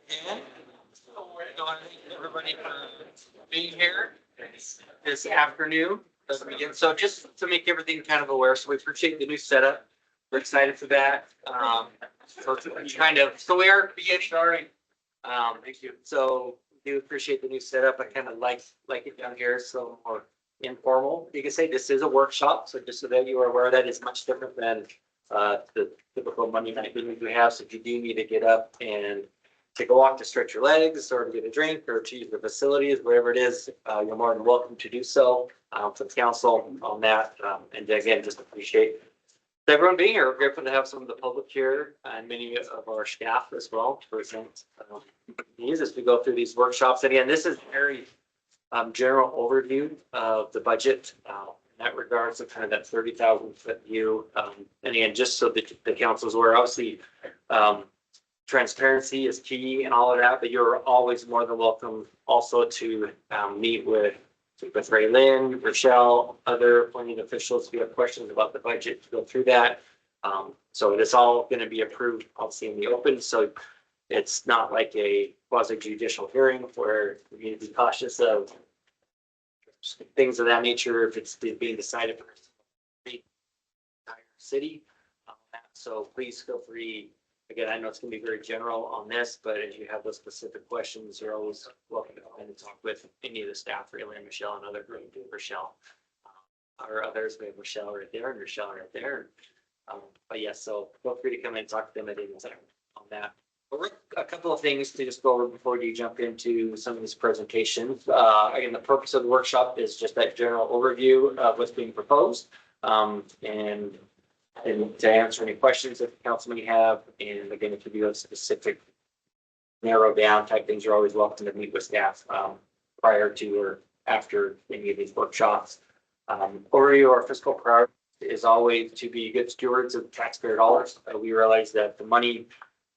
And I want to thank everybody for being here this afternoon. So just to make everything kind of aware, so we appreciate the new setup. We're excited for that. So it's kind of, so we are beginning. Sorry. Thank you. So we do appreciate the new setup. I kind of like it down here, so more informal. You can say this is a workshop, so just so that you are aware, that is much different than the typical Monday night meetings we have. So if you do need to get up and take a walk to stretch your legs or to get a drink or to use the facilities, whatever it is, you're more than welcome to do so. For the council on that. And again, just appreciate everyone being here. We're grateful to have some of the public here and many of our staff as well to present these as we go through these workshops. And again, this is very general overview of the budget in that regards of kind of that 30,000 foot view. And again, just so that the council's aware, obviously, transparency is key and all of that, but you're always more than welcome also to meet with Ray Lynn, Rochelle, other appointed officials. If you have questions about the budget, to go through that. So it's all going to be approved, obviously, in the open. So it's not like a quasi judicial hearing where you need to be cautious of things of that nature if it's being decided for the entire city. So please feel free. Again, I know it's going to be very general on this, but if you have those specific questions, you're always welcome to come in and talk with any of the staff, really, and Michelle and other group, Rochelle. Or others, we have Michelle right there and Rochelle right there. But yes, so feel free to come in and talk to them at any time on that. But a couple of things to just go over before you jump into some of these presentations. Again, the purpose of the workshop is just that general overview of what's being proposed. And to answer any questions that the council may have. And again, if you do have specific narrow down type things, you're always welcome to meet with staff prior to or after any of these workshops. Overview our fiscal priority is always to be good stewards of taxpayer dollars. We realize that the money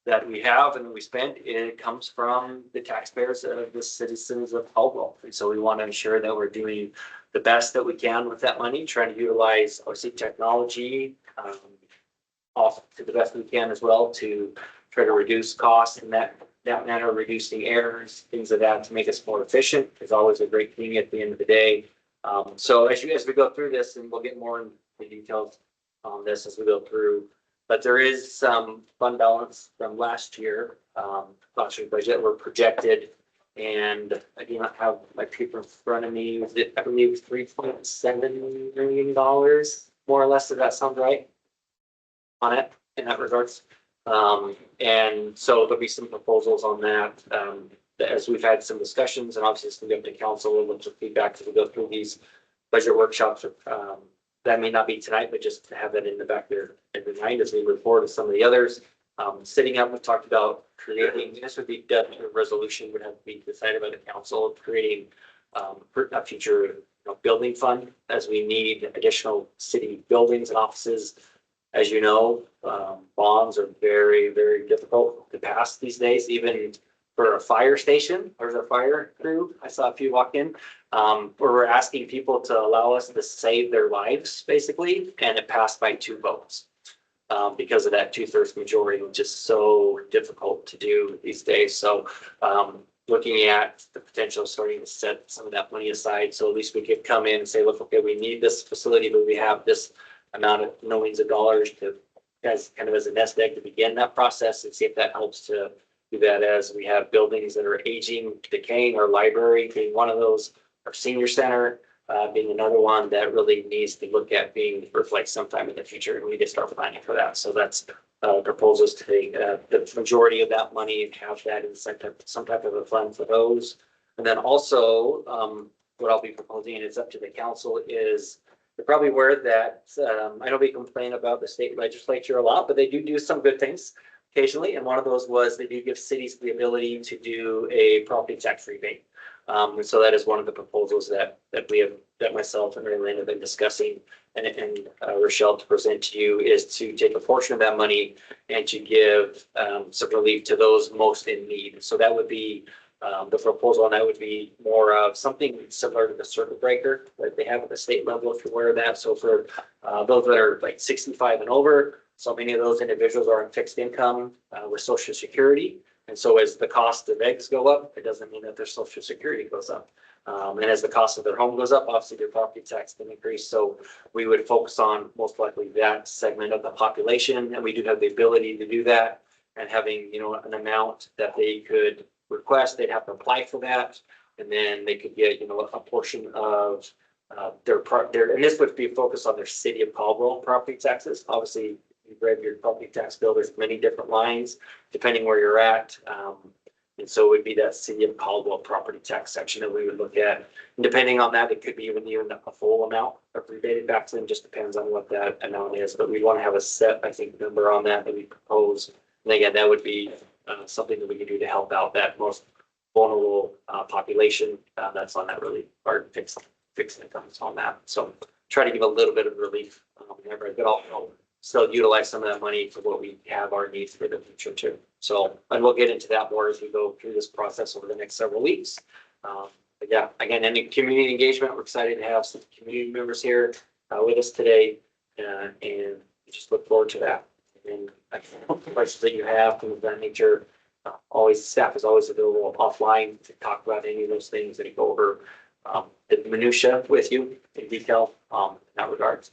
that we have and that we spend, it comes from the taxpayers of the citizens of Caldwell. And so we want to ensure that we're doing the best that we can with that money, trying to utilize obviously technology off to the best we can as well to try to reduce costs in that manner, reducing errors, things of that to make us more efficient is always a great thing at the end of the day. So as we go through this, and we'll get more into the details on this as we go through, but there is some fund balance from last year budget were projected. And I do not have my paper in front of me. Was it, I believe, $3.7 million, more or less? Does that sound right on it in that regards? And so there'll be some proposals on that as we've had some discussions, and obviously it's going to go to council. We'll look for feedback as we go through these budget workshops. That may not be tonight, but just to have that in the back there in the mind as we move forward to some of the others. Sitting up, we talked about creating, this would be done, a resolution would have to be decided by the council, creating a future building fund as we need additional city buildings and offices. As you know, bonds are very, very difficult to pass these days, even for a fire station. There's a fire crew. I saw a few walk in where we're asking people to allow us to save their lives, basically, and it passed by 2 votes. Because of that 2/3 majority, which is so difficult to do these days. So looking at the potential of starting to set some of that money aside, so at least we could come in and say, look, okay, we need this facility, but we have this amount of millions of dollars to, as kind of as a nest egg to begin that process, and see if that helps to do that as we have buildings that are aging, decaying, our library being one of those, our senior center being another one that really needs to look at being reflect sometime in the future, and we need to start planning for that. So that's proposals to take the majority of that money and have that in some type of a fund for those. And then also what I'll be proposing, and it's up to the council, is you're probably aware that I know we complain about the state legislature a lot, but they do some good things occasionally. And one of those was they do give cities the ability to do a property tax rebate. And so that is one of the proposals that myself and Ray Lynn have been discussing, and Rochelle to present to you, is to take a portion of that money and to give some relief to those most in need. So that would be the proposal, and that would be more of something similar to the circuit breaker that they have at the state level, if you're aware of that. So for those that are like 65 and over, so many of those individuals are on fixed income with Social Security. And so as the cost of eggs go up, it doesn't mean that their social security goes up. And as the cost of their home goes up, obviously their property tax can increase. So we would focus on most likely that segment of the population, and we do have the ability to do that. And having, an amount that they could request, they'd have to apply for that, and then they could get, a portion of their, and this would be focused on their city of Caldwell property taxes. Obviously, you've read your property tax bill, there's many different lines depending where you're at. And so it would be that city of Caldwell property tax section that we would look at. And depending on that, it could be even a full amount of rebated back to them, just depends on what that amount is. But we want to have a set, I think, number on that we propose. And again, that would be something that we could do to help out that most vulnerable population that's on that really hard fixed incomes on that. So try to give a little bit of relief whenever, but also still utilize some of that money for what we have our needs for the future too. So, and we'll get into that more as we go through this process over the next several weeks. But yeah, again, any community engagement, we're excited to have some community members here with us today, and just look forward to that. And questions that you have, things of that nature, staff is always available offline to talk about any of those things and go over the minutia with you in detail in that regard.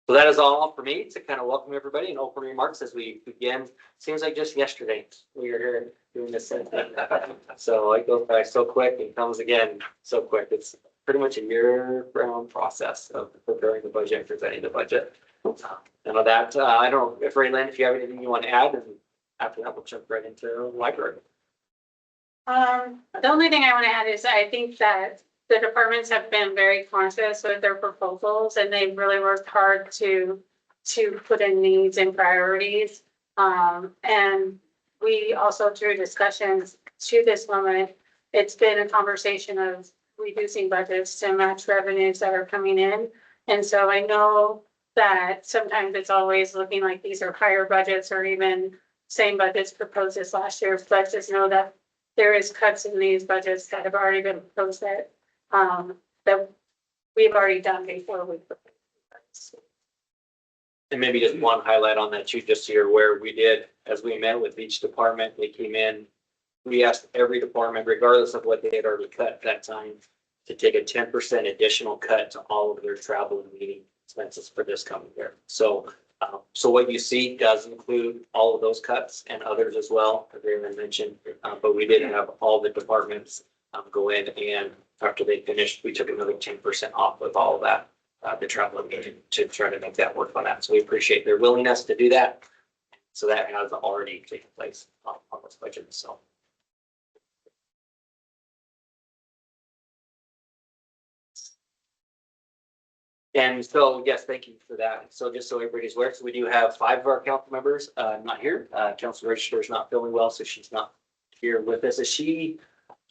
So that is all for me to kind of welcome everybody and open remarks as we begin. Seems like just yesterday we were here doing this. So it goes by so quick and comes again so quick. It's pretty much a year-round process of preparing the budget and presenting the budget. And with that, I don't know if Raylyn, if you have anything you want to add, and after that we'll jump right into the library. The only thing I want to add is I think that the departments have been very conscious with their proposals, and they've really worked hard to put in needs and priorities. And we also, through discussions to this moment, it's been a conversation of reducing budgets to match revenues that are coming in. And so I know that sometimes it's always looking like these are higher budgets or even same budgets proposed this last year, but just know that there is cuts in these budgets that have already been proposed that we've already done before we proposed. And maybe just one highlight on that too, just so you're aware, we did, as we met with each department, they came in, we asked every department, regardless of what they had already cut at that time, to take a 10% additional cut to all of their travel and meeting expenses for this coming year. So what you see does include all of those cuts and others as well, as Raymond mentioned, but we did have all the departments go in, and after they finished, we took another 10% off of all of that, the travel and meeting, to try to make that work on that. So we appreciate their willingness to do that. So that has already taken place on this budget. So. And so, yes, thank you for that. So just so everybody's aware, so we do have 5 of our council members not here. Council Register is not feeling well, so she's not here with us. Is she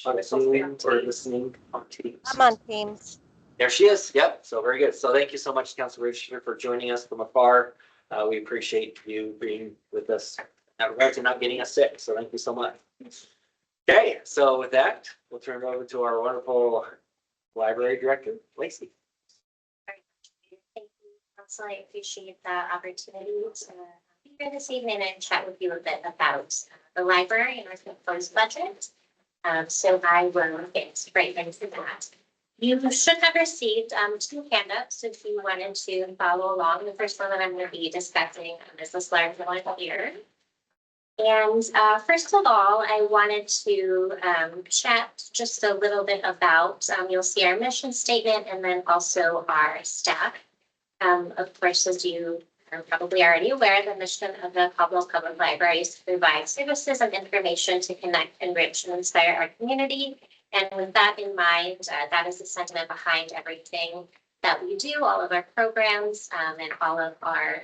on Zoom or listening on Teams? I'm on Teams. There she is. Yep. So very good. So thank you so much, Council Register, for joining us from afar. We appreciate you being with us in regards to not getting us sick. So thank you so much. Okay. So with that, we'll turn it over to our wonderful library director, Lacey. Thank you, Council. I appreciate the opportunity to be here this evening and chat with you a bit about the library and our proposed budget. So I will get right into that. You should have received 2 handouts if you wanted to follow along. The first one that I'm going to be discussing is this large one here. And first of all, I wanted to chat just a little bit about, you'll see our mission statement and then also our staff. Of course, as you are probably already aware, the mission of the Caldwell Public Library is to provide services and information to connect, enrich, and inspire our community. And with that in mind, that is the sentiment behind everything that we do, all of our programs and all of our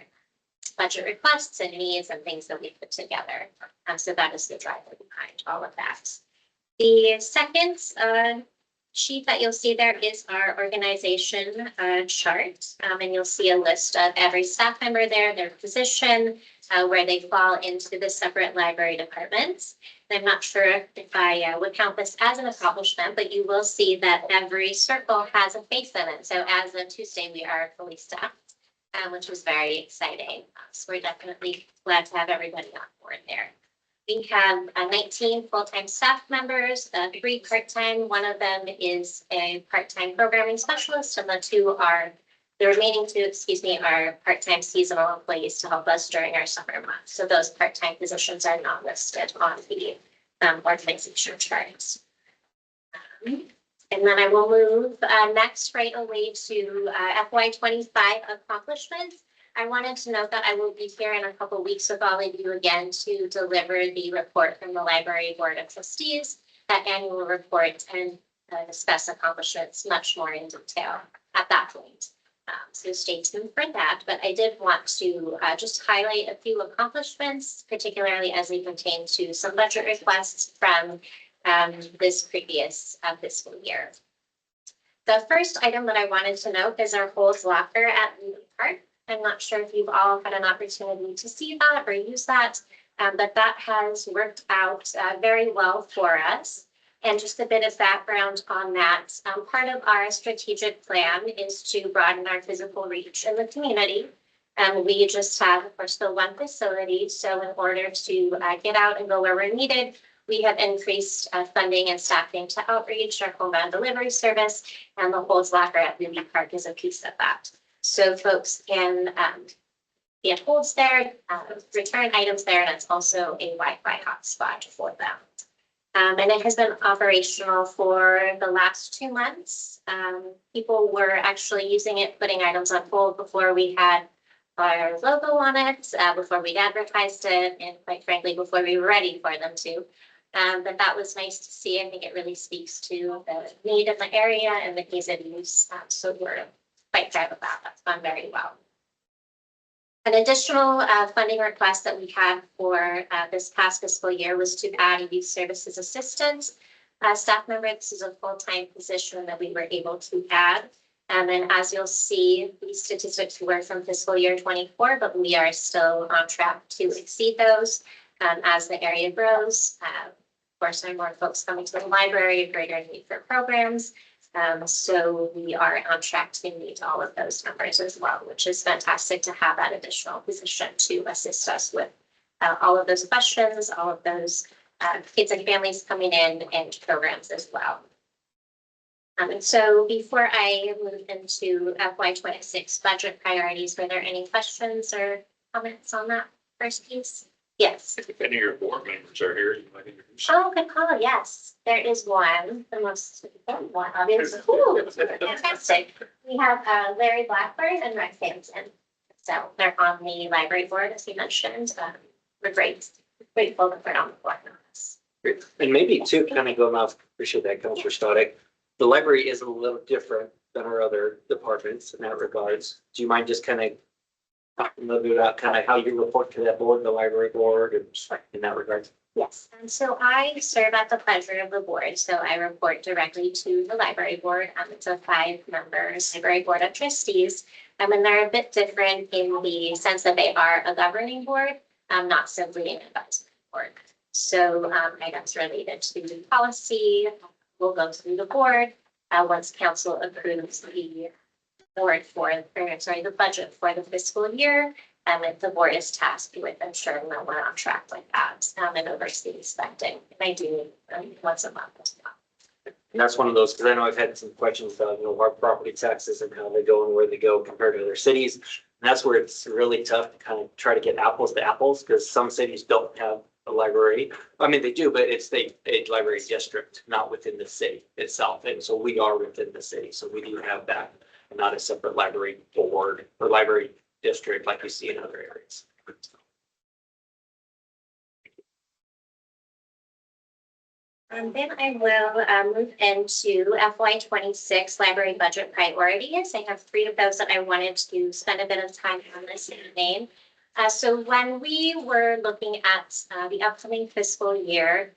budget requests and needs and things that we put together. So that is the driver behind all of that. The second sheet that you'll see there is our organization chart, and you'll see a list of every staff member there, their position, where they fall into the separate library departments. And I'm not sure if I would count this as an accomplishment, but you will see that every circle has a face in it. So as of Tuesday, we are fully staffed, which was very exciting. So we're definitely glad to have everybody on board there. We have 19 full-time staff members, 3 part-time. One of them is a part-time programming specialist, and the remaining 2, are part-time seasonal employees to help us during our summer months. So those part-time positions are not listed on the organization charts. And then I will move next right away to FY25 accomplishments. I wanted to note that I will be here in a couple weeks with all of you again to deliver the report from the Library Board of Trustees, that annual report, and discuss accomplishments much more in detail at that point. So stay tuned for that. But I did want to just highlight a few accomplishments, particularly as they pertain to some budget requests from this previous fiscal year. The first item that I wanted to note is our Holds Locker at Lily Park. I'm not sure if you've all had an opportunity to see that or use that, but that has worked out very well for us. And just a bit of background on that, part of our strategic plan is to broaden our physical reach in the community. We just have, of course, the one facility. So in order to get out and go where we're needed, we have increased funding and staffing to outreach, our homebound delivery service, and the Holds Locker at Lily Park is a piece of that. So folks can get holds there, return items there, and it's also a Wi-Fi hotspot for them. And it has been operational for the last 2 months. People were actually using it, putting items on hold before we had our logo on it, before we advertised it, and quite frankly, before we were ready for them to. But that was nice to see. I think it really speaks to the need in the area and the ease of use. So we're quite proud of that. That's gone very well. An additional funding request that we had for this past fiscal year was to add a youth services assistant staff member. This is a full-time position that we were able to add. And as you'll see, these statistics were from fiscal year 24, but we are still on track to exceed those as the area grows. Of course, there are more folks coming to the library, greater need for programs. So we are on track to meet all of those numbers as well, which is fantastic to have that additional position to assist us with all of those questions, all of those kids and families coming in, and programs as well. And so before I move into FY26 budget priorities, were there any questions or comments on that first piece? Yes. If any of your board members are here, you might introduce. Oh, good call. Yes, there is one, the most important one, obviously. Ooh, fantastic. We have Larry Blackburn and Rex Hampton. So they're on the library board, as you mentioned. We're grateful that they're on the board with us. And maybe too, kind of going off, appreciate that, Councilor Stoddick. The library is a little different than our other departments in that regards. Do you mind just kind of talking a little bit about kind of how you report to that board, the library board, and in that regard? Yes, and so I serve at the pleasure of the board. So I report directly to the library board. It's a 5-member library board of trustees. And they're a bit different in the sense that they are a governing board, not simply an advisory board. So items related to policy will go through the board once council approves the budget for the fiscal year. And the board is tasked with ensuring that we're on track with that and overseeing spending. And I do once a month as well. And that's one of those, because I know I've had some questions about, our property taxes and how they go and where they go compared to other cities. And that's where it's really tough to kind of try to get apples to apples, because some cities don't have a library. I mean, they do, but it's a library district, not within the city itself. And so we are within the city. So we do have that, not a separate library board or library district like you see in other areas. And then I will move into FY26 library budget priorities. I have 3 of those that I wanted to spend a bit of time on this evening. So when we were looking at the upcoming fiscal year,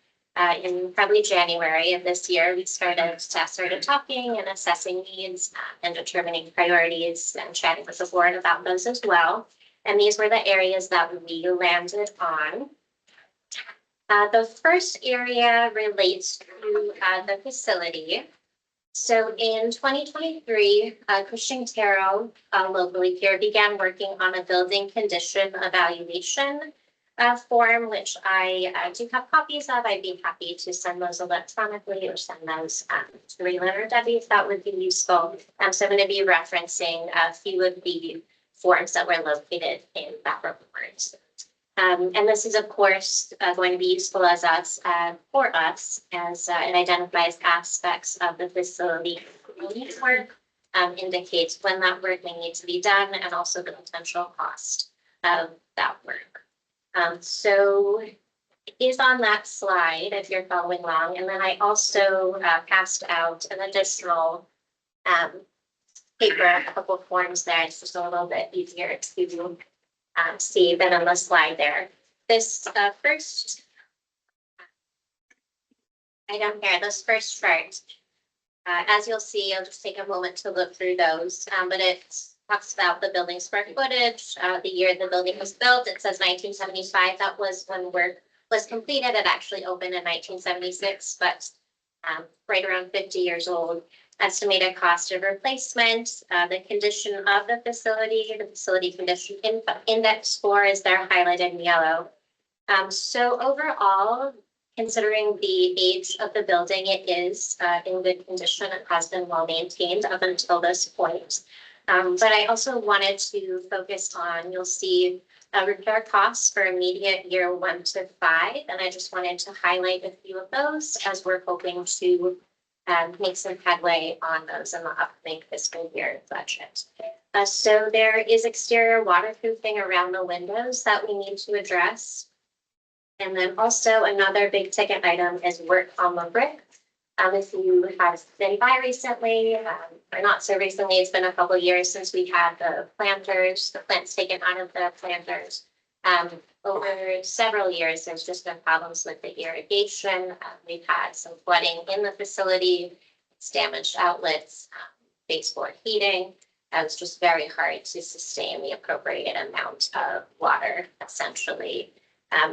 in probably January of this year, we started talking and assessing needs and determining priorities and chatting with the board about those as well. And these were the areas that we landed on. The first area relates to the facility. So in 2023, Cushing Terrell locally here began working on a building condition evaluation. form, which I do have copies of. I'd be happy to send those electronically or send those to Raylan or Debbie if that would be useful. So I'm going to be referencing a few of the forms that were located in that report. And this is, of course, going to be useful as for us as it identifies aspects of the facility needs work, indicates when that work may need to be done, and also the potential cost of that work. So it is on that slide if you're following along. And then I also passed out an additional paper, a couple of forms there. It's just a little bit easier to see than on the slide there. This first item here, this first chart, as you'll see, I'll just take a moment to look through those, but it talks about the building square footage, the year the building was built. It says 1975. That was when work was completed. It actually opened in 1976, but right around 50 years old. Estimated cost of replacement, the condition of the facility condition index score is there highlighted in yellow. So overall, considering the age of the building, it is in good condition. It has been well maintained up until this point. But I also wanted to focus on, you'll see repair costs for immediate year 1 to 5. And I just wanted to highlight a few of those as we're hoping to make some headway on those in the upcoming fiscal year budget. So there is exterior waterproofing around the windows that we need to address. And then also another big ticket item is work on the brick. If you have been by recently, or not so recently, it's been a couple of years since we had the plants taken out of the planters. Over several years, there's just been problems with the irrigation. We've had some flooding in the facility. It's damaged outlets, baseboard heating. It's just very hard to sustain the appropriate amount of water, essentially,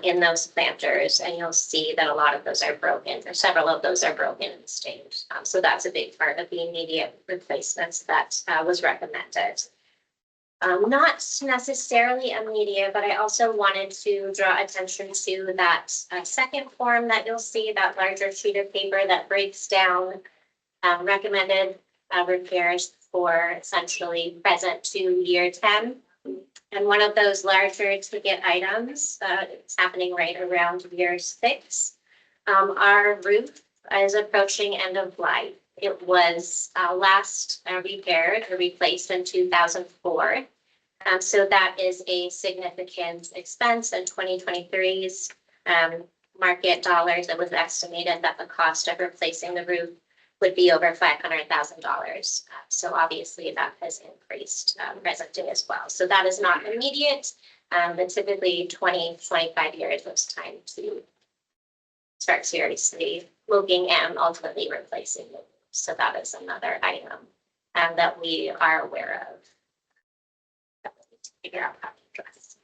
in those planters. And you'll see that a lot of those are broken, or several of those are broken and stained. So that's a big part of the immediate replacements that was recommended. Not necessarily immediate, but I also wanted to draw attention to that second form that you'll see, that larger sheet of paper that breaks down recommended repairs for essentially present to year 10. And one of those larger ticket items, it's happening right around year 6. Our roof is approaching end of life. It was last repaired or replaced in 2004. So that is a significant expense in 2023's market dollars. It was estimated that the cost of replacing the roof would be over $500,000. So obviously that has increased present day as well. So that is not immediate, but typically 20-25 years was time to start seriously looking and ultimately replacing the roof. So that is another item that we are aware of. That we need to figure out how to address.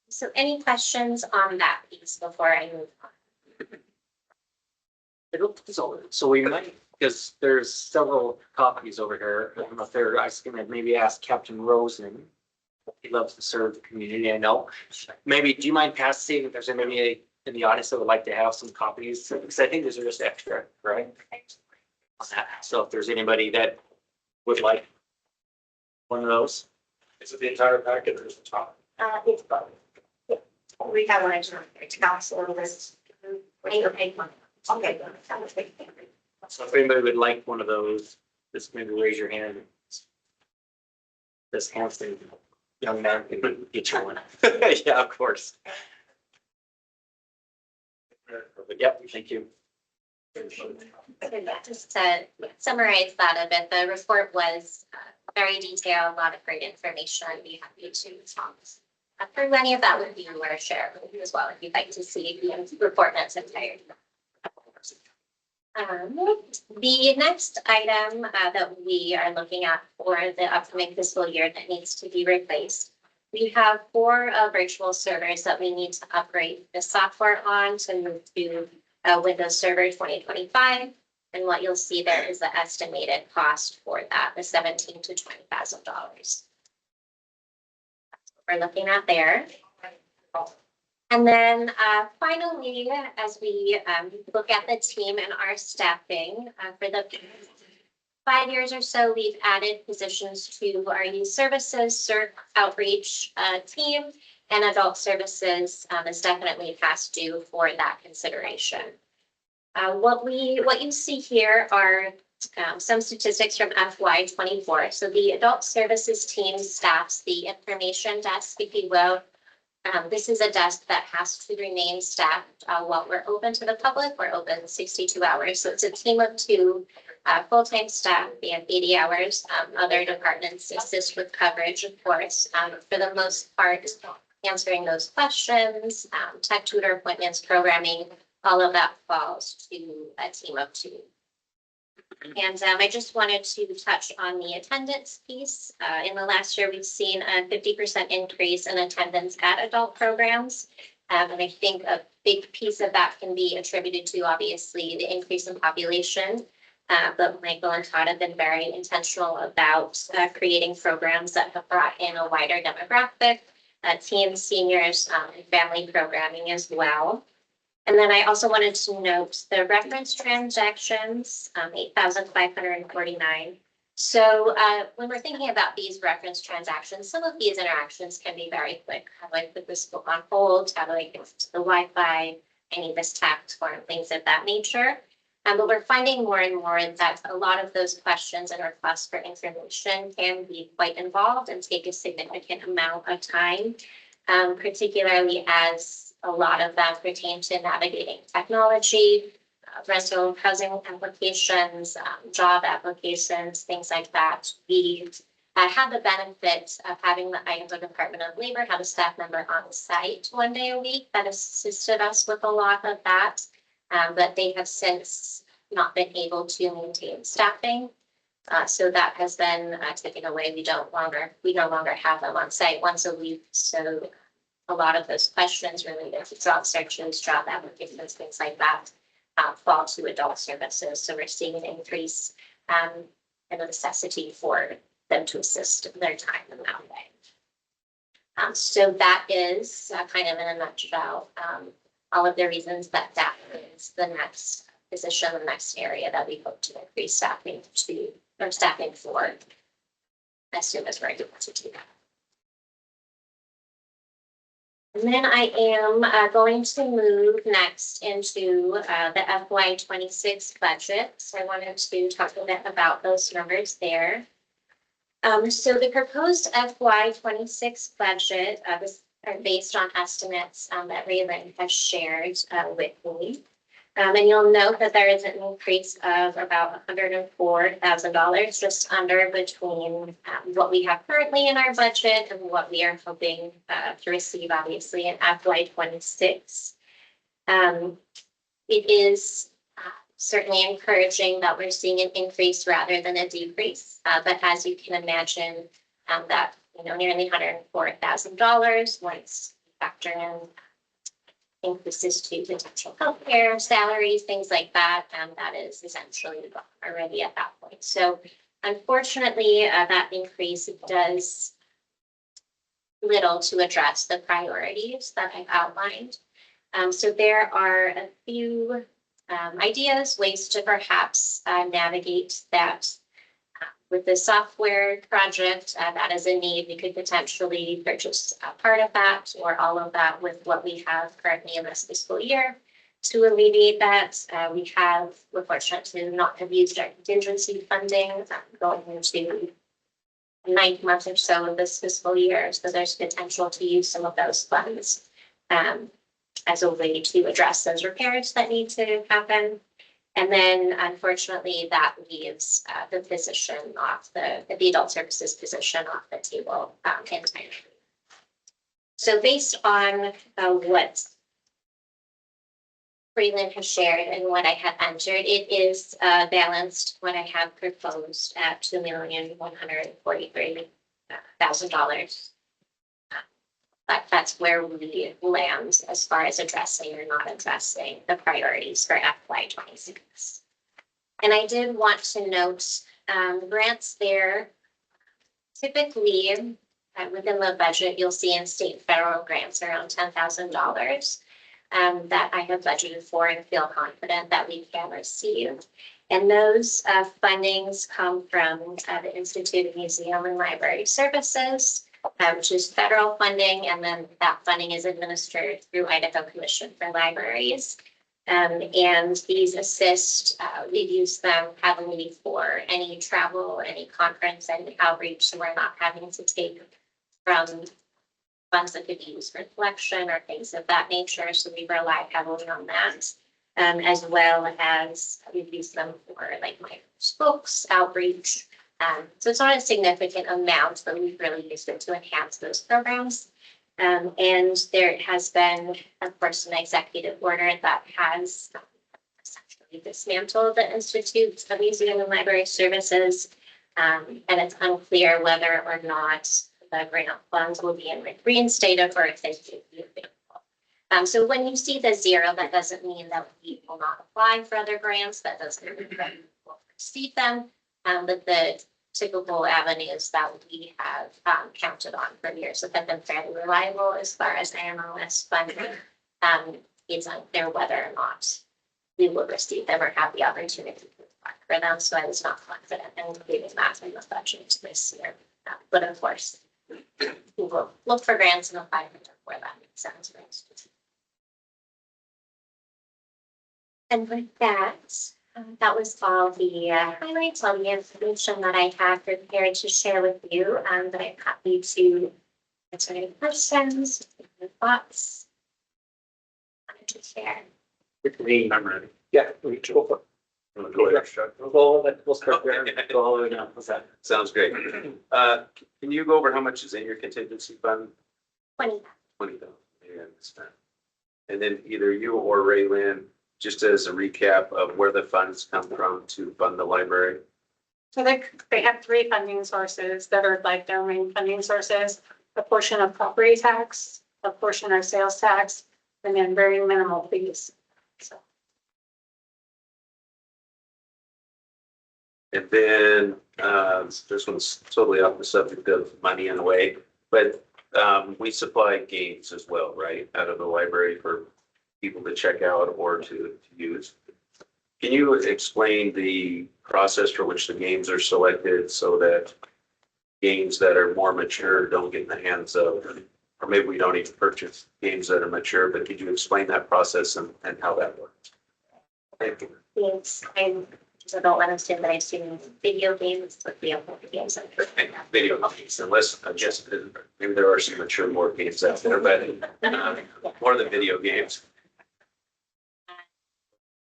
So any questions on that piece before I move on? I don't think so. So we might, because there's several copies over here. I don't know if they're, I was gonna maybe ask Captain Rosen. He loves to serve the community, I know. Maybe, do you mind passing if there's anybody in the audience that would like to have some copies? Because I think these are just extra, right? On that. So if there's anybody that would like one of those. Is it the entire packet or is it top? It's both. We have one to council list. Okay. So if anybody would like one of those, just maybe raise your hand. This handsome young man can get you one. Yeah, of course. Yep, thank you. Just to summarize that a bit, the report was very detailed, a lot of great information. I'd be happy to talk through any of that with you or share with you as well if you'd like to see the report in its entirety. The next item that we are looking at for the upcoming fiscal year that needs to be replaced, we have 4 virtual servers that we need to upgrade the software on to move to Windows Server 2025. And what you'll see there is the estimated cost for that, the $17,000 to $20,000. we're looking at there. And then finally, as we look at the team and our staffing for the 5 years or so, we've added positions to our youth services, CERC outreach team, and adult services is definitely past due for that consideration. What you see here are some statistics from FY24. So the adult services team staffs the information desk, if you will. This is a desk that has to remain staffed while we're open to the public. We're open 62 hours. So it's a team of 2 full-time staff. We have 80 hours. Other departments assist with coverage, of course. For the most part, answering those questions, tech tutor appointments, programming, all of that falls to a team of 2. And I just wanted to touch on the attendance piece. In the last year, we've seen a 50% increase in attendance at adult programs. And I think a big piece of that can be attributed to, obviously, the increase in population. But Michael and Todd have been very intentional about creating programs that have brought in a wider demographic, teens, seniors, and family programming as well. And then I also wanted to note the reference transactions, 8,549. So when we're thinking about these reference transactions, some of these interactions can be very quick. How do I put this book on hold? How do I get to the Wi-Fi? I need this tax form, things of that nature. But we're finding more and more that a lot of those questions and requests for information can be quite involved and take a significant amount of time, particularly as a lot of that pertain to navigating technology, rental housing applications, job applications, things like that. We had the benefit of having the Idaho Department of Labor have a staff member on site 1 day a week that assisted us with a lot of that. But they have since not been able to maintain staffing. So that has been taken away. We no longer have them on site once a week. So a lot of those questions related to job searches, job applications, things like that, fall to adult services. So we're seeing an increase in the necessity for them to assist their time in that way. So that is kind of in a nutshell, all of the reasons that is the next position, the next area that we hope to increase staffing for as soon as we're able to do that. And then I am going to move next into the FY26 budget. So I wanted to talk a bit about those numbers there. So the proposed FY26 budget are based on estimates that Raylan has shared with me. And you'll note that there is an increase of about $104,000, just under between what we have currently in our budget and what we are hoping to receive, obviously, in FY26. It is certainly encouraging that we're seeing an increase rather than a decrease. But as you can imagine, that nearly $104,000 once you factor in increases to potential healthcare, salaries, things like that, that is essentially gone already at that point. So unfortunately, that increase does little to address the priorities that I've outlined. So there are a few ideas, ways to perhaps navigate that. With the software project, that is a need. We could potentially purchase part of that or all of that with what we have currently in this fiscal year to alleviate that. We're fortunate to not have used our contingency funding going into the 9th month or so of this fiscal year. So there's potential to use some of those funds as a way to address those repairs that need to happen. And then unfortunately, that leaves the position off the adult services position off the table entirely. So based on what Freeland has shared and what I have entered, it is balanced what I have proposed at $2,143,000. But that's where we land as far as addressing or not addressing the priorities for FY26. And I did want to note grants there typically within the budget, you'll see in state and federal grants around $10,000 that I have budgeted for and feel confident that we can receive. And those fundings come from the Institute of Museum and Library Services, which is federal funding, and then that funding is administered through Idaho Commission for Libraries. And these assist, we use them heavily for any travel, any conference, any outreach, so we're not having to take from funds that could be used for collection or things of that nature, so we rely heavily on that. As well as we've used them for like my books, outreach. So it's not a significant amount, but we've really used it to enhance those programs. And there has been, of course, an executive order that has essentially dismantled the Institute of Museum and Library Services. And it's unclear whether or not the grant funds will be reinstated or if they will be available. So when you see the zero, that doesn't mean that we will not apply for other grants. That doesn't mean that we will receive them. But the typical avenues that we have counted on for years that have been fairly reliable as far as AMLS funding. It's unclear whether or not we will receive them or have the opportunity to apply for them. So I was not confident in including that in the budget this year. But of course, we will look for grants and apply for them where that makes sense for us. And with that, that was all the highlights, all the information that I had prepared to share with you. But I'm happy to answer any questions, any thoughts I wanted to share. I'm ready. Yeah, we can go for it. Go ahead, Chuck. We'll start there. Go all the way down. What's that? Sounds great. Can you go over how much is in your contingency fund? 20. 20,000. And then either you or Ray Lynn, just as a recap of where the funds come from to fund the library. So they have three funding sources that are like their main funding sources: a portion of property tax, a portion of sales tax, and then very minimal fees. So And then this one's totally off the subject of money in a way, but we supply games as well, right? Out of the library for people to check out or to use. Can you explain the process for which the games are selected so that games that are more mature don't get in the hands of, or maybe we don't even purchase games that are mature, but could you explain that process and how that works? Thank you. Yes, I don't understand that I've seen video games, but the other games. Video games, unless, I guess, maybe there are some mature board games out there, but more than video games.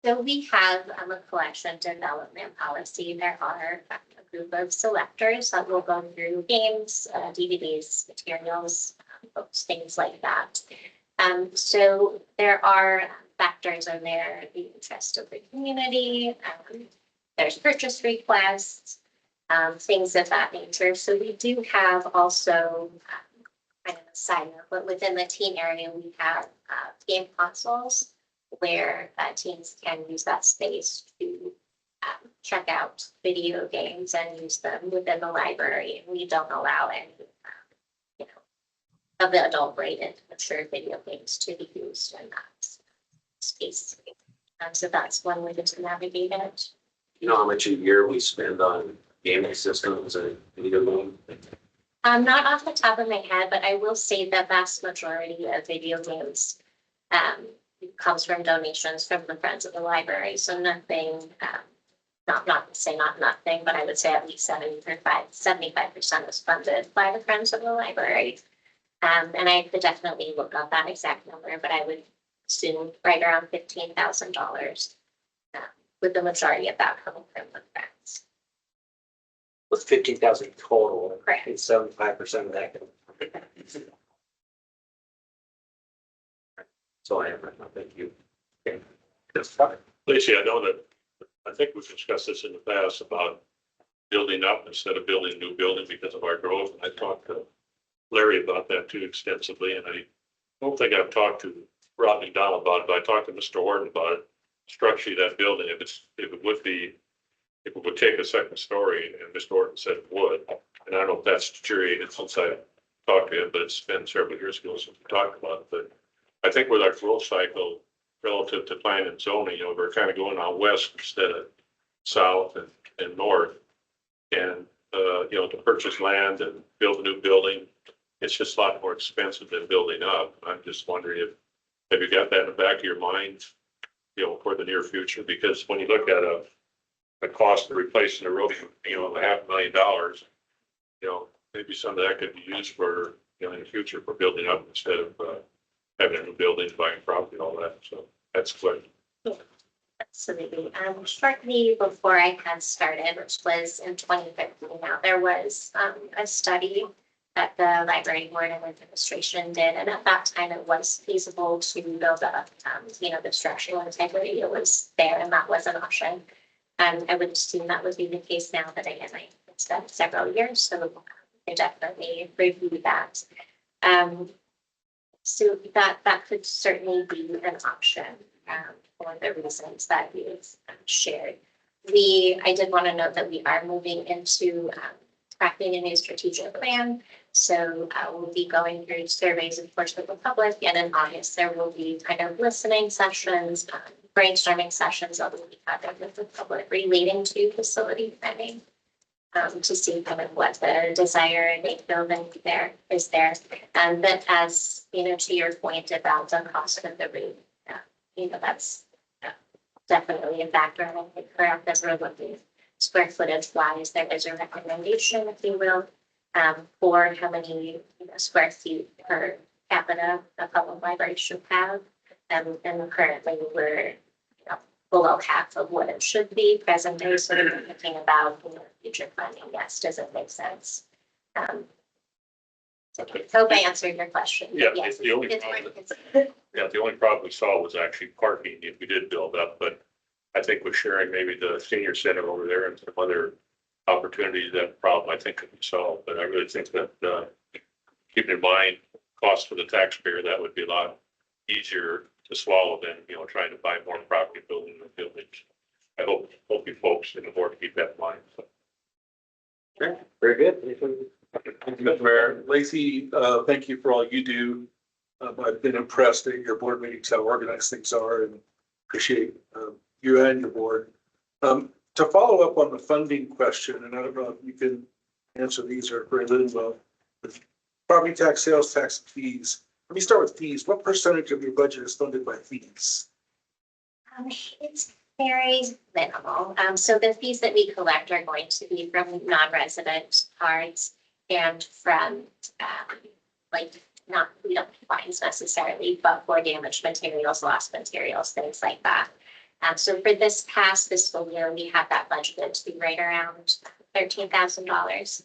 So we have a collection development policy. There are a group of selectors that will go through games, DVDs, materials, books, things like that. So there are factors in there, the interest of the community, there's purchase requests, things of that nature. So we do have also kind of a side note, but within the teen area, we have game consoles where teens can use that space to check out video games and use them within the library. And we don't allow any, of the adult rated mature video games to be used in that space. So that's one way to navigate it. You know how much a year we spend on gaming systems and video games? Not off the top of my head, but I will say the vast majority of video games comes from donations from the Friends of the Library. So nothing, not to say not nothing, but I would say at least 75% is funded by the Friends of the Library. And I could definitely look up that exact number, but I would assume right around $15,000, with the majority of that coming from the Friends. With 15,000 total. Correct. And 75% of that. So I am right now. Thank you. Okay. That's fine. Lacey, I know that, I think we've discussed this in the past about building up instead of building new building because of our growth. And I talked to Larry about that too extensively, and I don't think I've talked to Rodney Donald about it, but I talked to Mr. Horton about it. Structure of that building, if it would take a second story, and Mr. Horton said it would, and I don't know if that's deteriorated since I talked to him, but it's been several years ago since we talked about it. But I think with our growth cycle relative to plan and zoning, we're kind of going out west instead of south and north. And, to purchase land and build a new building, it's just a lot more expensive than building up. I'm just wondering have you got that in the back of your mind, for the near future? Because when you look at a cost of replacing the road, $500,000, maybe some of that could be used for, in the future for building up instead of having a new building, buying property, all that. So that's what. Absolutely. Shortly before I had started, which was in 2015, now there was a study that the library board and administration did, and at that time it was feasible to build up, the structural integrity. It was there, and that was an option. I would assume that would be the case now, but again, it's been several years, so I definitely reviewed that. So that could certainly be an option for the reasons that you've shared. I did want to note that we are moving into crafting a new strategic plan. So we'll be going through surveys, of course, with the public, and in August there will be kind of listening sessions, brainstorming sessions that will be happening with the public relating to facility planning. To see kind of what the desire and need building there is there. But as, to your point about the cost of the roof, that's definitely a factor. And I think for us, as we're looking square footage wise, there is a recommendation, if you will, for how many square feet per capita the public library should have. And currently we're below half of what it should be present day. So we're thinking about future planning. Yes, does it make sense? So I hope I answered your question. Yeah, Yes, the only it's problem- worth considering. Yeah, the only problem we saw was actually parking if we did build up, but I think with sharing maybe the senior center over there and some other opportunities, that problem I think could be solved. But I really think that keeping in mind cost for the taxpayer, that would be a lot easier to swallow than, trying to buy more property, building new buildings. I hope you folks in the board keep that in mind. So. Okay, very good. Anything? Thank you, Mr. Mayor. Lacey, thank you for all you do. I've been impressed at your board meetings, how organized things are, and appreciate you and your board. To follow up on the funding question, and I don't know if you can answer these or very little well, property tax, sales tax, and fees. Let me start with fees. What percentage of your budget is funded by fees? It's very minimal. So the fees that we collect are going to be from non-resident cards and from we don't have fines necessarily, but for damaged materials, lost materials, things like that. So for this past fiscal year, we have that budgeted to be right around $13,000.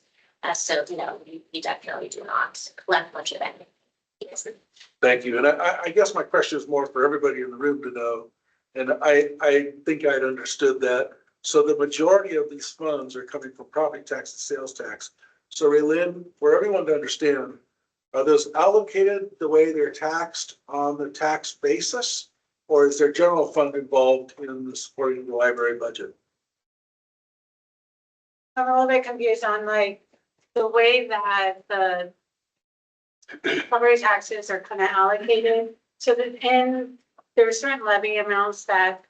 So, we definitely do not collect much of anything. Yes. Thank you. And I guess my question is more for everybody in the room to know. And I think I'd understood that. So the majority of these funds are coming from property tax and sales tax. So Raylene, for everyone to understand, are those allocated the way they're taxed on the tax basis? Or is there general fund involved in the supporting the library budget? I'm a little bit confused on the way that the property taxes are kind of allocated. So that there are certain levy amounts that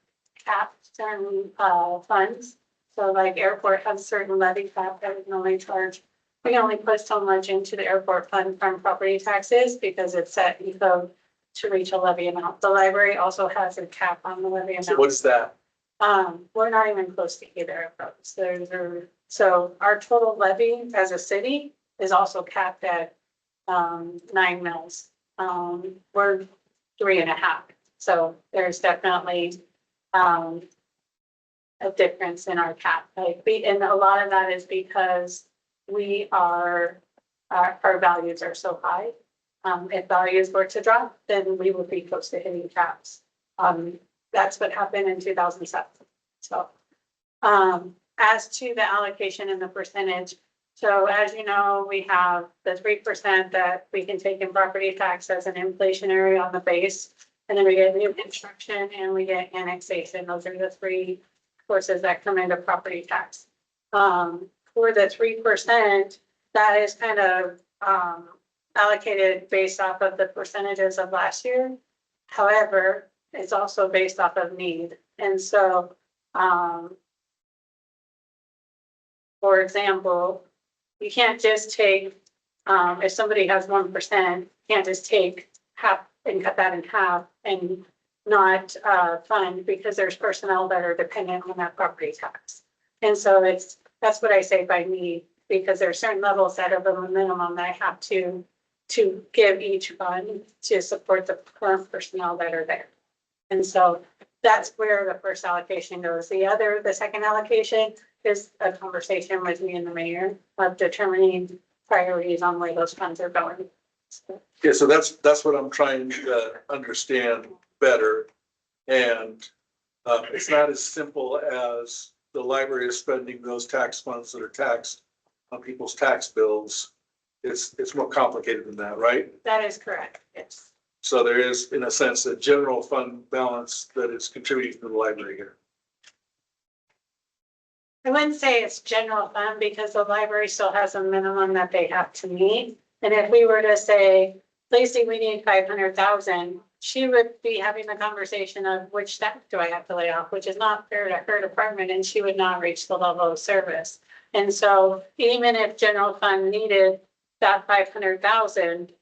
cap certain funds. So like airport has certain levy cap that we can only charge. We can only put so much into the airport fund from property taxes because it's set in code to reach a levy amount. The library also has a cap on the levy So what amount. is that? We're not even close to either of those. So our total levy as a city is also capped at 9 mils. We're 3.5. So there's definitely a difference in our cap. And a lot of that is because our values are so high. If values were to drop, then we would be close to hitting caps. That's what happened in 2007. So, as to the allocation and the percentage, so as you know, we have the 3% that we can take in property tax as an inflationary on the base. And then we get new construction and we get annexation. Those are the three sources that come into property tax. For the 3%, that is kind of allocated based off of the percentages of last year. However, it's also based off of need. And so, for example, you can't just take, if somebody has 1%, you can't just take half and cut that in half and not fund, because there's personnel that are dependent on that property tax. And so that's what I say by need, because there are certain levels that are the minimum that I have to give each fund to support the current personnel that are there. And so that's where the first allocation goes. The second allocation is a conversation with me and the mayor of determining priorities on where those funds are going. Yeah, so that's what I'm trying to understand better. And it's not as simple as the library is spending those tax funds that are taxed on people's tax bills. It's more complicated than that, right? That is correct, yes. So there is, in a sense, a general fund balance that is contributing to the library here. I wouldn't say it's general fund, because the library still has a minimum that they have to meet. And if we were to say, Lacey, we need 500,000, she would be having the conversation of which staff do I have to lay off, which is not fair to her department, and she would not reach the level of service. And so even if general fund needed that 500,000,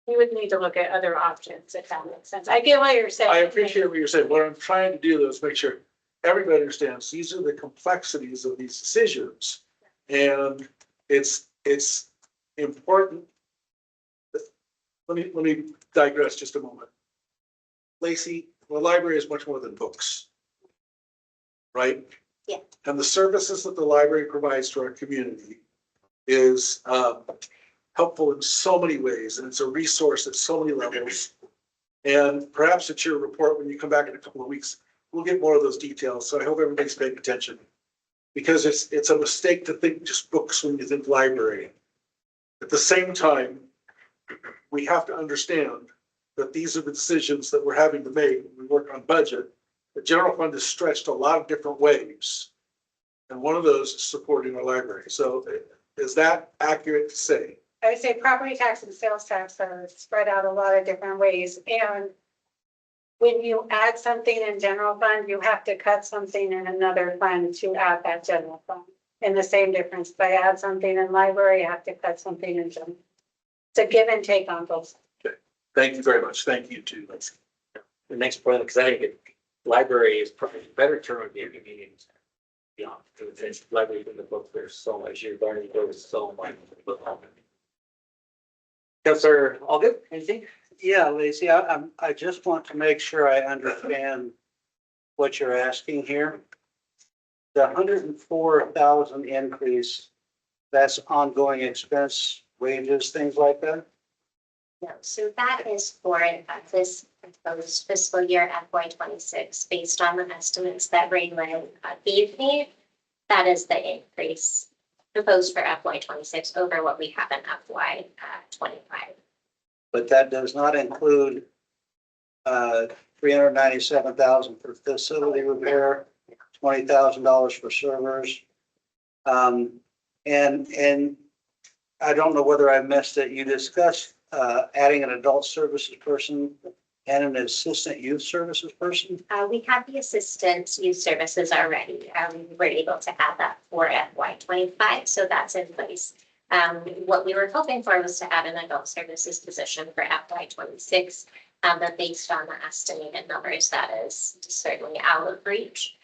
we would need to look at other options, if that makes sense. I get what you're saying. I appreciate what you're saying. What I'm trying to do though is make sure everybody understands these are the complexities of these decisions. And it's important. Let me digress just a moment. Lacey, the library is much more than books. Right? Yeah. And the services that the library provides to our community is helpful in so many ways, and it's a resource at so many levels. And perhaps at your report, when you come back in a couple of weeks, we'll get more of those details. So I hope everybody's paying attention, because it's a mistake to think just books when you think library. At the same time, we have to understand that these are the decisions that we're having to make when we work on budget. The general fund is stretched a lot of different ways, and one of those is supporting our library. So is that accurate to say? I would say property tax and sales tax are spread out a lot of different ways. And when you add something in general fund, you have to cut something in another fund to add that general fund. And the same difference, if I add something in library, I have to cut something in general. It's a give and take on both. Okay. Thank you very much. Thank you too, Lacey. The next point, because I think library is probably a better term would be a meetings. Yeah, because it's library in the book, there's so much, you're learning, there's so much. Counselor, all good? Anything? Yeah, Lacey, I just want to make sure I understand what you're asking here. The 104,000 increase, that's ongoing expense, wages, things like that? No, so that is for this proposed fiscal year FY 26, based on the estimates that Raylin gave me. That is the increase proposed for FY 26 over what we have in FY 25. But that does not include 397,000 for facility repair, $20,000 for servers. And I don't know whether I missed it. You discussed adding an adult services person and an assistant youth services person. We have the assistant youth services already. We were able to add that for FY 25, so that's in place. What we were hoping for was to add an adult services position for FY 26, but based on the estimated numbers, that is certainly out of reach.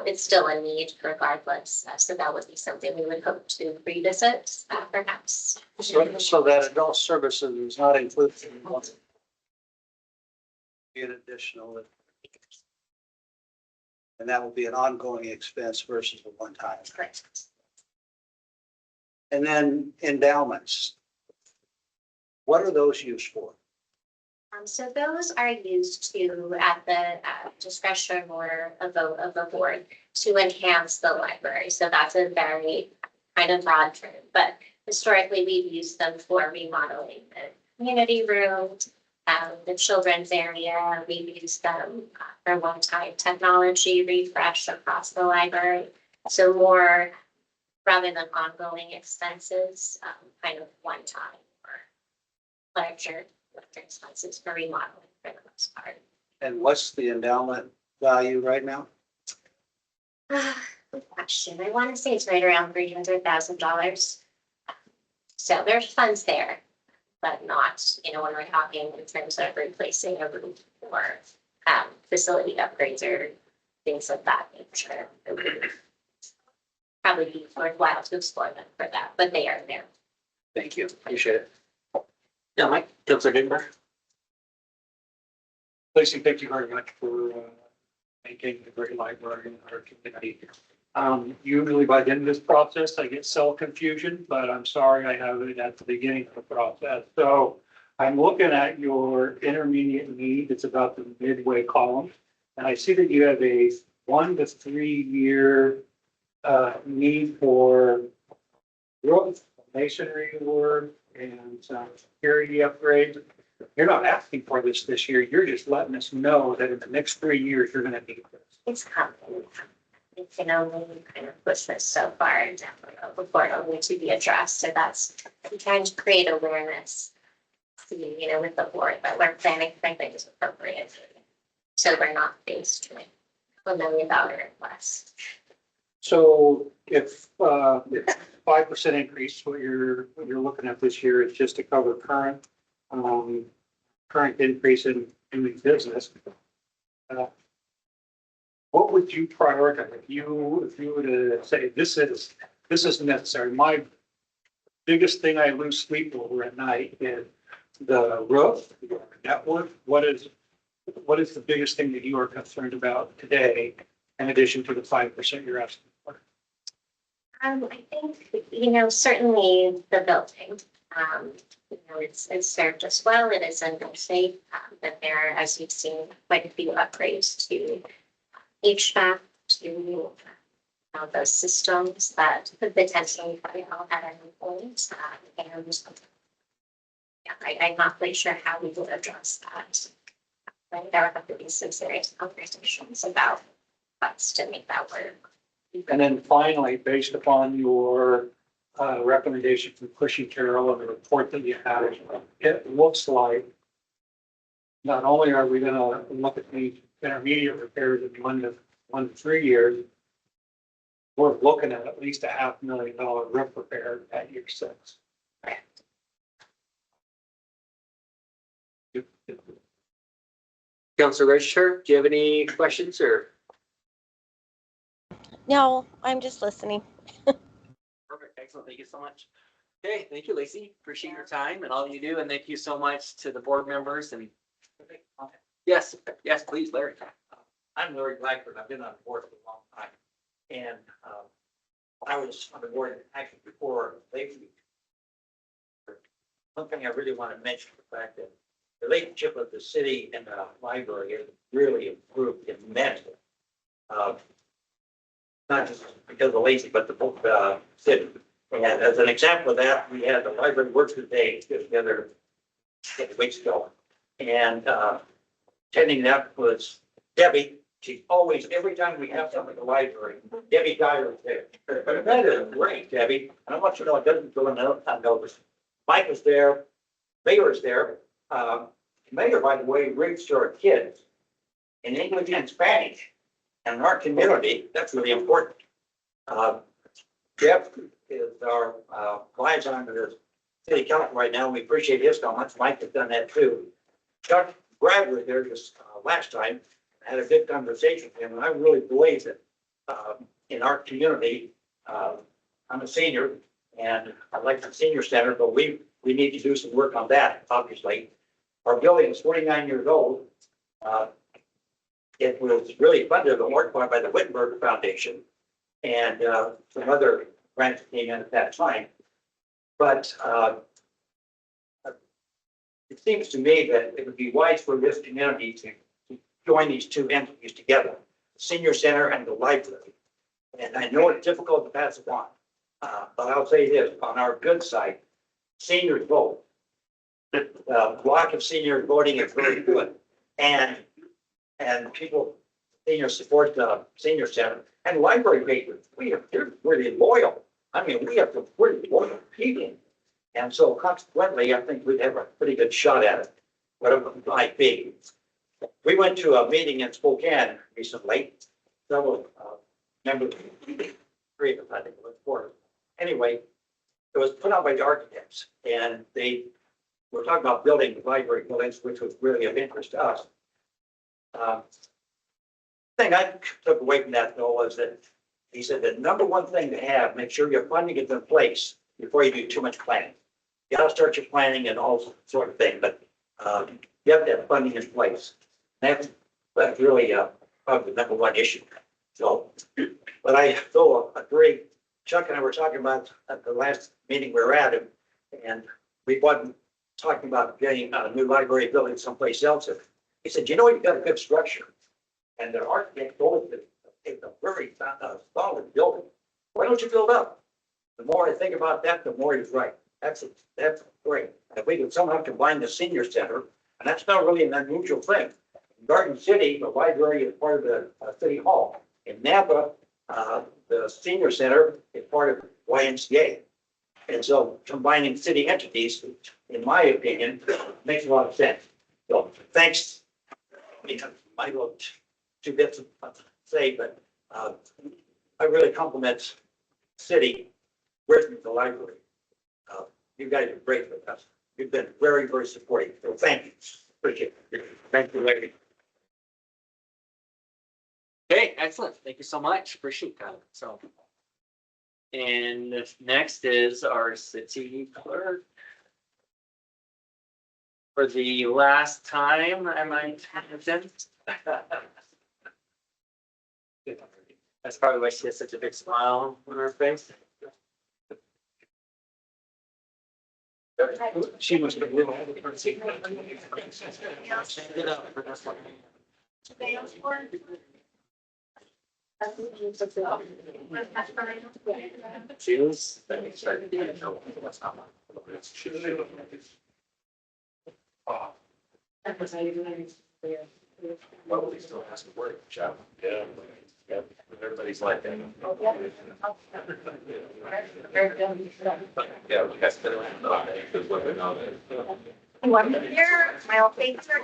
It's still a need regardless, so that would be something we would hope to revisit, perhaps. So that adult services is not included in one. Be an additional. And that will be an ongoing expense versus a one-time. Correct. And then endowments. What are those used for? So those are used to, at the discretion or a vote of the board, to enhance the library. So that's a very kind of broad term, but historically we've used them for remodeling the community room, the children's area. We've used them for one-time technology refresh across the library. So more rather than ongoing expenses, kind of one time or larger expenses for remodeling for the most part. And what's the endowment value right now? Good question. I want to say it's right around $300,000. So there's funds there, but not, when we're talking in terms of replacing a roof or facility upgrades or things of that nature. It would probably be worthwhile to explore them for that, but they are there. Thank you. Appreciate it. Yeah, Mike, Councilor Digber. Lacey, thank you very much for maintaining a great library in our community. Usually by the end of this process, I get cell confusion, but I'm sorry I have it at the beginning of the process. So I'm looking at your intermediate need. It's about the midway column. And I see that you have a 1 to 3 year need for roof, masonry work, and some security upgrades. You're not asking for this year. You're just letting us know that in the next 3 years, you're gonna need this. It's coming. It can only kind of push this so far down the road before it will need to be addressed. So that's, I'm trying to create awareness, with the board that we're planning for things appropriate. So we're not faced with $1 million request. So if 5% increase, what you're looking at this year is just to cover current increase in doing business. What would you prioritize if you were to say this is necessary? My biggest thing I lose sleep over at night is the roof, the network. What is the biggest thing that you are concerned about today, in addition to the 5% you're asking for? I think, certainly the building, it's served us well. It is in good shape. But there, as you've seen, quite a few upgrades to HVAC, to those systems that could potentially fail at any point. I'm not really sure how we would address that. Right? There would have to be some serious conversations about what's to make that work. And then finally, based upon your recommendation from Cushing Carroll and the report that you have, it looks like not only are we going to look at the intermediate repairs in 1 to 3 years, we're looking at least a $500,000 roof repair at year 6. Councilor Register, do you have any questions or? No, I'm just listening. Perfect, excellent, thank you so much. Okay, thank you, Lacey, appreciate your time and all you do, and thank you so much to the board members and. Yes, please, Larry. I'm Larry Blackburn. I've been on the board for a long time. And I was on the board actually before Lakeview. One thing I really want to mention the fact that the relationship of the city and the library has really improved immensely. Not just because of Lacey, but the book city. And as an example of that, we had the library works today together a couple weeks ago. And attending that was Debbie. She's always, every time we have something at the library, Debbie Dyer is there. But that is great, Debbie. And I want you to know it doesn't go unnoticed. Mike was there, Mayor is there. Mayor, by the way, reads to our kids in English and Spanish. And in our community, that's really important. Jeff is our liaison to the city council right now. We appreciate his comments. Mike has done that too. Chuck Brad was there just last time. I had a good conversation with him, and I really believe that in our community, I'm a senior, and I like the senior center, but we need to do some work on that, obviously. Our building is 49 years old. It was really funded and worked by the Wittenberg Foundation and some other grants came in at that time. But it seems to me that it would be wise for this community to join these two entities together, the senior center and the library. And I know it's difficult to pass it on, but I'll say this, on our good side, seniors vote. The block of senior voting is very good. And people, seniors support the senior center and library patrons. They're really loyal. I mean, we have to pretty loyal people. And so consequently, I think we'd have a pretty good shot at it, whatever it might be. We went to a meeting in Spokane recently, several members, three of them, I think it was four. Anyway, it was put out by the architects, and they were talking about building library buildings, which was really of interest to us. Thing I took away from that though was that he said the number one thing to have, make sure your funding is in place before you do too much planning. You gotta start your planning and all sort of thing, but you have to have funding in place. That's really probably the number one issue. So, but I still agree. Chuck and I were talking about at the last meeting we were at, and we wasn't talking about getting a new library building someplace else. He said, you know, you've got a good structure. And the architect told us that it's a very solid building. Why don't you build up? The more I think about that, the more he's right. That's great. If we could somehow combine the senior center, and that's not really an unusual thing. In Garden City, the library is part of the city hall. In Napa, the senior center is part of YMCA. And so combining city entities, in my opinion, makes a lot of sense. So thanks. My little two bits to say, but I really compliment city with the library. You guys are great with us. You've been very, very supportive. So thank you. Appreciate it. Thank you, Larry. Okay, excellent. Thank you so much. Appreciate that. So. And next is our city clerk. For the last time, I might mention. That's probably why she has such a big smile on her face. She must have lived all the first. It up for this one. She was. Well, he still has to work, job. Yeah. Everybody's like that. Yeah, we got to spend a lot of because what on it. Here, my old picture.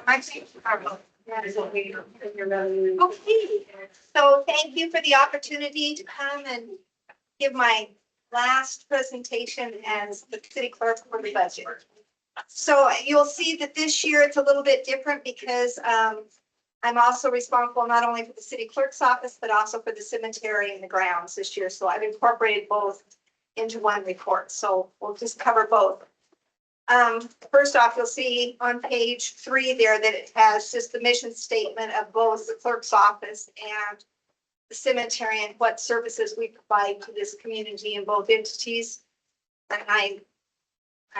My picture. Okay, so thank you for the opportunity to come and give my last presentation as the city clerk for the budget. So you'll see that this year it's a little bit different because I'm also responsible not only for the city clerk's office, but also for the cemetery and the grounds this year. So I've incorporated both into one report. So we'll just cover both. First off, you'll see on page 3 there that it has just the mission statement of both the clerk's office and the cemetery and what services we provide to this community in both entities. And I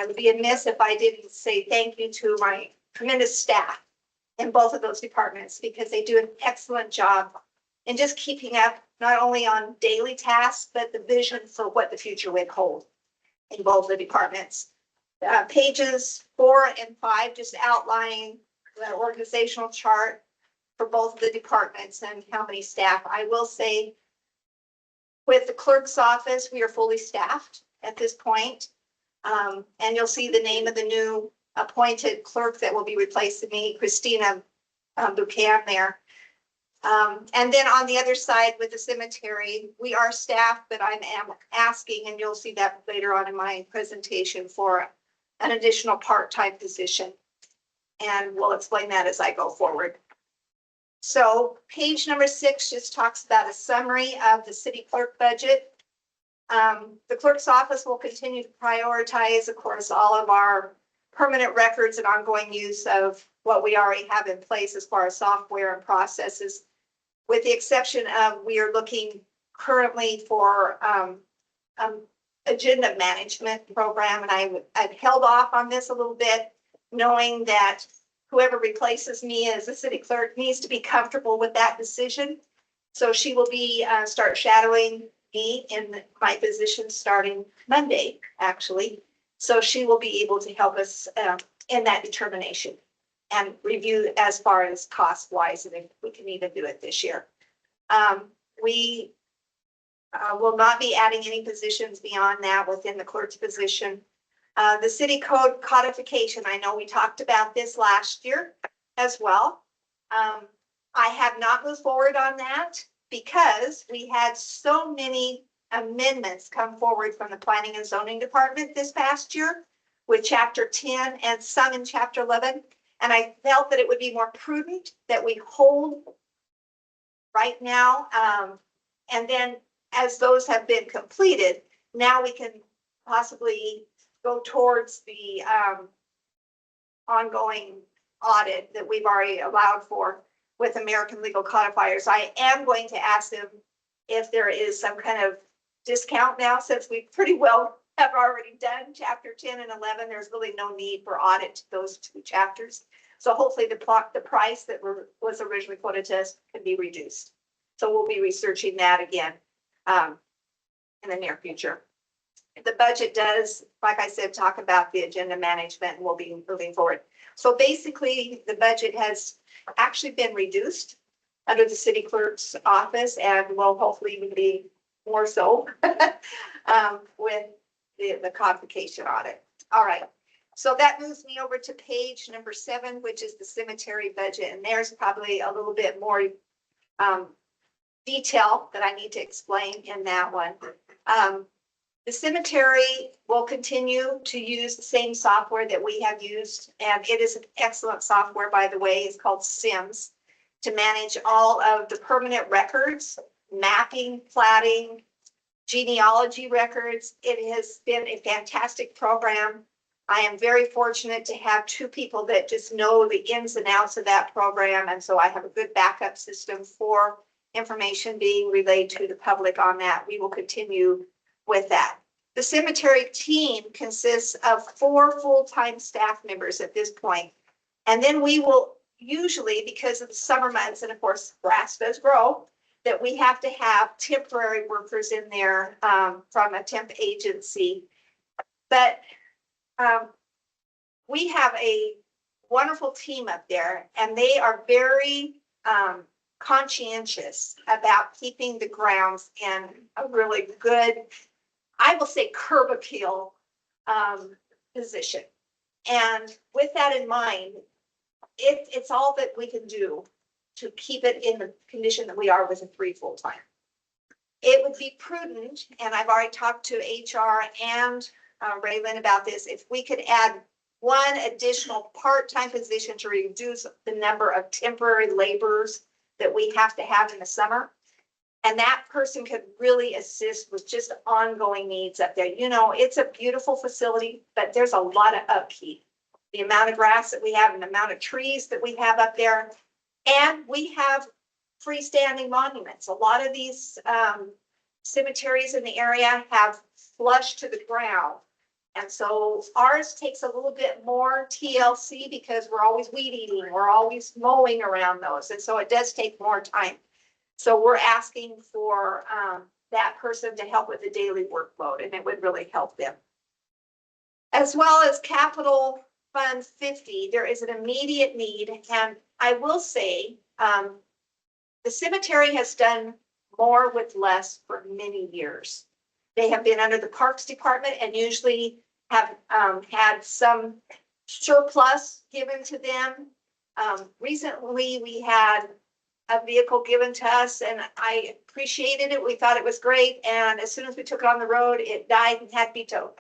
would be amiss if I didn't say thank you to my tremendous staff in both of those departments because they do an excellent job in just keeping up not only on daily tasks, but the vision for what the future would hold in both the departments. Pages 4 and 5 just outline the organizational chart for both of the departments and how many staff. I will say with the clerk's office, we are fully staffed at this point. And you'll see the name of the new appointed clerk that will be replacing me, Christina Buchan there. And then on the other side with the cemetery, we are staffed, but I am asking, and you'll see that later on in my presentation, for an additional part-time position. And we'll explain that as I go forward. So page number 6 just talks about a summary of the city clerk budget. The clerk's office will continue to prioritize, of course, all of our permanent records and ongoing use of what we already have in place as far as software and processes, with the exception of we are looking currently for agenda management program. And I've held off on this a little bit, knowing that whoever replaces me as the city clerk needs to be comfortable with that decision. So she will be start shadowing me in my position starting Monday, actually. So she will be able to help us in that determination and review as far as cost wise, and if we can even do it this year. We Will not be adding any positions beyond that within the clerk's position. The city code codification, I know we talked about this last year as well. I have not moved forward on that because we had so many amendments come forward from the planning and zoning department this past year with chapter 10 and some in chapter 11. And I felt that it would be more prudent that we hold right now. And then as those have been completed, now we can possibly go towards the ongoing audit that we've already allowed for with American Legal Codifiers. I am going to ask them if there is some kind of discount now, since we pretty well have already done chapter 10 and 11. There's really no need for audit to those two chapters. So hopefully the price that was originally quoted to us can be reduced. So we'll be researching that again in the near future. The budget does, like I said, talk about the agenda management, and we'll be moving forward. So basically, the budget has actually been reduced under the city clerk's office, and will hopefully even be more so with the codification audit. All right. So that moves me over to page number 7, which is the cemetery budget. And there's probably a little bit more detail that I need to explain in that one. The cemetery will continue to use the same software that we have used, and it is an excellent software, by the way. It's called SIMS, to manage all of the permanent records, mapping, platting, genealogy records. It has been a fantastic program. I am very fortunate to have 2 people that just know the ins and outs of that program, and so I have a good backup system for information being relayed to the public on that. We will continue with that. The cemetery team consists of 4 full-time staff members at this point. And then we will usually, because of the summer months, and of course grass does grow, that we have to have temporary workers in there from a temp agency. But we have a wonderful team up there, and they are very conscientious about keeping the grounds in a really good, I will say, curb appeal position. And with that in mind, it's all that we can do to keep it in the condition that we are with a 3 full-time. It would be prudent, and I've already talked to HR and Raylan about this, if we could add 1 additional part-time position to reduce the number of temporary laborers that we have to have in the summer. And that person could really assist with just ongoing needs up there. You know, it's a beautiful facility, but there's a lot of upkeep. The amount of grass that we have and the amount of trees that we have up there. And we have freestanding monuments. A lot of these cemeteries in the area have flush to the ground. And so ours takes a little bit more TLC because we're always weed eating, we're always mowing around those. And so it does take more time. So we're asking for that person to help with the daily workload, and it would really help them. As well as Capital Fund 50, there is an immediate need. And I will say, the cemetery has done more with less for many years. They have been under the Parks Department and usually have had some surplus given to them. Recently, we had a vehicle given to us, and I appreciated it. We thought it was great. And as soon as we took it on the road, it died and had to be towed.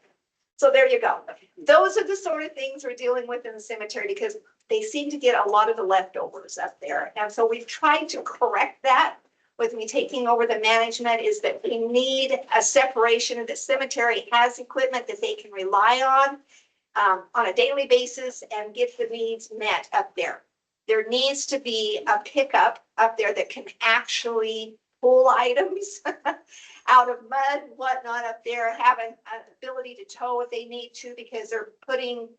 So there you go. Those are the sort of things we're dealing with in the cemetery because they seem to get a lot of the leftovers up there. And so we've tried to correct that with me taking over the management, is that we need a separation. The cemetery has equipment that they can rely on a daily basis and get the needs met up there. There needs to be a pickup up there that can actually pull items out of mud, whatnot up there, have an ability to tow if they need to, because they're putting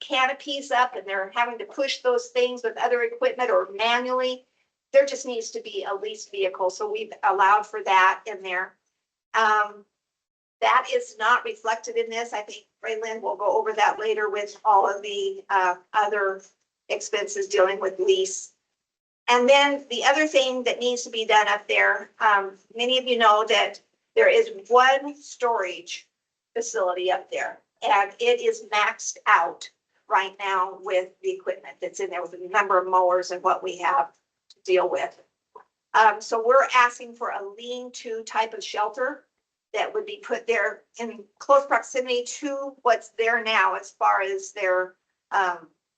canopies up and they're having to push those things with other equipment or manually. There just needs to be a leased vehicle. So we've allowed for that in there. That is not reflected in this. I think Raylan will go over that later with all of the other expenses dealing with lease. And then the other thing that needs to be done up there, many of you know that there is one storage facility up there, and it is maxed out right now with the equipment that's in there, with the number of mowers and what we have to deal with. So we're asking for a lean-to type of shelter that would be put there in close proximity to what's there now as far as their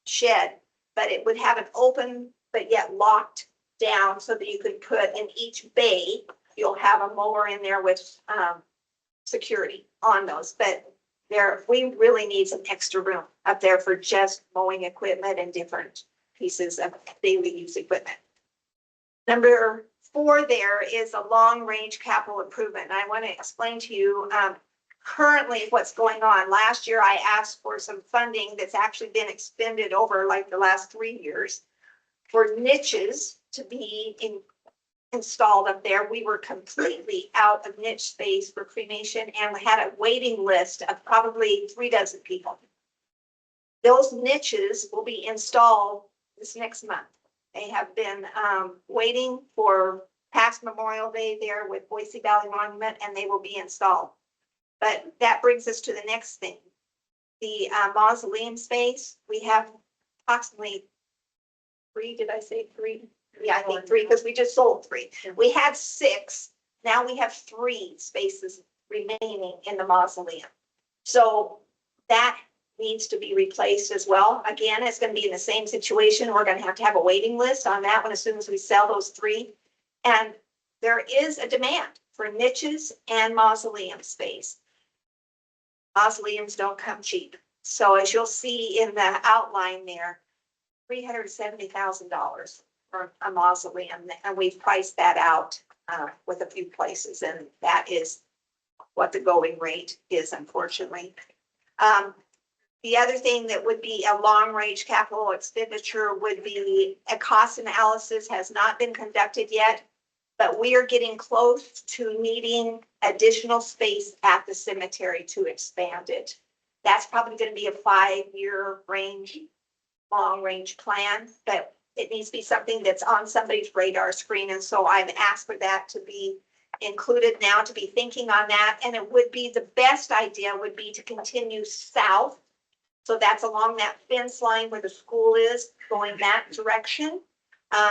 shed, but it would have an open but yet locked down so that you could put in each bay, you'll have a mower in there with security on those. But we really need some extra room up there for just mowing equipment and different pieces of daily use equipment. Number 4 there is a long-range capital improvement. And I want to explain to you currently what's going on. Last year, I asked for some funding that's actually been expended over like the last 3 years for niches to be installed up there. We were completely out of niche space for cremation, and we had a waiting list of probably 3 dozen people. Those niches will be installed this next month. They have been waiting for past Memorial Day there with Boise Valley Monument, and they will be installed. But that brings us to the next thing. The mausoleum space, we have approximately 3, did I say 3? Yeah, I think 3, because we just sold 3. We had 6, now we have 3 spaces remaining in the mausoleum. So that needs to be replaced as well. Again, it's going to be in the same situation. We're going to have a waiting list on that one as soon as we sell those 3. And there is a demand for niches and mausoleum space. Mausoleums don't come cheap. So as you'll see in the outline there, $370,000 for a mausoleum, and we've priced that out with a few places, and that is what the going rate is, unfortunately. The other thing that would be a long-range capital expenditure would be a cost analysis has not been conducted yet, but we are getting close to needing additional space at the cemetery to expand it. That's probably going to be a 5-year range, long-range plan, but it needs to be something that's on somebody's radar screen. And so I've asked for that to be included now, to be thinking on that. And it would be, the best idea would be to continue south. So that's along that fence line where the school is, going that direction.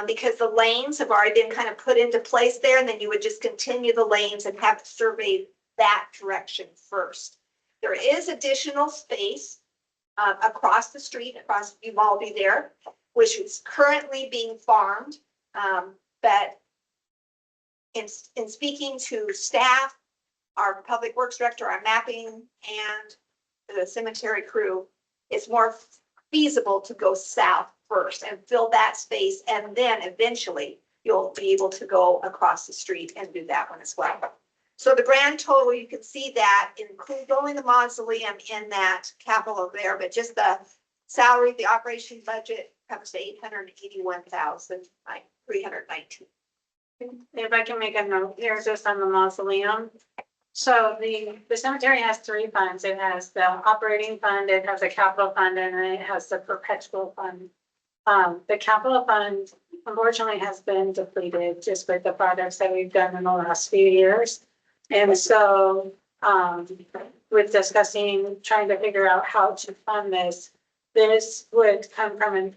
Because the lanes have already been kind of put into place there, and then you would just continue the lanes and have it surveyed that direction first. There is additional space across the street, across Uvalde there, which is currently being farmed. But in speaking to staff, our public works director, our mapping, and the cemetery crew, it's more feasible to go south first and fill that space, and then eventually you'll be able to go across the street and do that one as well. So the grand total, you can see that includes only the mausoleum in that capital there, but just the salary, the operation budget comes to $881,319. If I can make a note here, just on the mausoleum. So the cemetery has 3 funds. It has the operating fund, it has a capital fund, and then it has the perpetual fund. The capital fund unfortunately has been depleted just with the projects that we've done in the last few years. And so with discussing, trying to figure out how to fund this would come from an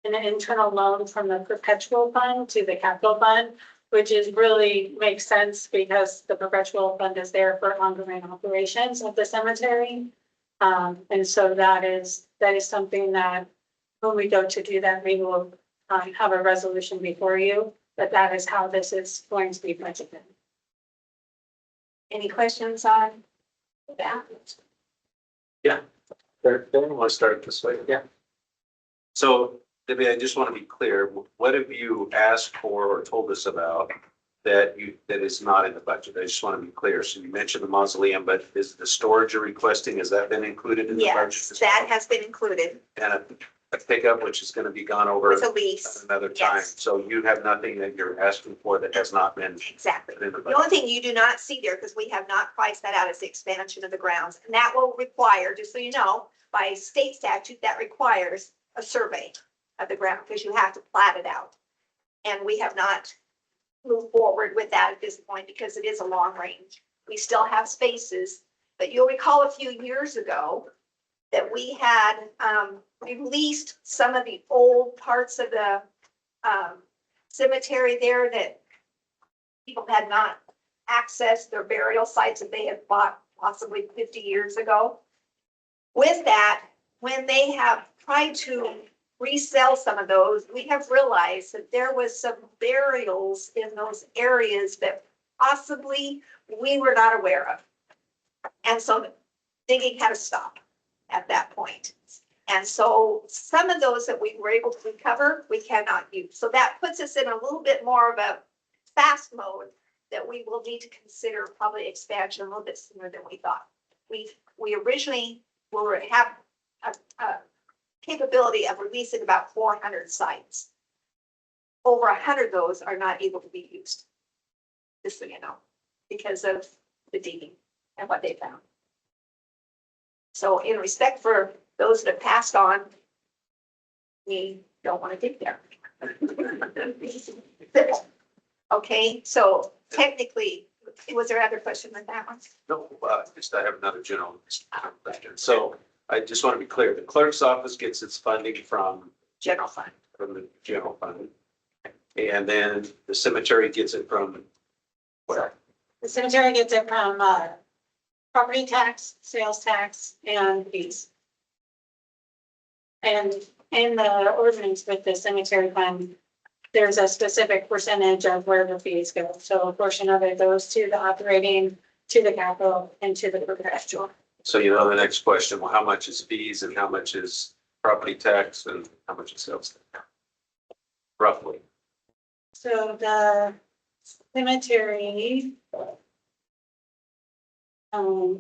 internal loan from the perpetual fund to the capital fund, which is really makes sense because the perpetual fund is there for ongoing operations of the cemetery. And so that is something that when we go to do that, we will have a resolution before you, but that is how this is going to be budgeted. Any questions on that? Want to start this way? Yeah. So, Debbie, I just want to be clear. What have you asked for or told us about that is not in the budget? I just want to be clear. So you mentioned the mausoleum, but is the storage you're requesting, has that been included in the budget? Yes, that has been included And a pickup, which is going to be gone over with a lease. another time. Yes. So you have nothing that you're asking for that has not been Exactly. put in the The budget. only thing you do not see there, because we have not priced that out, is the expansion of the grounds. And that will require, just so you know, by state statute, that requires a survey of the ground, because you have to plat it out. And we have not moved forward with that at this point because it is a long range. We still have spaces, but you'll recall a few years ago that we had released some of the old parts of the cemetery there that people had not accessed their burial sites that they had bought possibly 50 years ago. With that, when they have tried to resell some of those, we have realized that there was some burials in those areas that possibly we were not aware of. And so digging had to stop at that point. And so some of those that we were able to recover, we cannot use. So that puts us in a little bit more of a fast mode that we will need to consider probably expansion a little bit sooner than we thought. We originally will have a capability of releasing about 400 sites. Over 100 of those are not able to be used, just so you know, because of the digging and what they found. So in respect for those that have passed on, we don't want to dig there. Okay, so technically, was there other question on that one? No, just I have another general question. So I just want to be clear, the clerk's office gets its funding from General fund. the general fund. And then the cemetery gets it from where? The cemetery gets it from, property tax, sales tax, and fees. And in the ordinance with the cemetery fund, there's a specific percentage of where the fees go. So a portion of it goes to the operating, to the capital, and to the perpetual. So you know the next question, well, how much is fees and how much is property tax and how much is sales tax? Roughly. So the cemetery,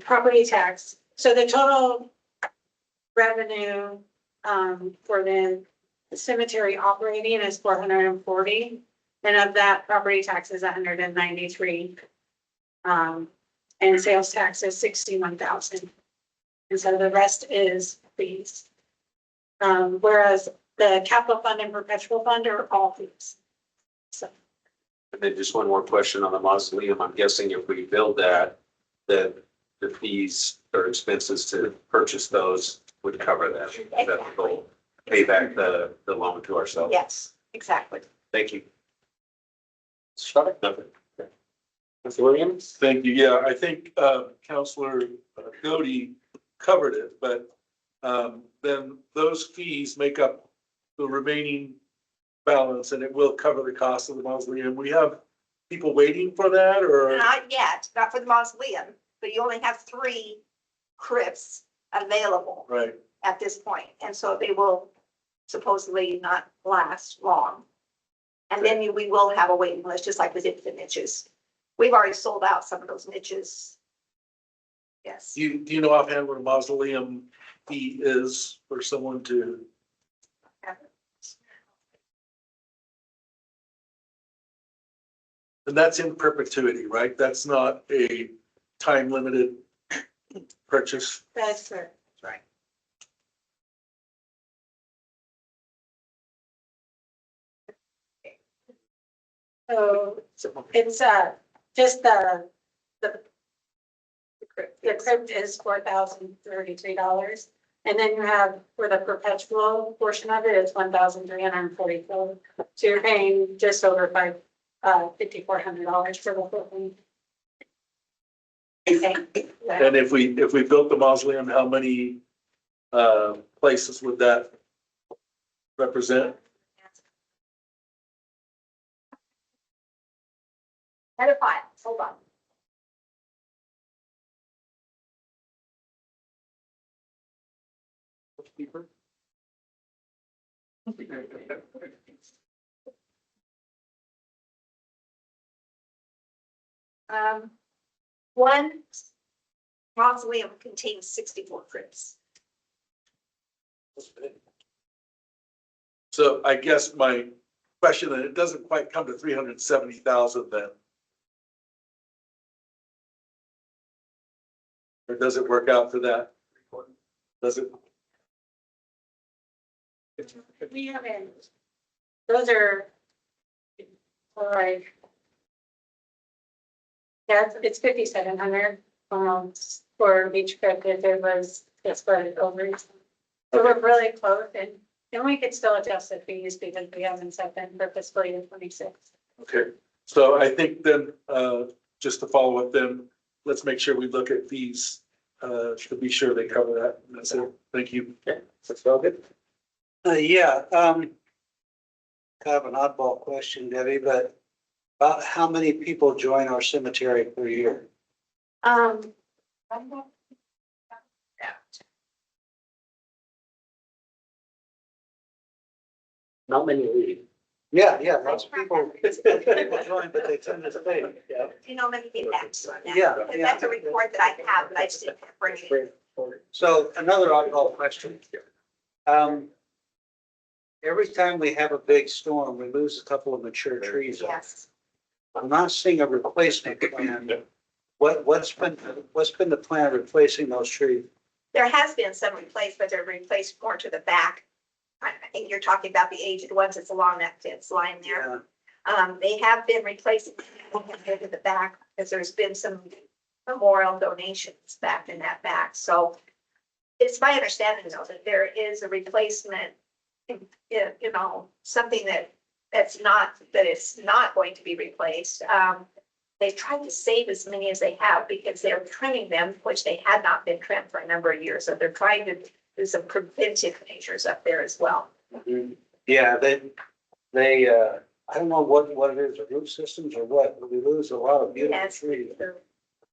property tax, so the total revenue, for the cemetery operating is 440, and of that, property tax is 193. And sales tax is 61,000. And so the rest is fees. Whereas the capital fund and perpetual fund are all fees. So And then just one more question on the mausoleum. I'm guessing if we build that, the fees or expenses to purchase those would cover that. That will pay back the loan to ourselves. Yes, exactly. Thank you. Nothing. Mr. Williams? Thank you. Yeah, I think Counselor Godey covered it, but then those fees make up the remaining balance and it will cover the cost of the mausoleum. We have people waiting for that or? Not yet, not for the mausoleum, but you only have 3 crypts available Right. at this point. And so they will supposedly not last long. And then we will have a waiting list, just like we did for the niches. We've already sold out some of those niches. Yes. Do you know offhand what a mausoleum fee is for someone to? And that's in perpetuity, right? That's not a time limited purchase. that's correct. Right. So it's, just the crypt is $4,033. And then you have, for the perpetual portion of it, it's 1,344. So you're paying just over $5,400 for the whole thing. And if we built the mausoleum, how many places would that represent? Head of five, hold on. One mausoleum contains 64 crypts. So I guess my question, and it doesn't quite come to 370,000 then. Or does it work out to that? Does it? We haven't, those are Like. Yeah, it's 5,700, for each trip if it was, it's spread over. So we're really close and we could still adjust the fees because we haven't set them for fiscal year 26. Okay, so I think then, just to follow up then, let's make sure we look at these, to be sure they cover that. And that's it. Thank you. Okay, that's all good. Yeah, kind of an oddball question, Debbie, but about how many people join our cemetery per year? Not many leave. Yeah, lots of people join, but they tend to stay. Yeah. You know, let me get back to you on that. Yeah, Because yeah. that's a report that I have, but I just didn't bring it. So another oddball question. Every time we have a big storm, we lose a couple of mature trees. Yes. I'm not seeing a replacement plan. What's been the plan of replacing those trees? There has been some replaced, but they're replaced more to the back. I think you're talking about the aged ones that's along that fence line there. They have been replacing to the back because there's been some memorial donations back in that back. So it's my understanding though that there is a replacement, you know, something it's not going to be replaced. They've tried to save as many as they have because they're trimming them, which they had not been trimmed for a number of years. So they're trying to do some preventive measures up there as well. Yeah, they, I don't know what it is, root systems or what, but we lose a lot of beautiful Yes. trees.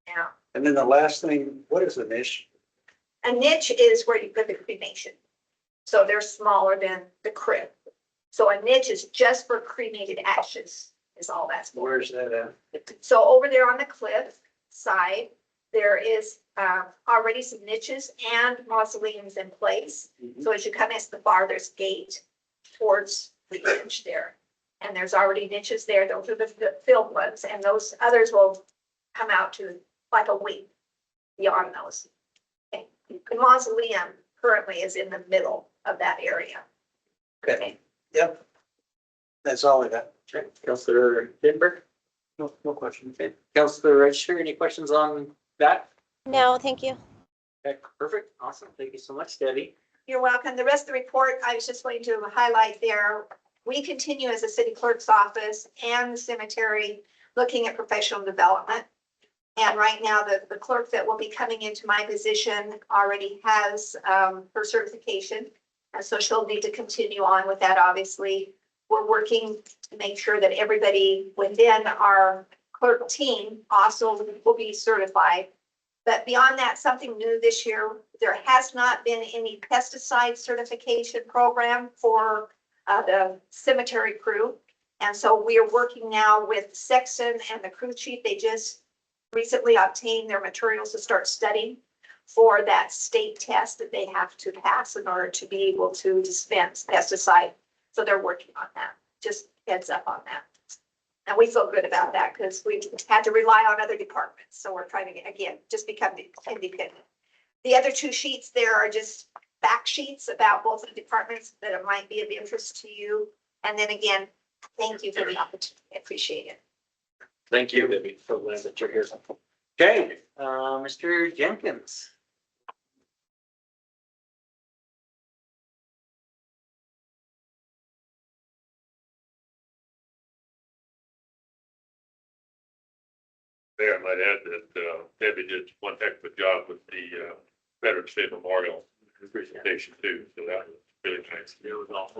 Yeah. And then the last thing, what is a niche? A niche is where you put the cremation. So they're smaller than the crib. So a niche is just for cremated ashes is all that's for. Where's that at? So over there on the cliff side, there is already some niches and mausoleums in place. So as you come into the farthest gate towards the edge there, and there's already niches there, those are the filled ones, and those others will come out to like a week beyond those. Okay. The mausoleum currently is in the middle of that area. Okay, yep. That's all I got. Okay, Councilor Denberg? No question. Okay, Councilor Register, any questions on that? No, thank you. Okay, perfect, awesome, thank you so much, Debbie. You're welcome. The rest of the report, I was just going to highlight there. We continue as a city clerk's office and the cemetery looking at professional development. And right now, the clerk that will be coming into my position already has her certification. And so she'll need to continue on with that, obviously. We're working to make sure that everybody within our clerk team also will be certified. But beyond that, something new this year, there has not been any pesticide certification program for the cemetery crew. And so we are working now with Sexton and the crew chief. They just recently obtained their materials to start studying for that state test that they have to pass in order to be able to dispense pesticide. So they're working on that. Just heads up on that. And we feel good about that because we've had to rely on other departments. So we're trying to, again, just become independent. The other two sheets there are just fact sheets about both the departments that it might be of interest to you. And then again, thank you for the opportunity. I appreciate it. Thank you, Debbie, so glad that you're here. Okay, Mr. Jenkins. There, I might add that Debbie did one heck of a job with the Veterans Day Memorial presentation too, so that was really nice. It was all.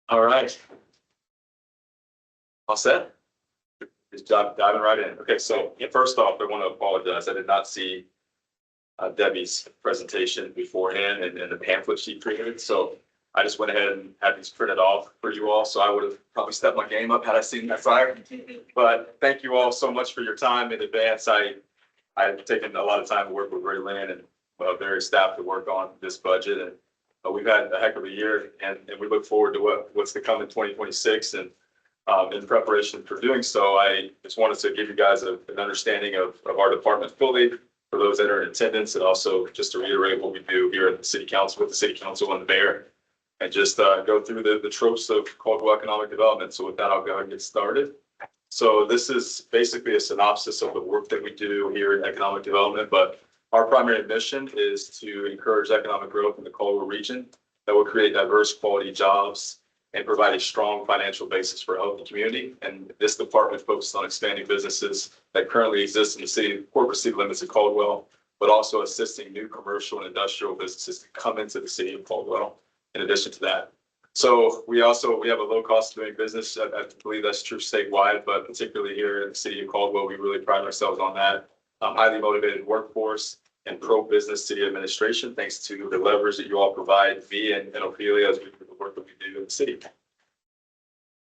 All right. All set? Just diving right in. Okay, so first off, I want to apologize. I did not see Debbie's presentation beforehand and the pamphlet she created. So I just went ahead and had these printed off for you all. So I would have probably stepped my game up had I seen that prior. But thank you all so much for your time in advance. I've taken a lot of time to work with Ray Lynn and various staff to work on this budget. And we've had a heck of a year and we look forward to what's to come in 2026. And in preparation for doing so, I just wanted to give you guys an understanding of our department fully for those that are in attendance, and also just to reiterate what we do here at the city council with the city council and the mayor, and just go through the tropes of Caldwell economic development. So with that, I'll go ahead and get started. So this is basically a synopsis of the work that we do here in economic development, but our primary mission is to encourage economic growth in the Caldwell region that will create diverse quality jobs and provide a strong financial basis for a healthy community. And this department focuses on expanding businesses that currently exist in the city, corporate city limits of Caldwell, but also assisting new commercial and industrial businesses to come into the city of Caldwell in addition to that. So we have a low cost of doing business. I believe that's true statewide, but particularly here in the city of Caldwell, we really pride ourselves on that. Highly motivated workforce and pro-business city administration, thanks to the leverage that you all provide me and Ophelia as we do the work that we do in the city.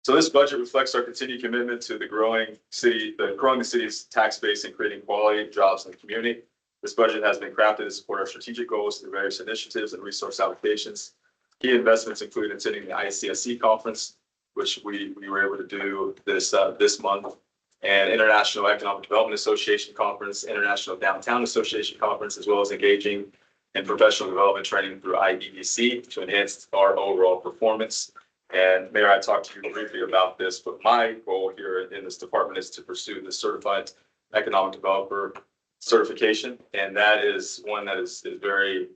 So this budget reflects our continued commitment to growing the city's tax base and creating quality jobs in the community. This budget has been crafted to support our strategic goals through various initiatives and resource allocations. Key investments include attending the ICSC conference, which we were able to do this month, and International Economic Development Association Conference, International Downtown Association Conference, as well as engaging in professional development training through IEDC to enhance our overall performance. And Mayor, I talked to you briefly about this, but my goal here in this department is to pursue the Certified Economic Developer certification. And that is one that is very,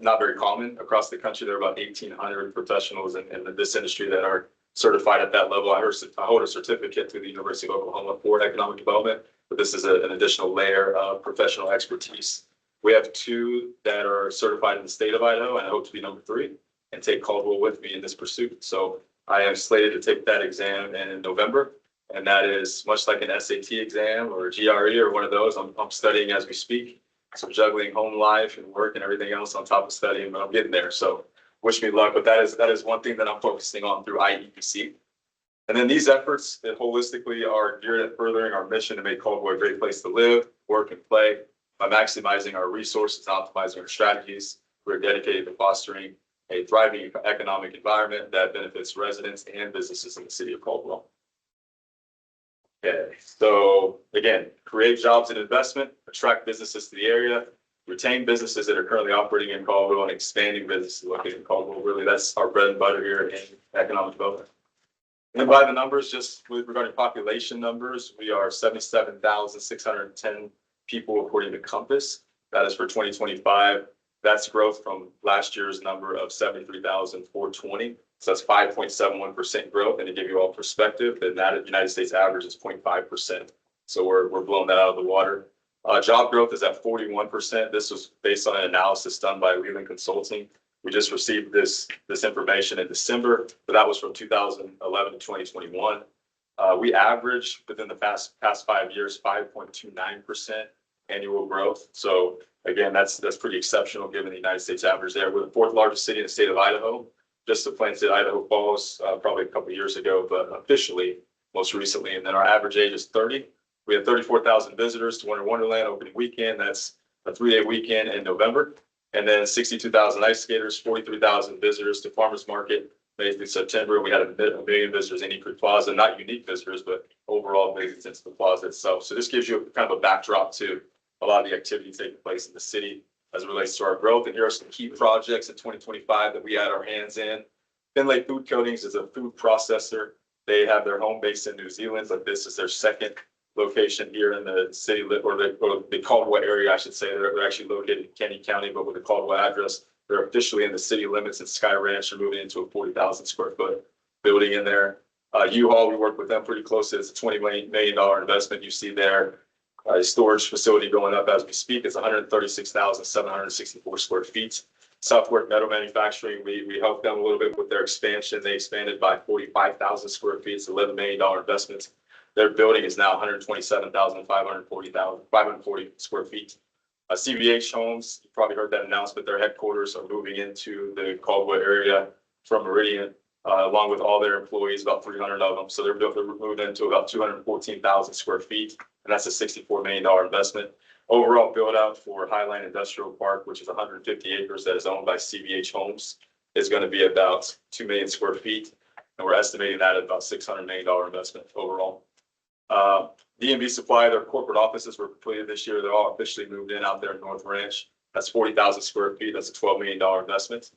not very common across the country. There are about 1,800 professionals in this industry that are certified at that level. I hold a certificate through the University of Oklahoma for economic development, but this is an additional layer of professional expertise. We have 2 that are certified in the state of Idaho, and I hope to be number 3 and take Caldwell with me in this pursuit. So I am slated to take that exam in November, and that is much like an SAT exam or a GRE or one of those. I'm studying as we speak, so juggling home life and work and everything else on top of studying, but I'm getting there. So wish me luck, but that is one thing that I'm focusing on through IEDC. And then these efforts that holistically are geared at furthering our mission to make Caldwell a great place to live, work, and play by maximizing our resources, optimizing our strategies. We're dedicated to fostering a thriving economic environment that benefits residents and businesses in the city of Caldwell. Okay, so again, create jobs and investment, attract businesses to the area, retain businesses that are currently operating in Caldwell, and expanding businesses located in Caldwell. Really, that's our bread and butter here in economic development. And by the numbers, just regarding population numbers, we are 77,610 people according to Compass. That is for 2025. That's growth from last year's number of 73,420. So that's 5.71% growth. And to give you all perspective, then that United States average is 0.5%. So we're blowing that out of the water. Job growth is at 41%. This was based on an analysis done by Leland Consulting. We just received this information in December, but that was from 2011 to 2021. We averaged within the past 5 years 5.29% annual growth. So again, that's pretty exceptional given the United States average there. We're the 4th largest city in the state of Idaho. Just the Plains City, Idaho Falls, probably a couple of years ago, but officially most recently. And then our average age is 30. We had 34,000 visitors to Winter Wonderland opening weekend. That's a 3-day weekend in November. And then 62,000 ice skaters, 43,000 visitors to Farmers Market May through September. We had a million visitors in East Creek Plaza, not unique visitors, but overall visits into the plaza itself. So this gives you kind of a backdrop to a lot of the activity taking place in the city as it relates to our growth. And here are some key projects in 2025 that we had our hands in. Finlay Food Coatings is a food processor. They have their home base in New Zealand, but this is their 2nd location here in the city or the Caldwell area, I should say. They're actually located in Kenny County, but with a Caldwell address. They're officially in the city limits at Sky Ranch. They're moving into a 40,000 square foot building in there. U-Haul, we work with them pretty closely. It's a $20 million investment you see there. Storage facility going up as we speak. It's 136,764 square feet. Southwark Metal Manufacturing, we helped them a little bit with their expansion. They expanded by 45,000 square feet. It's $11 million investment. Their building is now 127,540 square feet. CVH Homes, you probably heard that announcement. Their headquarters are moving into the Caldwell area from Meridian, along with all their employees, about 300 of them. So they're moved into about 214,000 square feet, and that's a $64 million investment. Overall build out for Highline Industrial Park, which is 150 acres that is owned by CVH Homes. is going to be about 2 million square feet. And we're estimating that at about $600 million investment overall. DMV Supply, their corporate offices were completed this year. They're all officially moved in out there in North Ranch. That's 40,000 square feet. That's a $12 million investment.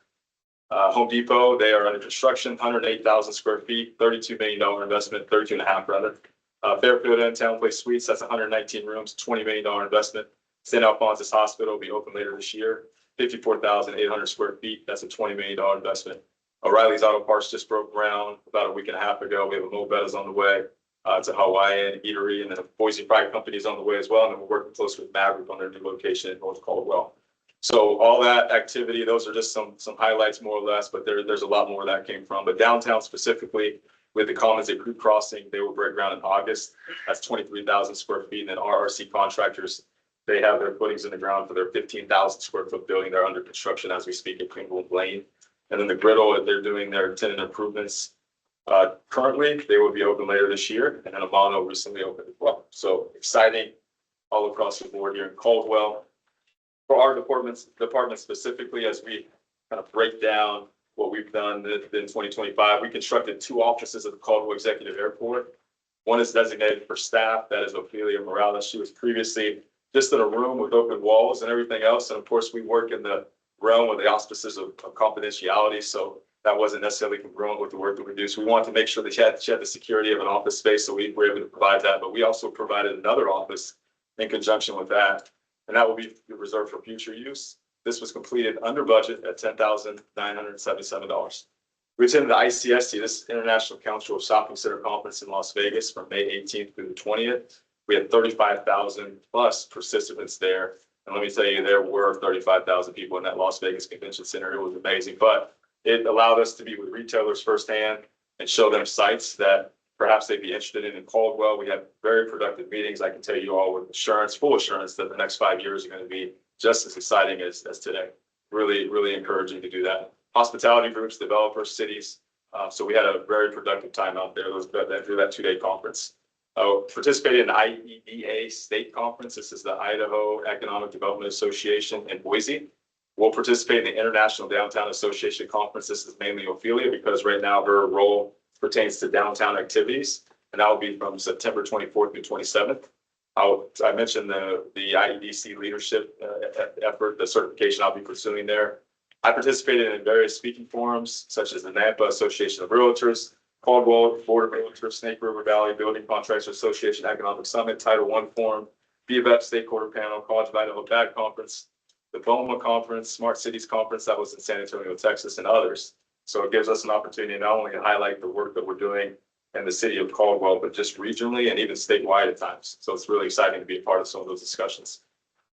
Home Depot, they are under construction, 108,000 square feet, $32 million investment, 32 and a half rather. Fairfield and Town Place Suites, that's 119 rooms, $20 million investment. St. Alphonsus Hospital will be open later this year, 54,800 square feet. That's a $20 million investment. O'Reilly's Auto Parts just broke ground about a week and a half ago. We have a Mobetta's on the way. It's a Hawaiian eatery, and then a Boise Pride Company is on the way as well. And then we're working closely with Maverick on their new location in North Caldwell. So all that activity, those are just some highlights more or less, but there's a lot more that came from. But downtown specifically with the Commons at Creek Crossing, they will break ground in August. That's 23,000 square feet. And then RRC Contractors, they have their footings in the ground for their 15,000 square foot building. They're under construction as we speak at Pringle and Blaine. And then the Griddle, they're doing their tenant improvements. Currently, they will be open later this year, and then Amano recently opened as well. So exciting all across the board here in Caldwell. For our department specifically, as we kind of break down what we've done in 2025, we constructed 2 offices at the Caldwell Executive Airport. One is designated for staff. That is Ophelia Morales. She was previously just in a room with open walls and everything else. And of course, we work in the realm of the auspices of confidentiality. So that wasn't necessarily congruent with the work that we do. So we wanted to make sure that she had the security of an office space. So we were able to provide that. But we also provided another office in conjunction with that. And that will be reserved for future use. This was completed under budget at $10,977. We attended the ICSC, this International Council of Shopping Center Conference in Las Vegas from May 18th through the 20th. We had 35,000 plus participants there. And let me tell you, there were 35,000 people in that Las Vegas Convention Center. It was amazing, but it allowed us to be with retailers firsthand and show them sites that perhaps they'd be interested in Caldwell. We had very productive meetings. I can tell you all with assurance, full assurance that the next 5 years are going to be just as exciting as today. Really, really encouraging to do that. Hospitality groups, developers, cities. So we had a very productive time out there through that 2-day conference. Participated in the IEDA state conference. This is the Idaho Economic Development Association in Boise. We'll participate in the International Downtown Association conference. This is mainly Ophelia because right now her role pertains to downtown activities, and that will be from September 24th through 27th. I mentioned the IEDC leadership effort, the certification I'll be pursuing there. I participated in various speaking forums, such as the Nampa Association of Realtors, Caldwell Board of Realtors, Snake River Valley Building Contractors Association Economic Summit, Title I Forum, BFF State Quarter Panel, College of Idaho BAG Conference, the BOMA Conference, Smart Cities Conference that was in San Antonio, Texas, and others. So it gives us an opportunity not only to highlight the work that we're doing in the city of Caldwell, but just regionally and even statewide at times. So it's really exciting to be a part of some of those discussions.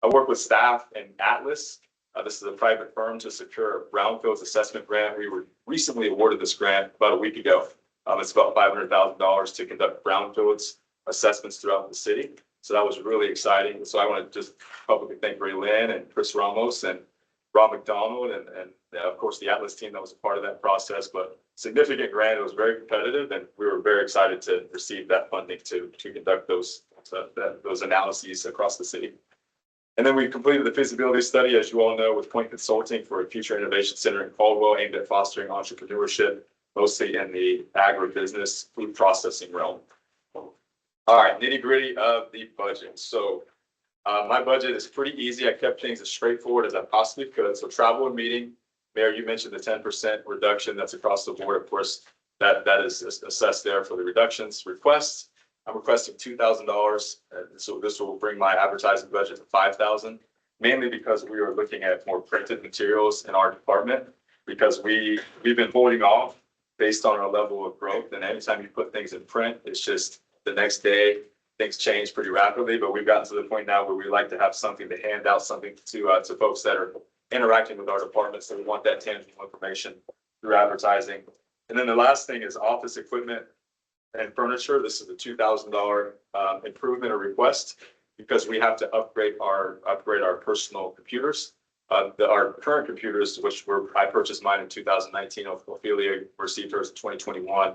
I work with staff in Atlas. This is a private firm to secure a brownfields assessment grant. We were recently awarded this grant about a week ago. It's about $500,000 to conduct brownfields assessments throughout the city. So that was really exciting. So I want to just publicly thank Ray Lynn and Chris Ramos and Rob McDonald and of course the Atlas team that was a part of that process. But significant grant. It was very competitive, and we were very excited to receive that funding to conduct those analyses across the city. And then we completed the feasibility study, as you all know, with Point Consulting for a future innovation center in Caldwell aimed at fostering entrepreneurship, mostly in the agribusiness food processing realm. All right, nitty gritty of the budget. So my budget is pretty easy. I kept things as straightforward as I possibly could. So travel and meeting, Mayor, you mentioned the 10% reduction that's across the board. Of course, that is assessed there for the reductions requests. I'm requesting $2,000. So this will bring my advertising budget to $5,000, mainly because we are looking at more printed materials in our department, because we've been holding off based on our level of growth. And anytime you put things in print, it's just the next day, things change pretty rapidly. But we've gotten to the point now where we like to have something to hand out, something to folks that are interacting with our department. So we want that tangible information through advertising. And then the last thing is office equipment and furniture. This is a $2,000 improvement or request because we have to upgrade our personal computers. Our current computers, which I purchased mine in 2019, Ophelia received hers in 2021.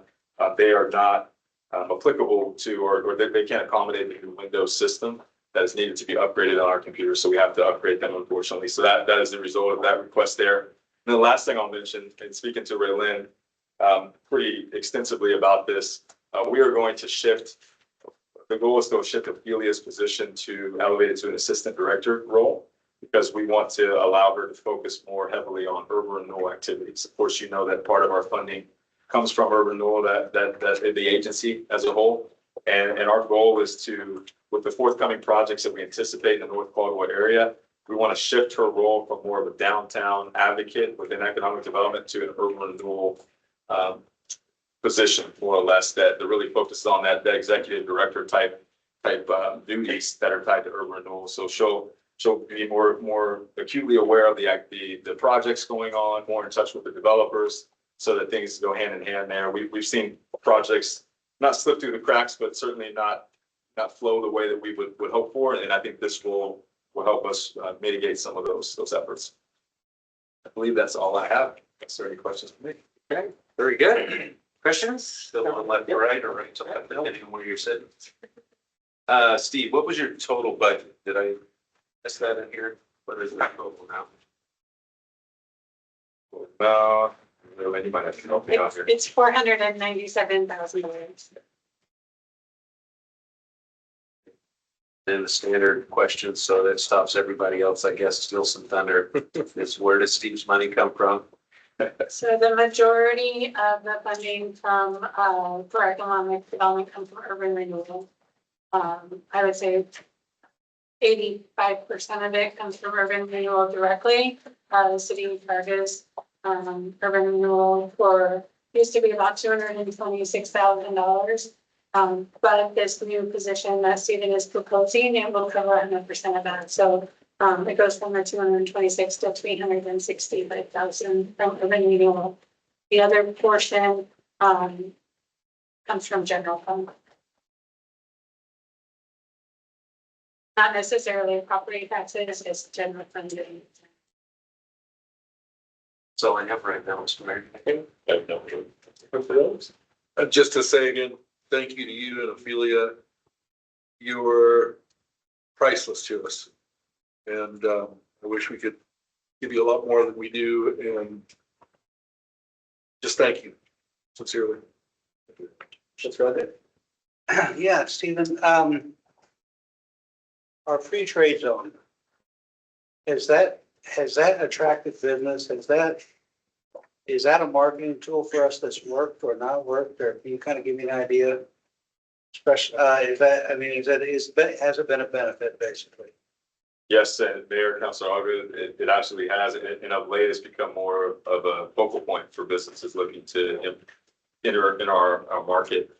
They are not applicable to, or they can't accommodate the new Windows system that is needed to be upgraded on our computers. So we have to upgrade them, unfortunately. So that is the result of that request there. And the last thing I'll mention, and speaking to Ray Lynn, pretty extensively about this, we are going to shift. The goal is to shift Ophelia's position to elevate it to an assistant director role, because we want to allow her to focus more heavily on urban renewal activities. Of course, you know that part of our funding comes from urban renewal, that the agency as a whole. And our goal is to, with the forthcoming projects that we anticipate in the North Caldwell area, we want to shift her role from more of a downtown advocate within economic development to an urban renewal position, more or less, that really focuses on that executive director type duties that are tied to urban renewal. So she'll be more acutely aware of the projects going on, more in touch with the developers, so that things go hand in hand there. We've seen projects not slip through the cracks, but certainly not flow the way that we would hope for. And I think this will help us mitigate some of those efforts. I believe that's all I have. Is there any questions for me? Okay, very good. Questions? Still on left or right or right to left, depending on where you're sitting. Steve, what was your total budget? Did I miss that in here? What is that total now? Anybody that can help me out here? It's $497,000. Then the standard question, so that stops everybody else, I guess, steal some thunder. Is where does Steve's money come from? So the majority of the funding from, for economic development comes from urban renewal. I would say 85% of it comes from urban renewal directly. The city charges, urban renewal used to be about $226,000. But this new position that Stephen is proposing, it will cover 100% of that. So it goes from the 226 to 365,000 from urban renewal. The other portion comes from general fund. Not necessarily property taxes, it's general funding. That's all I have right now, Mr. Mayor. Just to say again, thank you to you and Ophelia. You were priceless to us. And I wish we could give you a lot more than we do. And just thank you sincerely. That's right there. Yeah, Stephen, our free trade zone, has that attracted business? Is that a marketing tool for us that's worked or not worked? Or can you kind of give me an idea? Especially, has it been a benefit basically? Yes, and Mayor, Councilor Auger, it absolutely has. And of late, it's become more of a focal point for businesses looking to enter in our market.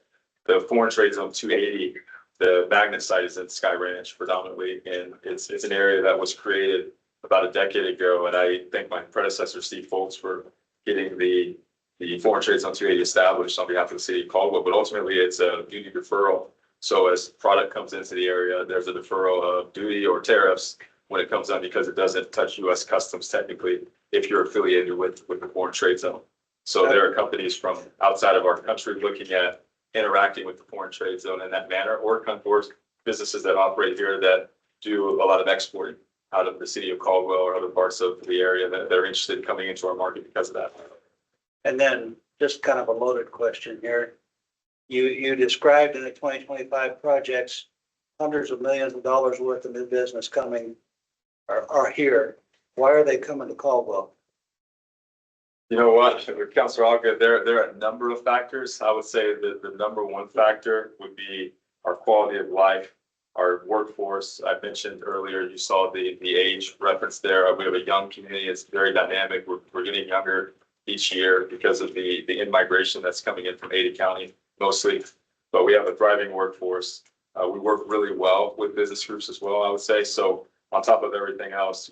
The foreign trade zone 280, the magnet site is in Sky Ranch predominantly, and it's an area that was created about a decade ago. And I thank my predecessor, Steve Foltz, for getting the foreign trade zone 280 established on behalf of the city of Caldwell. But ultimately, it's a duty deferral. So as product comes into the area, there's a deferral of duty or tariffs when it comes on, because it doesn't touch U.S. customs technically if you're affiliated with the foreign trade zone. So there are companies from outside of our country looking at interacting with the foreign trade zone in that manner, or businesses that operate here that do a lot of exporting out of the city of Caldwell or other parts of the area that are interested in coming into our market because of that. And then just kind of a loaded question here. You described in the 2025 projects, hundreds of millions of dollars worth of new business coming are here. Why are they coming to Caldwell? You know what, Councilor Alka, there are a number of factors. I would say that the number one factor would be our quality of life, our workforce. I mentioned earlier, you saw the age reference there. We have a young community. It's very dynamic. We're getting younger each year because of the in-migration that's coming in from Ada County mostly. But we have a thriving workforce. We work really well with business groups as well, I would say. So on top of everything else,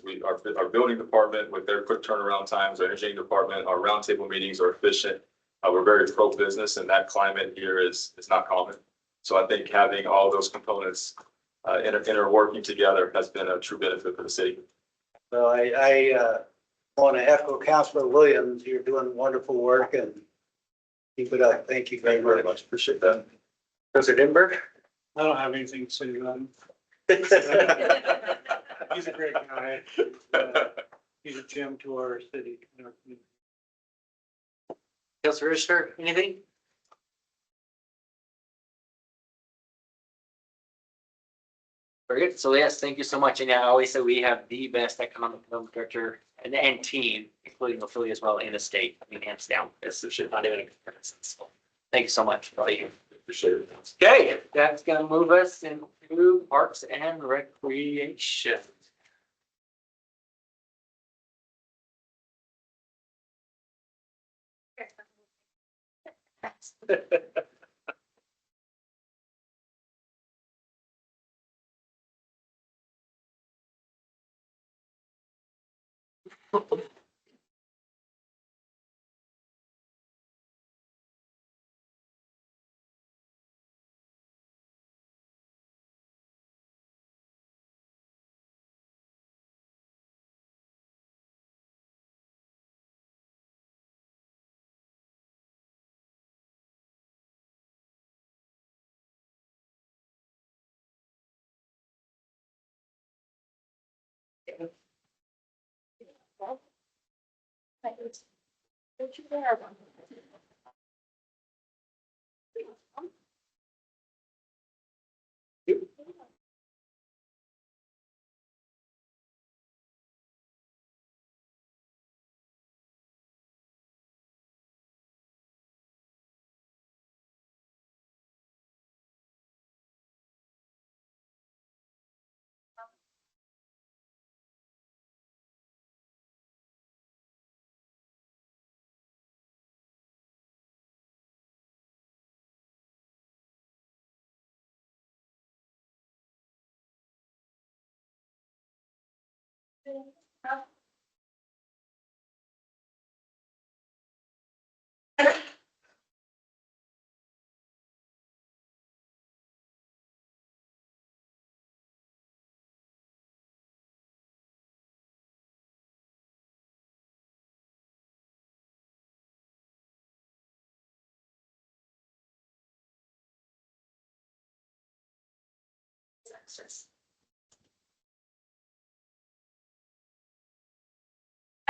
our building department with their quick turnaround times, our engineering department, our roundtable meetings are efficient. We're very pro-business, and that climate here is not common. So I think having all those components interworking together has been a true benefit for the city. So I want to echo Councilor Williams. You're doing wonderful work and keep it up. Thank you very much. Appreciate that. Councilor Dimberg? I don't have anything to say about him. He's a great guy. He's a gem to our city. and our community. Councilor Register, anything? Very good. So yes, thank you so much. And yeah, I always say we have the best economic development director and team, including Ophelia as well, in the state. I mean, hands down. This is not even a comparison. So thank you so much for all you. Appreciate it. Okay, that's gonna move us into Parks and Recreation.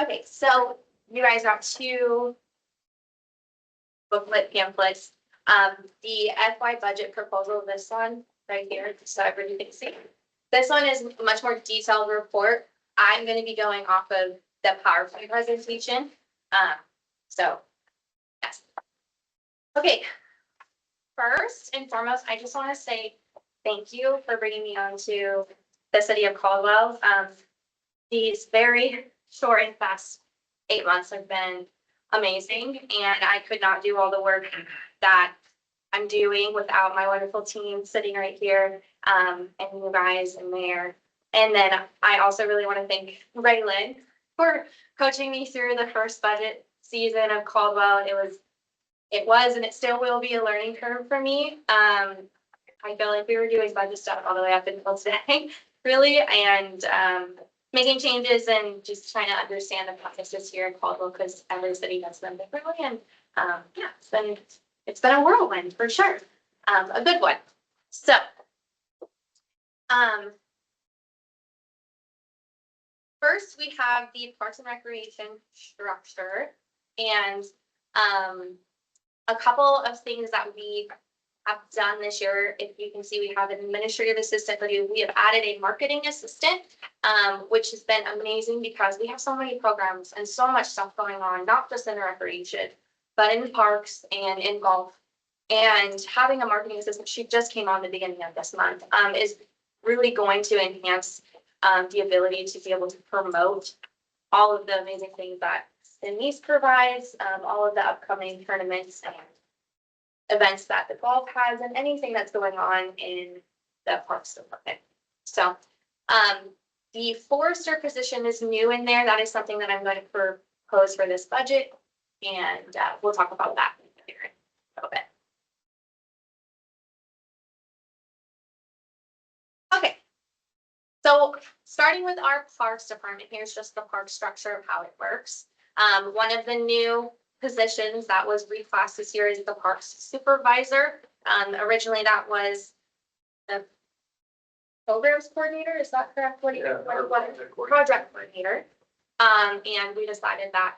Okay, so you guys got two booklet pamphlets. The FY budget proposal, this one right here, so everybody can see. This one is a much more detailed report. I'm gonna be going off of the PowerPoint presentation. So, yes. Okay. First and foremost, I just want to say thank you for bringing me on to the city of Caldwell. These very short and fast 8 months have been amazing, and I could not do all the work that I'm doing without my wonderful team sitting right here, and you guys and Mayor. And then I also really want to thank Raylan for coaching me through the first budget season of Caldwell. It was, and it still will be a learning curve for me. I feel like we were doing budget stuff all the way up until today, really, and making changes and just trying to understand the processes here in Caldwell, because every city does them differently. And yeah, it's been a whirlwind for sure, a good one. So, first we have the Parks and Recreation structure, and a couple of things that we have done this year. If you can see, we have an administrative assistant, but we have added a marketing assistant, which has been amazing because we have so many programs and so much stuff going on, not just in recreation, but in parks and in golf. And having a marketing assistant, she just came on the beginning of this month, is really going to enhance the ability to be able to promote all of the amazing things that Denise provides, all of the upcoming tournaments and events that the golf has, and anything that's going on in the parks department. So the forester position is new in there. That is something that I'm going to propose for this budget, and we'll talk about that in a little bit. Okay, so starting with our parks department, here's just the park structure of how it works. One of the new positions that was reclassed this year is the parks supervisor. Originally that was the programs coordinator, is that correct? Project coordinator. And we decided that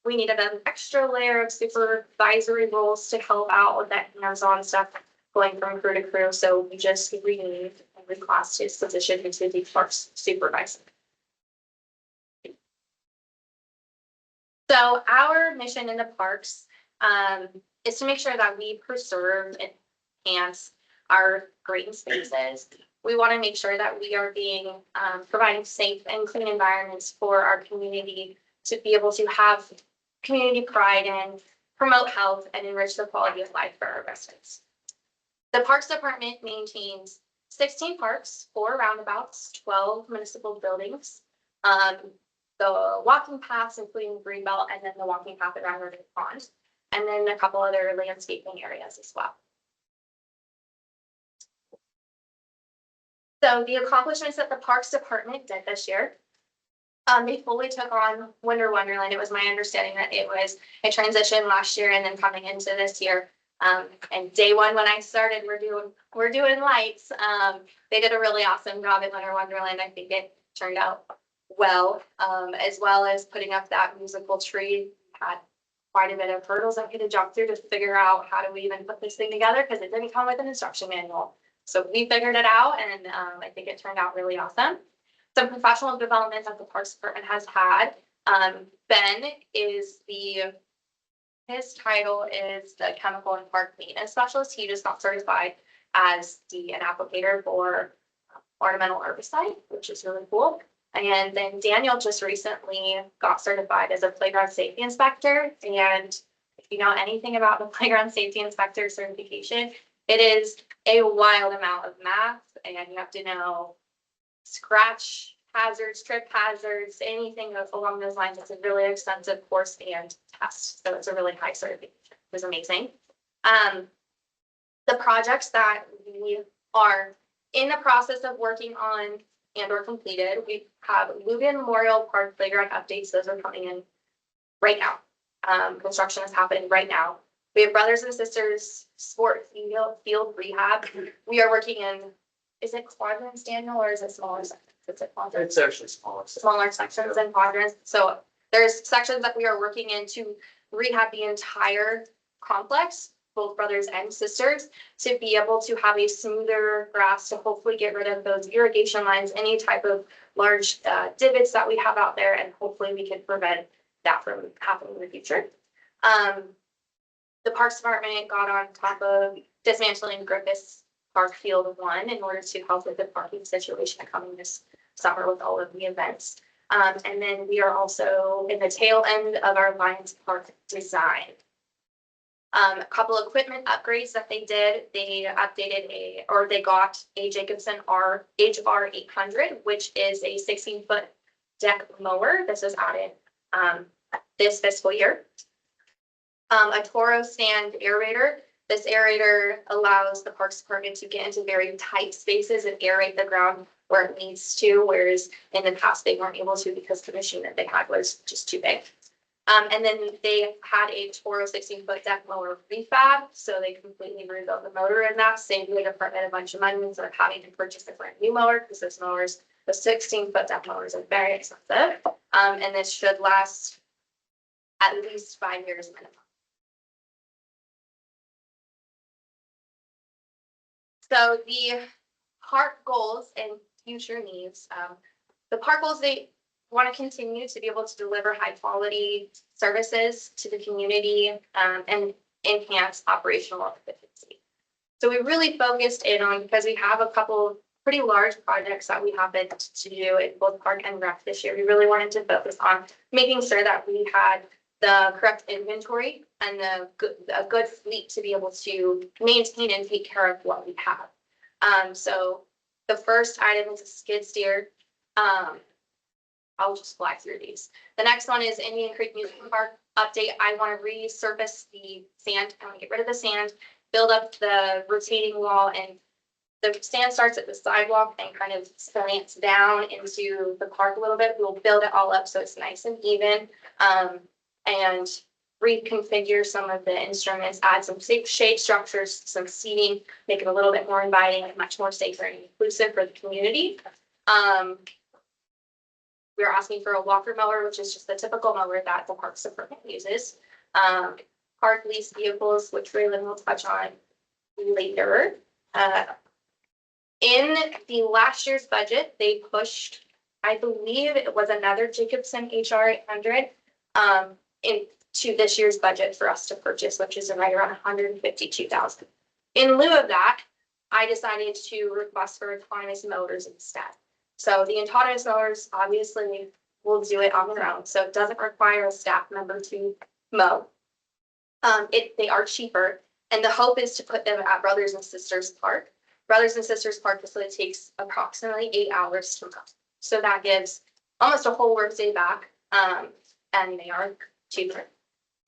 we needed an extra layer of supervisory roles to help out with that hands-on stuff going from crew to crew. So we just renamed and reclassed his position into the parks supervisor. So our mission in the parks is to make sure that we preserve and enhance our green spaces. We want to make sure that we are being providing safe and clean environments for our community to be able to have community pride and promote health and enrich the quality of life for our residents. The Parks Department maintains 16 parks, 4 roundabouts, 12 municipal buildings, the walking paths, including Greenbelt, and then the walking path around River Pond, and then a couple other landscaping areas as well. So the accomplishments that the Parks Department did this year, they fully took on Winter Wonderland. It was my understanding that it was a transition last year and then coming into this year. And day one when I started, we're doing lights. They did a really awesome job at Winter Wonderland. I think it turned out well, as well as putting up that musical tree. Had quite a bit of hurdles I had to jump through to figure out how do we even put this thing together, because it didn't come with an instruction manual. So we figured it out, and I think it turned out really awesome. Some professional development that the Parks Department has had. Ben is his title is the Chemical and Park Maintenance Specialist. He just got certified as an applicator for ornamental herbicide, which is really cool. And then Daniel just recently got certified as a playground safety inspector. And if you know anything about the playground safety inspector certification, it is a wild amount of math, and you have to know scratch hazards, trip hazards, anything along those lines. It's a really extensive course and test. So it's a really high certification. It was amazing. The projects that we are in the process of working on and or completed, we have Lugan Memorial Park Playground updates. Those are coming in right now. Construction is happening right now. We have Brothers and Sisters Sport Field Rehab. We are working in, is it quadrants, Daniel, or is it smaller sections? It's quadrants. It's actually smaller. Smaller sections and quadrants. So there's sections that we are working in to rehab the entire complex, both brothers and sisters, to be able to have a smoother grass, to hopefully get rid of those irrigation lines, any type of large divots that we have out there, and hopefully we can prevent that from happening in the future. The Parks Department got on top of dismantling Griffiths Park Field 1 in order to help with the parking situation coming this summer with all of the events. And then we are also in the tail end of our Lions Park design. A couple of equipment upgrades that they did. They updated they got a Jacobson HR 800, which is a 16-foot deck mower. This was added this fiscal year. A Toro stand aerator. This aerator allows the Parks Department to get into very tight spaces and aerate the ground where it needs to, whereas in the past they weren't able to because the machine that they had was just too big. And then they had a Toro 16-foot deck mower refab, so they completely rebuilt the motor in that, saved the department a bunch of money instead of having to purchase a brand new mower, because those mowers, the 16-foot deck mowers, are very expensive. And this should last at least 5 years minimum. So the park goals and future needs, the park goals, they want to continue to be able to deliver high quality services to the community and enhance operational efficiency. So we really focused in on, because we have a couple pretty large projects that we happened to do in both park and rec this year, we really wanted to focus on making sure that we had the correct inventory and a good fleet to be able to maintain and take care of what we have. So the first item is a skid steer. I'll just fly through these. The next one is Indian Creek Music Park update. I want to resurface the sand. I want to get rid of the sand, build up the retaining wall, and the sand starts at the sidewalk and kind of slants down into the park a little bit. We'll build it all up so it's nice and even, and reconfigure some of the instruments, add some safe shade structures, some seating, make it a little bit more inviting and much more safer and inclusive for the community. we're asking for a walker mower, which is just the typical mower that the Parks Department uses. Park lease vehicles, which Raylan will touch on later. In the last year's budget, they pushed, I believe it was another Jacobson HR 800 into this year's budget for us to purchase, which is right around 152,000. In lieu of that, I decided to request for autonomous mowers instead. So the autonomous mowers obviously will do it on their own, so it doesn't require a staff member to mow. They are cheaper, and the hope is to put them at Brothers and Sisters Park. Brothers and Sisters Park facility takes approximately 8 hours to mow. So that gives almost a whole workday back, and they are cheaper.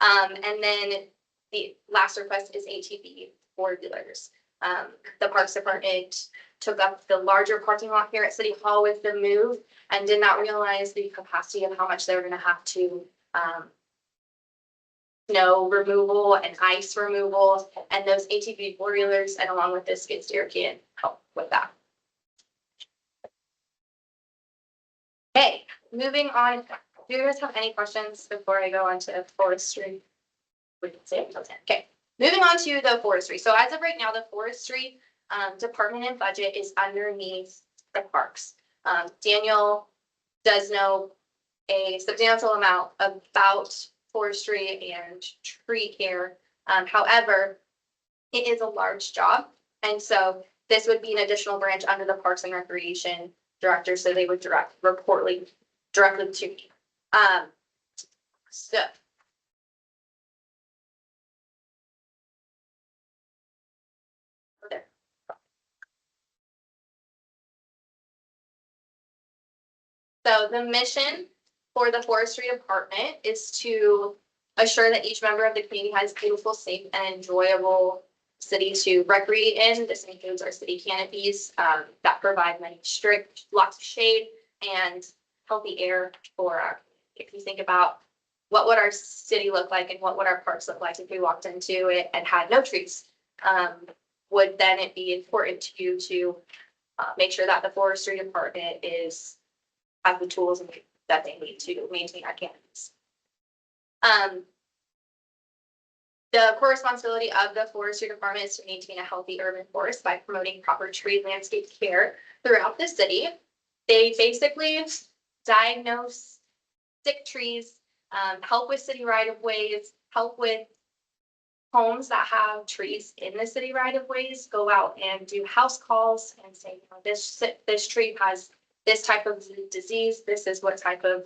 And then the last request is ATV four-wheelers. The Parks Department took up the larger parking lot here at City Hall with the move and did not realize the capacity of how much they were gonna have to snow removal and ice removal, and those ATV four-wheelers and along with the skid steer can help with that. Okay, moving on. Do you guys have any questions before I go on to forestry? We can say until 10. Okay, moving on to the forestry. So as of right now, the forestry department and budget is underneath the parks. Daniel does know a substantial amount about forestry and tree care. However, it is a large job. And so this would be an additional branch under the Parks and Recreation Director. So they would report directly to me. So there. So the mission for the forestry department is to assure that each member of the community has beautiful, safe, and enjoyable city to recreate in. This includes our city canopies that provide lots of shade and healthy air for our. If you think about what would our city look like and what would our parks look like if we walked into it and had no trees, would then it be important to you to make sure that the forestry department has the tools that they need to maintain our canopies. The core responsibility of the forestry department is to maintain a healthy urban forest by promoting proper tree landscape care throughout the city. They basically diagnose sick trees, help with city right-of-ways, help with homes that have trees in the city right-of-ways, go out and do house calls and say, you know, this tree has this type of disease, this is what type of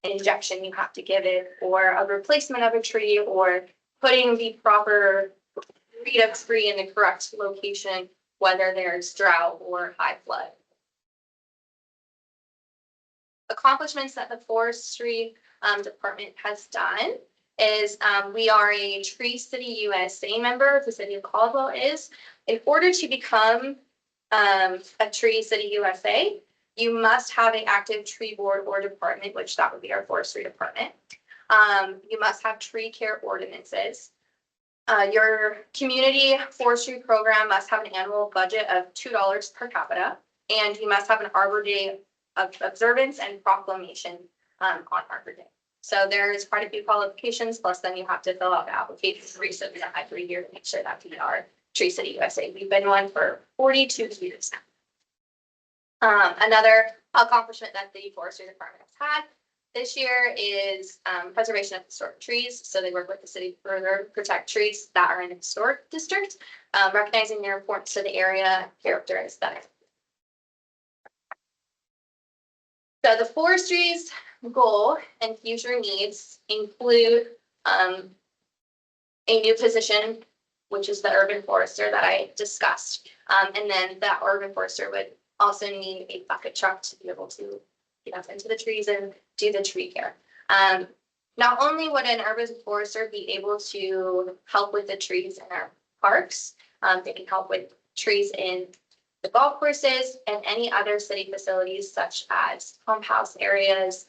injection you have to give it, or a replacement of a tree, or putting the proper redox tree in the correct location, whether there's drought or high flood. Accomplishments that the forestry department has done is we are a Tree City USA member. The city of Caldwell is. In order to become a Tree City USA, you must have an active tree board or department, which that would be our forestry department. You must have tree care ordinances. Your community forestry program must have an annual budget of $2 per capita, and you must have an Arbor Day of observance and proclamation on Arbor Day. So there's quite a few qualifications, plus then you have to fill out the application resubmit every year to make sure that we are Tree City USA. We've been one for 42 years now. Another accomplishment that the forestry department has had this year is preservation of historic trees. So they work with the city to further protect trees that are in the historic district, recognizing their importance to the area, character, and aesthetic. So the forestry's goal and future needs include a new position, which is the urban forester that I discussed. And then that urban forester would also need a bucket truck to be able to get up into the trees and do the tree care. Not only would an urban forester be able to help with the trees in our parks, they can help with trees in the golf courses and any other city facilities such as pump house areas,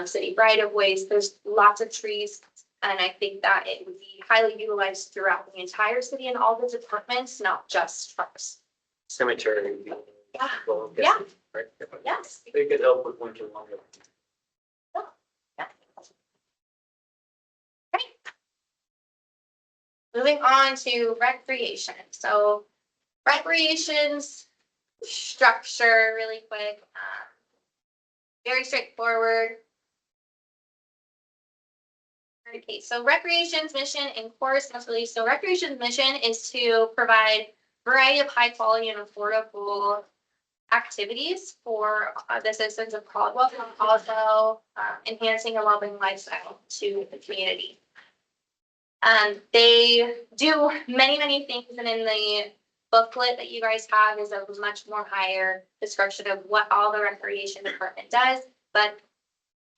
city right-of-ways. There's lots of trees, and I think that it would be highly utilized throughout the entire city and all the departments, not just parks. Cemetery. Yeah. Well, Yeah. right? Yes. They could help with winter wonderland. moving on to recreation. So recreation's structure really quick. Very straightforward. Okay, so recreation's mission and core responsibility. So recreation's mission is to provide variety of high quality and affordable activities for the citizens of Caldwell, and also enhancing a well-being lifestyle to the community. They do many, many things, and in the booklet that you guys have is a much more higher description of what all the recreation department does. But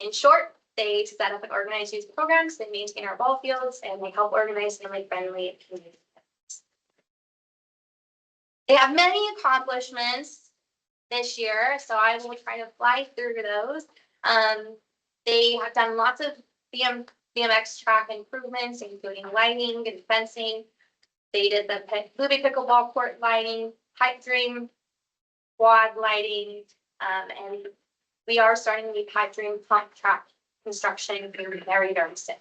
in short, they set up and organize youth programs, they maintain our ball fields, and they help organize family-friendly community events. They have many accomplishments this year, so I will try to fly through those. They have done lots of BMX track improvements, including lighting and fencing. They did the Blueby pickleball court lighting, pipe dream, quad lighting, and we are starting the pipe dream pump track construction very, very soon.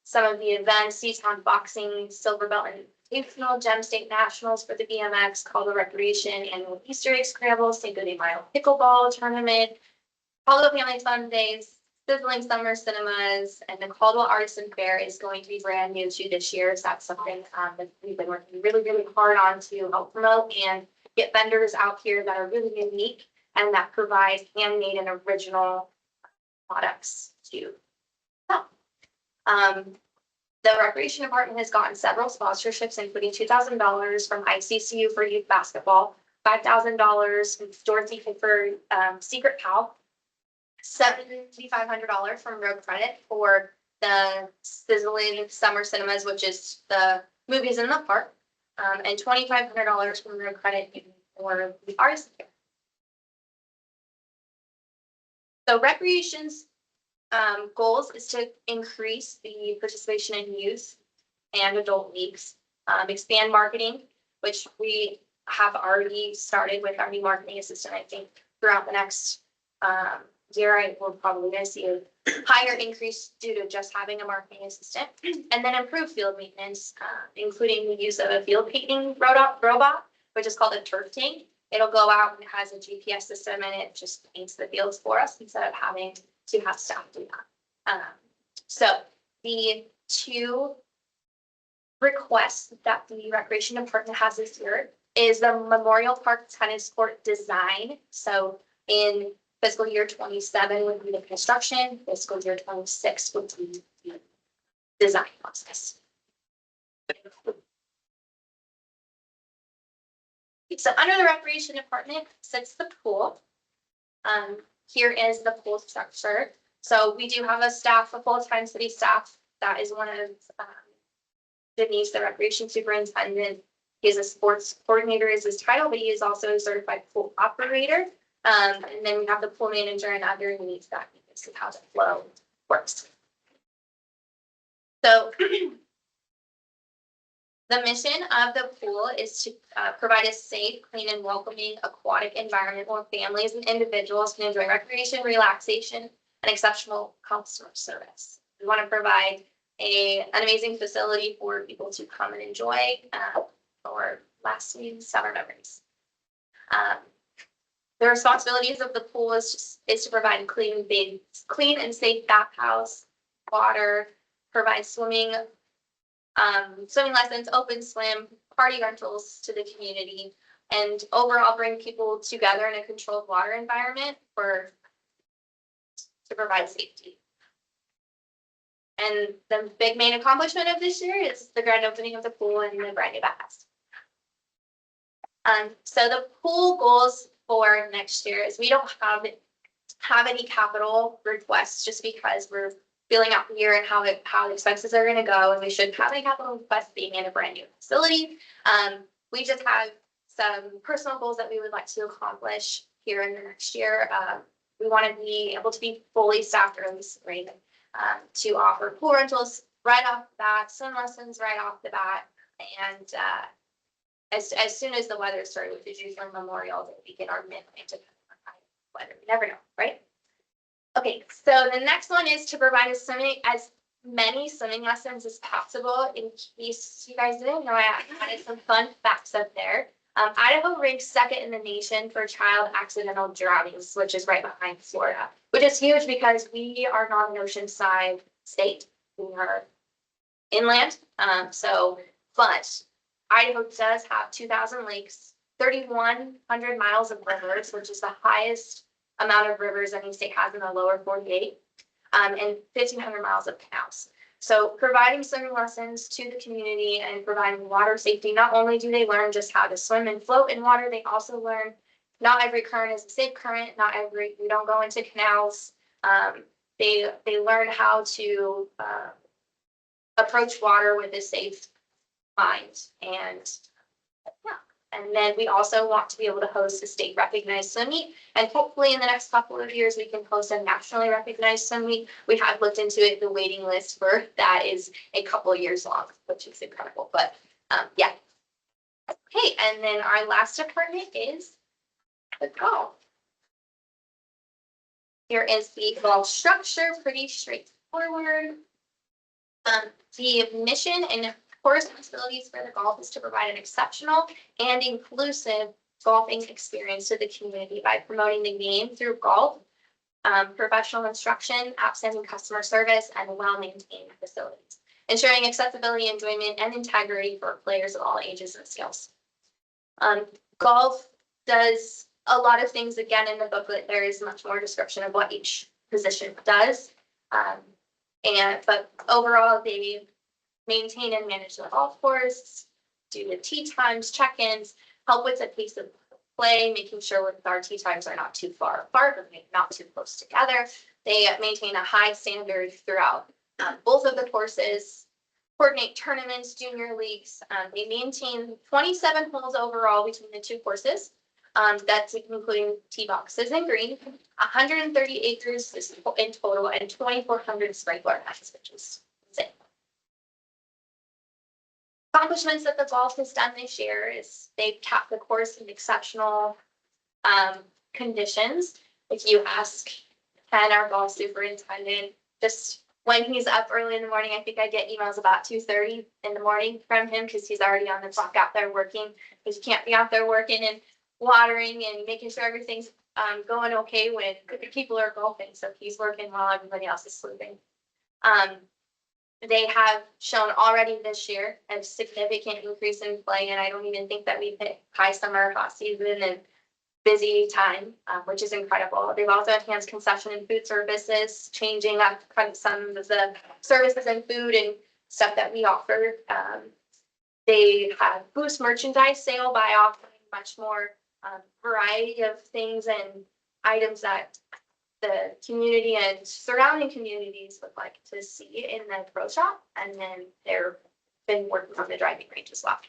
Some of the events, Seatown Boxing, Silver Belt and International, Gem State Nationals for the BMX, Caldwell Recreation, Annual Easter Egg Scramble, St. Goody Mile Pickleball Tournament, Caldwell Family Fun Days, Sizzling Summer Cinemas, and the Caldwell Artisan Fair is going to be brand new to this year. So that's something that we've been working really, really hard on to help promote and get vendors out here that are really unique and that provide handmade and original products to help. The Recreation Department has gotten several sponsorships, including $2,000 from ICCU for youth basketball, $5,000 from Dorothy for Secret Pal, $7,500 from Road Credit for the Sizzling Summer Cinemas, which is the movies in the park, and $2,500 from Road Credit for the Artisan Fair. So recreation's goals is to increase the participation in youth and adult leagues, expand marketing, which we have already started with our new marketing assistant. I think throughout the next year, we're probably going to see a higher increase due to just having a marketing assistant, and then improve field maintenance, including the use of a field painting robot, which is called a turf tank. It'll go out and it has a GPS system and it just paints the fields for us instead of having to have staff do that. So the two requests that the Recreation Department has this year is the Memorial Park tennis court design. So in fiscal year 27 would be the construction, fiscal year 26 would be the design process. So under the Recreation Department sits the pool. Here is the pool structure. So we do have a staff, a full-time city staff. That is one of Denise, the recreation superintendent. He is a sports coordinator is his title, but he is also a certified pool operator. And then we have the pool manager and underneath that. This is how the flow works. So the mission of the pool is to provide a safe, clean, and welcoming aquatic environment where families and individuals can enjoy recreation, relaxation, and exceptional customer service. We want to provide an amazing facility for people to come and enjoy for lasting summer memories. The responsibilities of the pool is to provide clean and safe bathhouse, water, provide swimming lessons, open swim, party rentals to the community, and overall bring people together in a controlled water environment to provide safety. And the big main accomplishment of this year is the grand opening of the pool and the brand new bathhouse. So the pool goals for next year is we don't have any capital requests just because we're feeling out the year and how the expenses are going to go, and we should have a capital request being in a brand new facility. We just have some personal goals that we would like to accomplish here in the next year. We want to be able to be fully staffed early spring to offer pool rentals right off the bat, swim lessons right off the bat, and as soon as the weather started, which is usually Memorial Day, we get our mid-Atlantic weather. You never know, right? Okay, so the next one is to provide as many swimming lessons as possible. In case you guys didn't know, I added some fun facts up there. Idaho ranks second in the nation for child accidental drownings, which is right behind Florida, which is huge because we are not an oceanside state. We are inland. But Idaho does have 2,000 lakes, 3,100 miles of rivers, which is the highest amount of rivers any state has in the lower 48, and 1,500 miles of canals. So providing swimming lessons to the community and providing water safety, not only do they learn just how to swim and float in water, they also learn not every current is a safe current, we don't go into canals. They learn how to approach water with a safe mind. And yeah. And then we also want to be able to host a state recognized swim meet. And hopefully in the next couple of years, we can host a nationally recognized swim meet. We have looked into it. The waiting list for that is a couple of years long, which is incredible. But yeah. Okay, and then our last department is the golf. Here is the golf structure, pretty straightforward. The mission and core responsibilities for the golf is to provide an exceptional and inclusive golfing experience to the community by promoting the game through golf, professional instruction, outstanding customer service, and well-maintained facilities, ensuring accessibility, enjoyment, and integrity for players of all ages and skills. Golf does a lot of things. Again, in the booklet, there is much more description of what each position does. But overall, they maintain and manage the golf course, do the tee times, check-ins, help with the pace of play, making sure our tee times are not too far apart, but not too close together. They maintain a high standard throughout both of the courses, coordinate tournaments, junior leagues. They maintain 27 holes overall between the two courses. That's including tee boxes and green, 130 acres in total, and 2,400 sprinkler heads, which is insane. Accomplishments that the golf has done this year is they've capped the course in exceptional conditions. If you ask Ken, our golf superintendent, just when he's up early in the morning, I think I get emails about 2:30 in the morning from him because he's already on the clock out there working, because you can't be out there working and watering and making sure everything's going okay when people are golfing. So he's working while everybody else is sleeping. They have shown already this year a significant increase in play, and I don't even think that we've hit high summer, hot season, and busy time, which is incredible. They've also enhanced concession and food services, changing up kind of some of the services and food and stuff that we offer. They have boost merchandise sale by offering much more variety of things and items that the community and surrounding communities would like to see in the pro shop. And then they've been working on the driving range as well.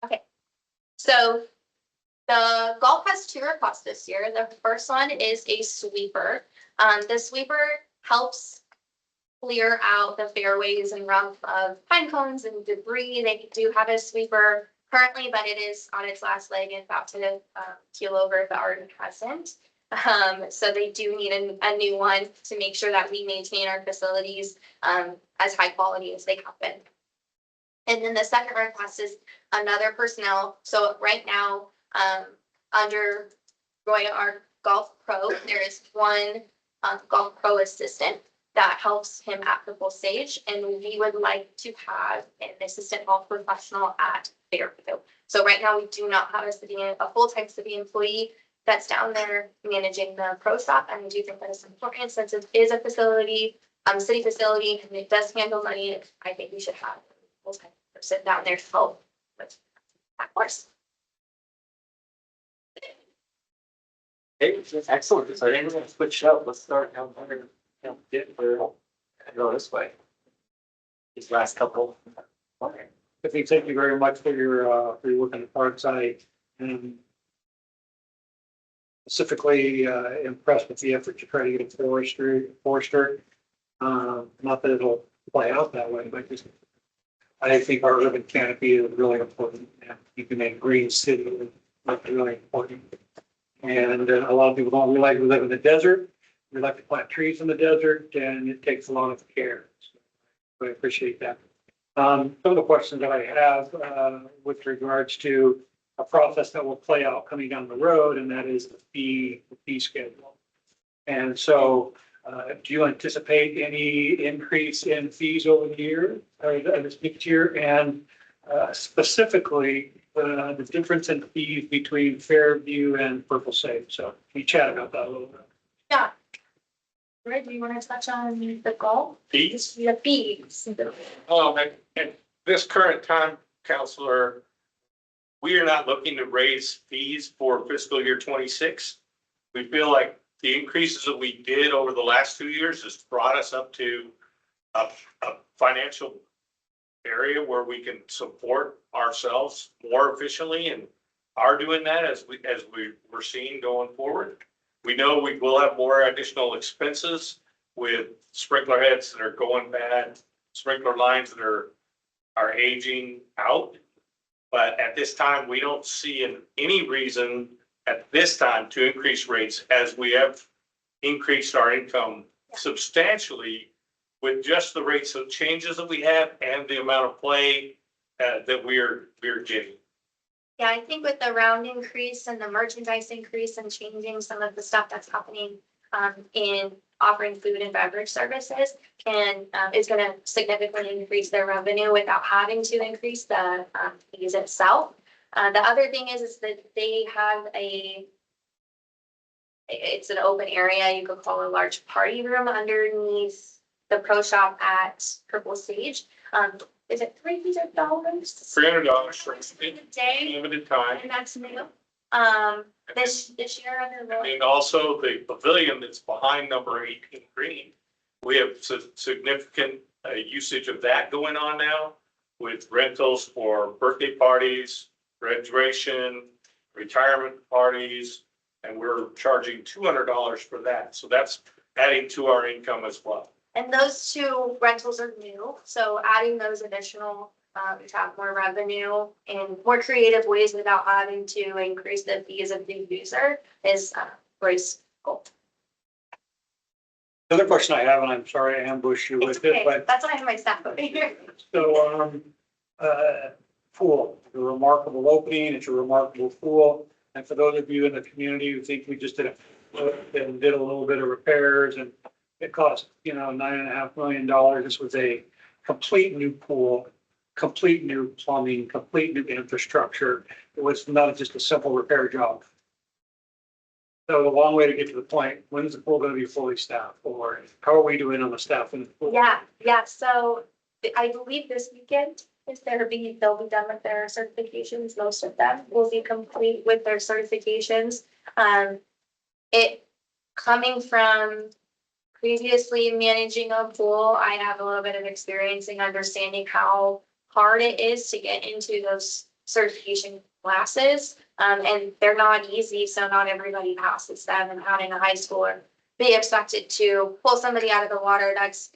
Okay, so the golf has 2 requests this year. The first one is a sweeper. The sweeper helps clear out the fairways and rough of pine cones and debris. They do have a sweeper currently, but it is on its last leg and about to keel over if it already hasn't. So they do need a new one to make sure that we maintain our facilities as high quality as they have been. And then the second request is another personnel. So right now, under Roy, our golf pro, there is one golf pro assistant that helps him at the full stage. And we would like to have an assistant golf professional at Fairview. So right now we do not have a full-time city employee that's down there managing the pro shop. And we do think that is important since it is a facility, city facility, and it does handle money. I think we should have a full-time person down there to help with that course. Hey, excellent. So I think we're gonna switch up. Let's start down there. Go this way. These last couple. I think, thank you very much for your work on the park side, and specifically impressed with the effort to try to get a forester. Not that it'll play out that way, but just I think our urban canopy is really important. And you can make green city That's really important. And a lot of people don't realize we live in the desert. We like to plant trees in the desert and it takes a lot of care. So I appreciate that. Some of the questions that I have with regards to a process that will play out coming down the road, and that is the fee schedule. And so do you anticipate any increase in fees over the year, or this next year? And specifically, the difference in fees between Fairview and Purple Sage? So can you chat about that a little bit? Yeah. Right, do you want to touch on the goal? Fees? The fees. At this current time, Counselor, we are not looking to raise fees for fiscal year 26. We feel like the increases that we did over the last 2 years has brought us up to a financial area where we can support ourselves more efficiently and are doing that as we're seeing going forward. We know we will have more additional expenses with sprinkler heads that are going bad, sprinkler lines that are aging out. But at this time, we don't see any reason at this time to increase rates as we have increased our income substantially with just the rates of changes that we have and the amount of play that we're getting. Yeah, I think with the round increase and the merchandise increase and changing some of the stuff that's happening in offering food and beverage services is going to significantly increase their revenue without having to increase the fees itself. The other thing is that they have it's an open area, you could call a large party room underneath the pro shop at Purple Sage. Is it $300? $300 for a day, limited time. and that's new. This year under the. And also the pavilion that's behind number 18 Green. We have significant usage of that going on now with rentals for birthday parties, graduation, retirement parties, and we're charging $200 for that. So that's adding to our income as well. And those two rentals are new, so adding those additional to have more revenue in more creative ways without having to increase the fees of the user is Roy's goal. The other question I have, and I'm sorry I ambushed you with it, Okay, but that's why I have my staff over here. so pool, a remarkable opening, it's a remarkable pool. And for those of you in the community who think we just did a little bit of repairs and it cost, $9.5 million. This was a complete new pool, complete new plumbing, complete new infrastructure. It was not just a simple repair job. So the long way to get to the point, when is the pool going to be fully staffed, or how are we doing on the staff in the pool? Yeah. So I believe this weekend they'll be done with their certifications. Most of them will be complete with their certifications. It coming from previously managing a pool, I have a little bit of experience in understanding how hard it is to get into those certification classes. And they're not easy, so not everybody passes them. And having a high schooler be expected to pull somebody out of the water that's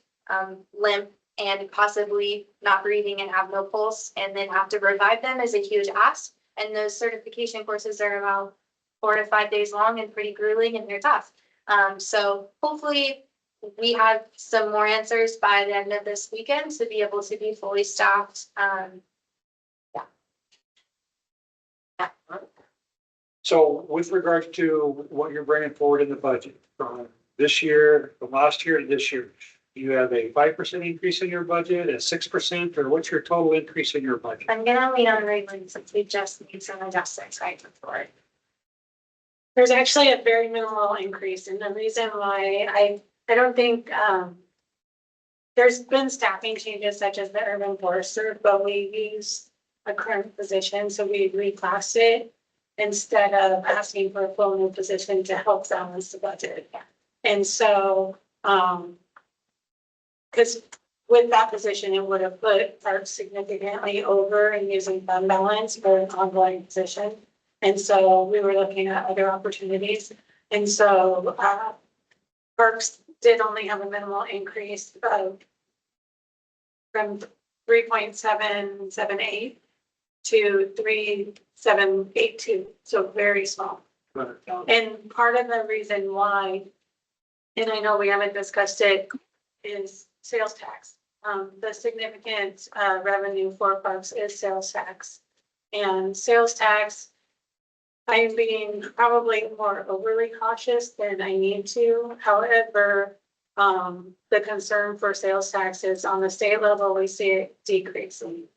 limp and possibly not breathing and have no pulse, and then have to revive them is a huge ask. And those certification courses are about 4 to 5 days long and pretty grueling, and they're tough. So hopefully we have some more answers by the end of this weekend to be able to be fully staffed. So with regards to what you're bringing forward in the budget from this year, from last year to this year, do you have a 5% increase in your budget, a 6%, or what's your total increase in your budget? I'm gonna lean on Raylan since we just made some adjustments right before it. There's actually a very minimal increase, and the reason why I don't think, there's been staffing changes such as the urban forester, but we use a current position, so we reclassed it instead of asking for a full new position to help balance the budget. And so, because with that position, it would have put parks significantly over and using fund balance for an ongoing position. And so we were looking at other opportunities. And so parks did only have a minimal increase of from 3.778 to 3,782, so very small. And part of the reason why, and I know we haven't discussed it, is sales tax. The significant revenue for parks is sales tax. And sales tax, I'm being probably more overly cautious than I need to. However, the concern for sales tax is on the state level, we see it decreasing.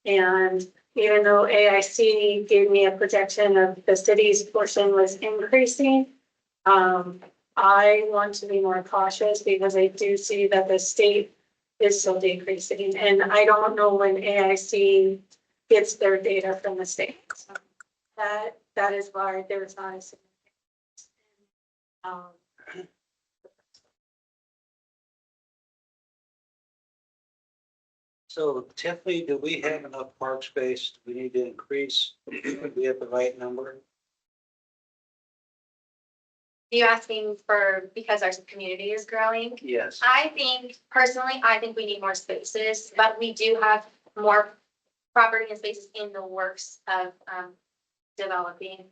And even though AIC gave me a projection of the city's portion was increasing, I want to be more cautious because I do see that the state is still decreasing. And I don't know when AIC gets their data from the state. So that is why there's not a significant. So Tiffany, do we have enough park space? Do we need to increase? Do we have the right number? You asking for, because our community is growing? Yes. I think, personally, I think we need more spaces, but we do have more property and spaces in the works of developing.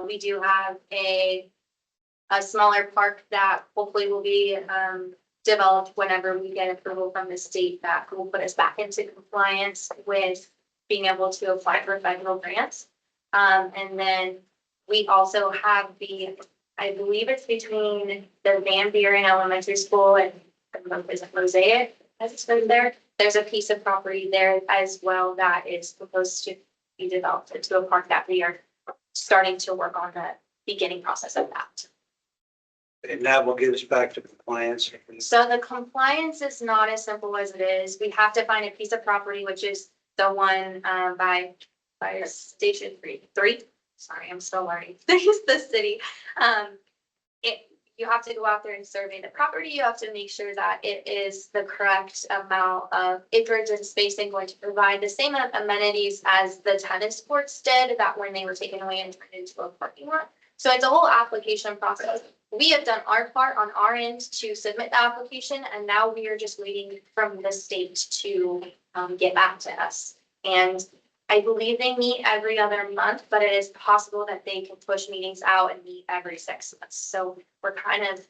We do have a smaller park that hopefully will be developed whenever we get approval from the state that will put us back into compliance with being able to apply for federal grants. And then we also have I believe it's between the Van Buren Elementary School and is it Mosaic, as it's right there. There's a piece of property there as well that is proposed to be developed into a park that we are starting to work on the beginning process of that. And that will get us back to compliance. So the compliance is not as simple as it is. We have to find a piece of property, which is the one by Station 3. Sorry, I'm still learning. There's the city. You have to go out there and survey the property. You have to make sure that it is the correct amount of acreage and spacing going to provide the same amenities as the tennis courts did that when they were taken away and turned into a parking lot. So it's a whole application process. We have done our part on our end to submit the application, and now we are just waiting from the state to get back to us. And I believe they meet every other month, but it is possible that they can push meetings out and meet every 6 months. So we're kind of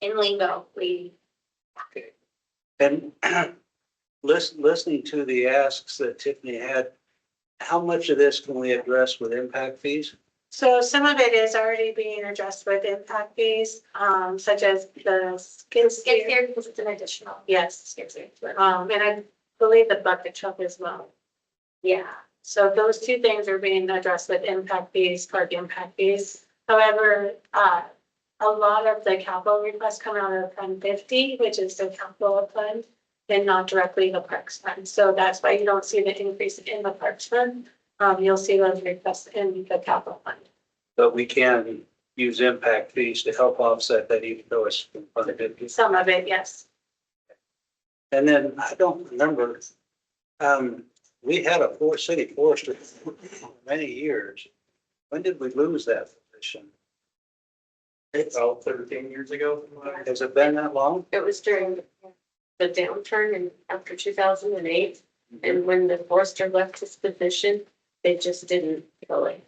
in limbo. Okay. And listening to the asks that Tiffany had, how much of this can we address with impact fees? So some of it is already being addressed with impact fees, such as the skid steer. Because it's an additional. Yes. Skid steer. And I believe the bucket truck as well. Yeah, so those two things are being addressed with impact fees, park impact fees. However, a lot of the capital requests come out of Fund 50, which is the capital fund, and not directly the parks fund. So that's why you don't see the increase in the parks fund. You'll see those requests in the capital fund. But we can use impact fees to help offset that even though it's funded. Some of it, yes. And then I don't remember, we had a city forester for many years. When did we lose that position? It's about 13 years ago. Has it been that long? It was during the downturn and after 2008. And when the forester left his position, they just didn't fill it.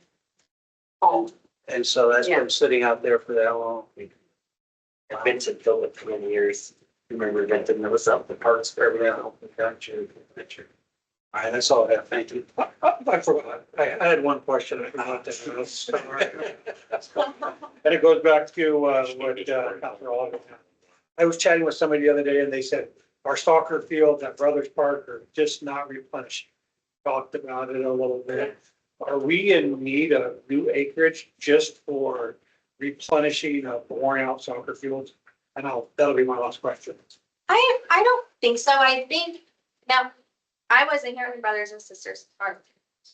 And so that's Yeah. been sitting out there for that long. Vincent filled it for many years. Remember Vincent, that was up the parks for everything. All right, that's all I have. Thank you. I forgot. I had one question. I forgot to ask. And it goes back to what Councilor Oliver had. I was chatting with somebody the other day and they said our soccer fields at Brothers Park are just not replenished. Talked about it a little bit. Are we in need of new acreage just for replenishing of worn out soccer fields? And that'll be my last question. I don't think so. I think now I wasn't here when Brothers and Sisters Park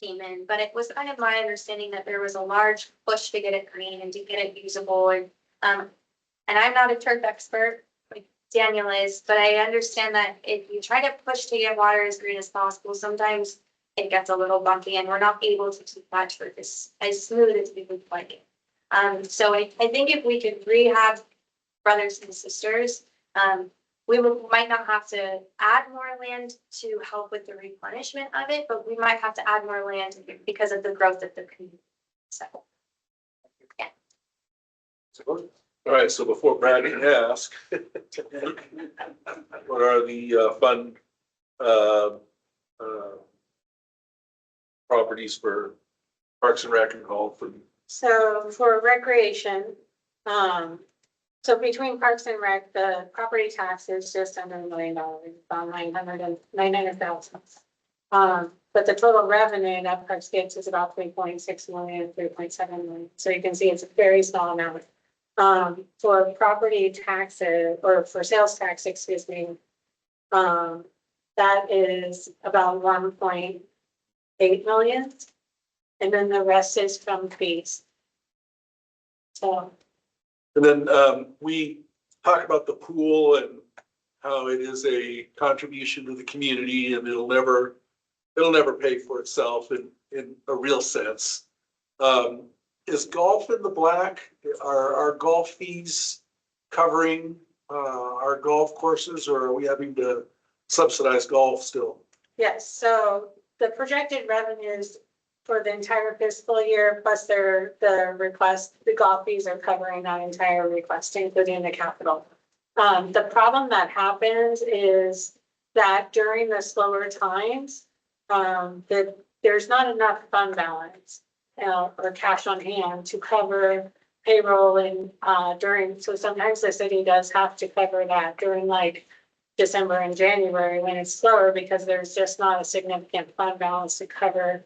came in, but it was kind of my understanding that there was a large push to get it green and to get it usable. And I'm not a turf expert like Daniel is, but I understand that if you try to push to get water as green as possible, sometimes it gets a little bumpy and we're not able to keep that turf as smooth as we would like it. So I think if we could rehab Brothers and Sisters, might not have to add more land to help with the replenishment of it, but we might have to add more land because of the growth of the community. So. All right, so before Brad can ask, what are the fund properties for Parks and Rec and golf and So for recreation, so between Parks and Rec, the property tax is just under $1 million, about 900,000. But the total revenue that Parks gets is about 3.6 million, 3.7 million. So you can see it's a very small amount. For property taxes or for sales tax, excuse me, that is about 1.8 million. And then the rest is from fees. So, and then we talk about the pool and how it is a contribution to the community and it'll never pay for itself in a real sense. Is golf in the black? Are golf fees covering our golf courses, or are we having to subsidize golf still? yes, so the projected revenues for the entire fiscal year, plus the request, the golf fees are covering that entire request, including the capital. The problem that happens is that during the slower times, that there's not enough fund balance or cash on hand to cover payroll and so sometimes the city does have to cover that during like December and January when it's slower because there's just not a significant fund balance to cover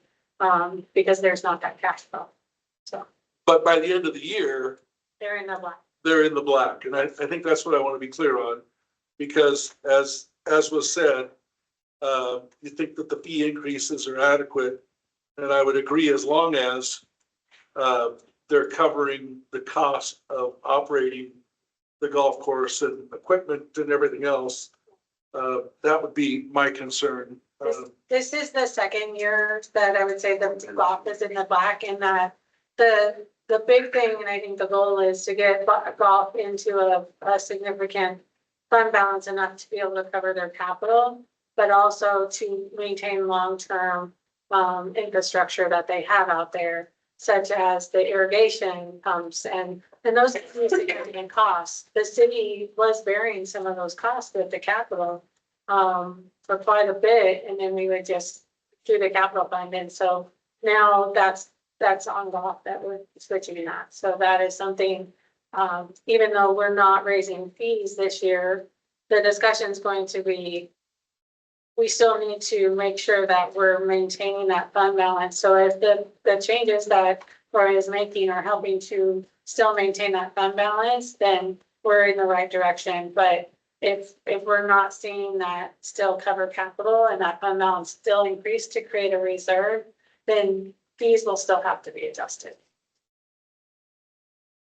because there's not that cash flow. So But by the end of the year, they're in the black. they're in the black. And I think that's what I want to be clear on. Because as was said, you think that the fee increases are adequate. And I would agree as long as they're covering the cost of operating the golf course and equipment and everything else. That would be my concern. This is the second year that I would say the golf is in the black and that the big thing, and I think the goal is to get golf into a significant fund balance enough to be able to cover their capital, but also to maintain long-term infrastructure that they have out there, such as the irrigation pumps and those are significant costs. The city was bearing some of those costs with the capital for quite a bit, and then we would just do the capital fund. And so now that's on golf that we're switching that. So that is something, even though we're not raising fees this year, the discussion is going to be, we still need to make sure that we're maintaining that fund balance. So if the changes that Gloria is making are helping to still maintain that fund balance, then we're in the right direction. But if we're not seeing that still cover capital and that fund balance still increase to create a reserve, then fees will still have to be adjusted.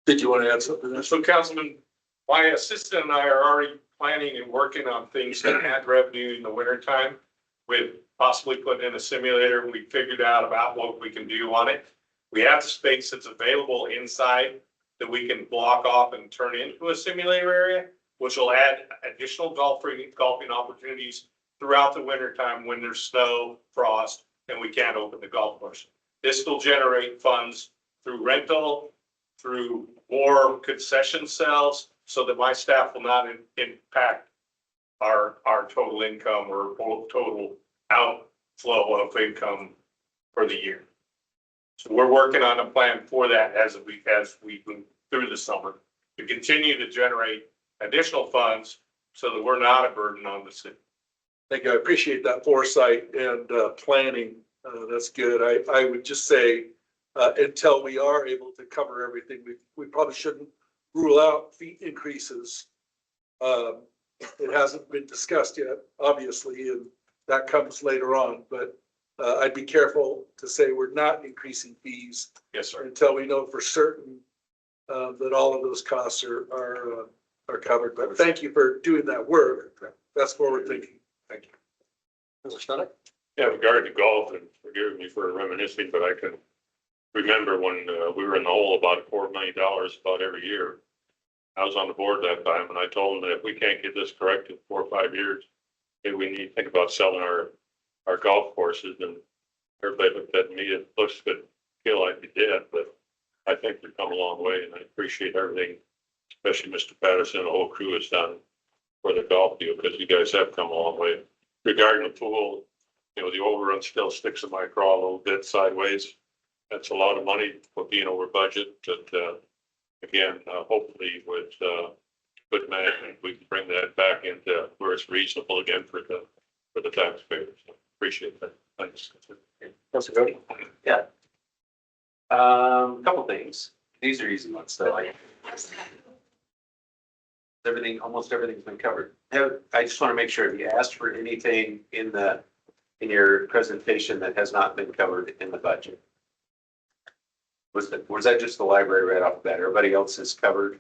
Did you want to add something? So Councilman, my assistant and I are already planning and working on things to add revenue in the winter time with possibly putting in a simulator. We figured out about what we can do on it. We have the space that's available inside that we can block off and turn into a simulator area, which will add additional golfing opportunities throughout the winter time when there's snow, frost, and we can't open the golf course. This will generate funds through rental, through more concession sales, so that my staff will not impact our total income or total outflow of income for the year. So we're working on a plan for that as we move through the summer to continue to generate additional funds so that we're not a burden on the city. Thank you. I appreciate that foresight and planning. That's good. I would just say, until we are able to cover everything, we probably shouldn't rule out fee increases. It hasn't been discussed yet, obviously, and that comes later on, but I'd be careful to say we're not increasing fees. Yes, sir. Until we know for certain that all of those costs are covered. But thank you for doing that work. That's forward thinking. Thank you. Mr. Shelly? Yeah, regarding golf, and forgive me for reminiscing, but I can remember when we were in the hole about $4 million about every year. I was on the board that time and I told them that if we can't get this correct in 4 or 5 years, maybe we need to think about selling our golf courses. And everybody looked at me, it looks good, feel like you did, but I think we've come a long way and I appreciate everything, especially Mr. Patterson and the whole crew has done for the golf deal, because you guys have come a long way. Regarding the pool, you know, the overrun still sticks in my craw a little bit sideways. That's a lot of money for being over budget, but, again, hopefully with, good management, we can bring that back into where it's reasonable again for the taxpayers. Appreciate that. Thanks. Councilor Brody? Yeah. Couple things. These are easy ones, though. Almost everything's been covered. I just want to make sure, if you asked for anything in your presentation that has not been covered in the budget? Was that just the library right off the bat? Everybody else is covered?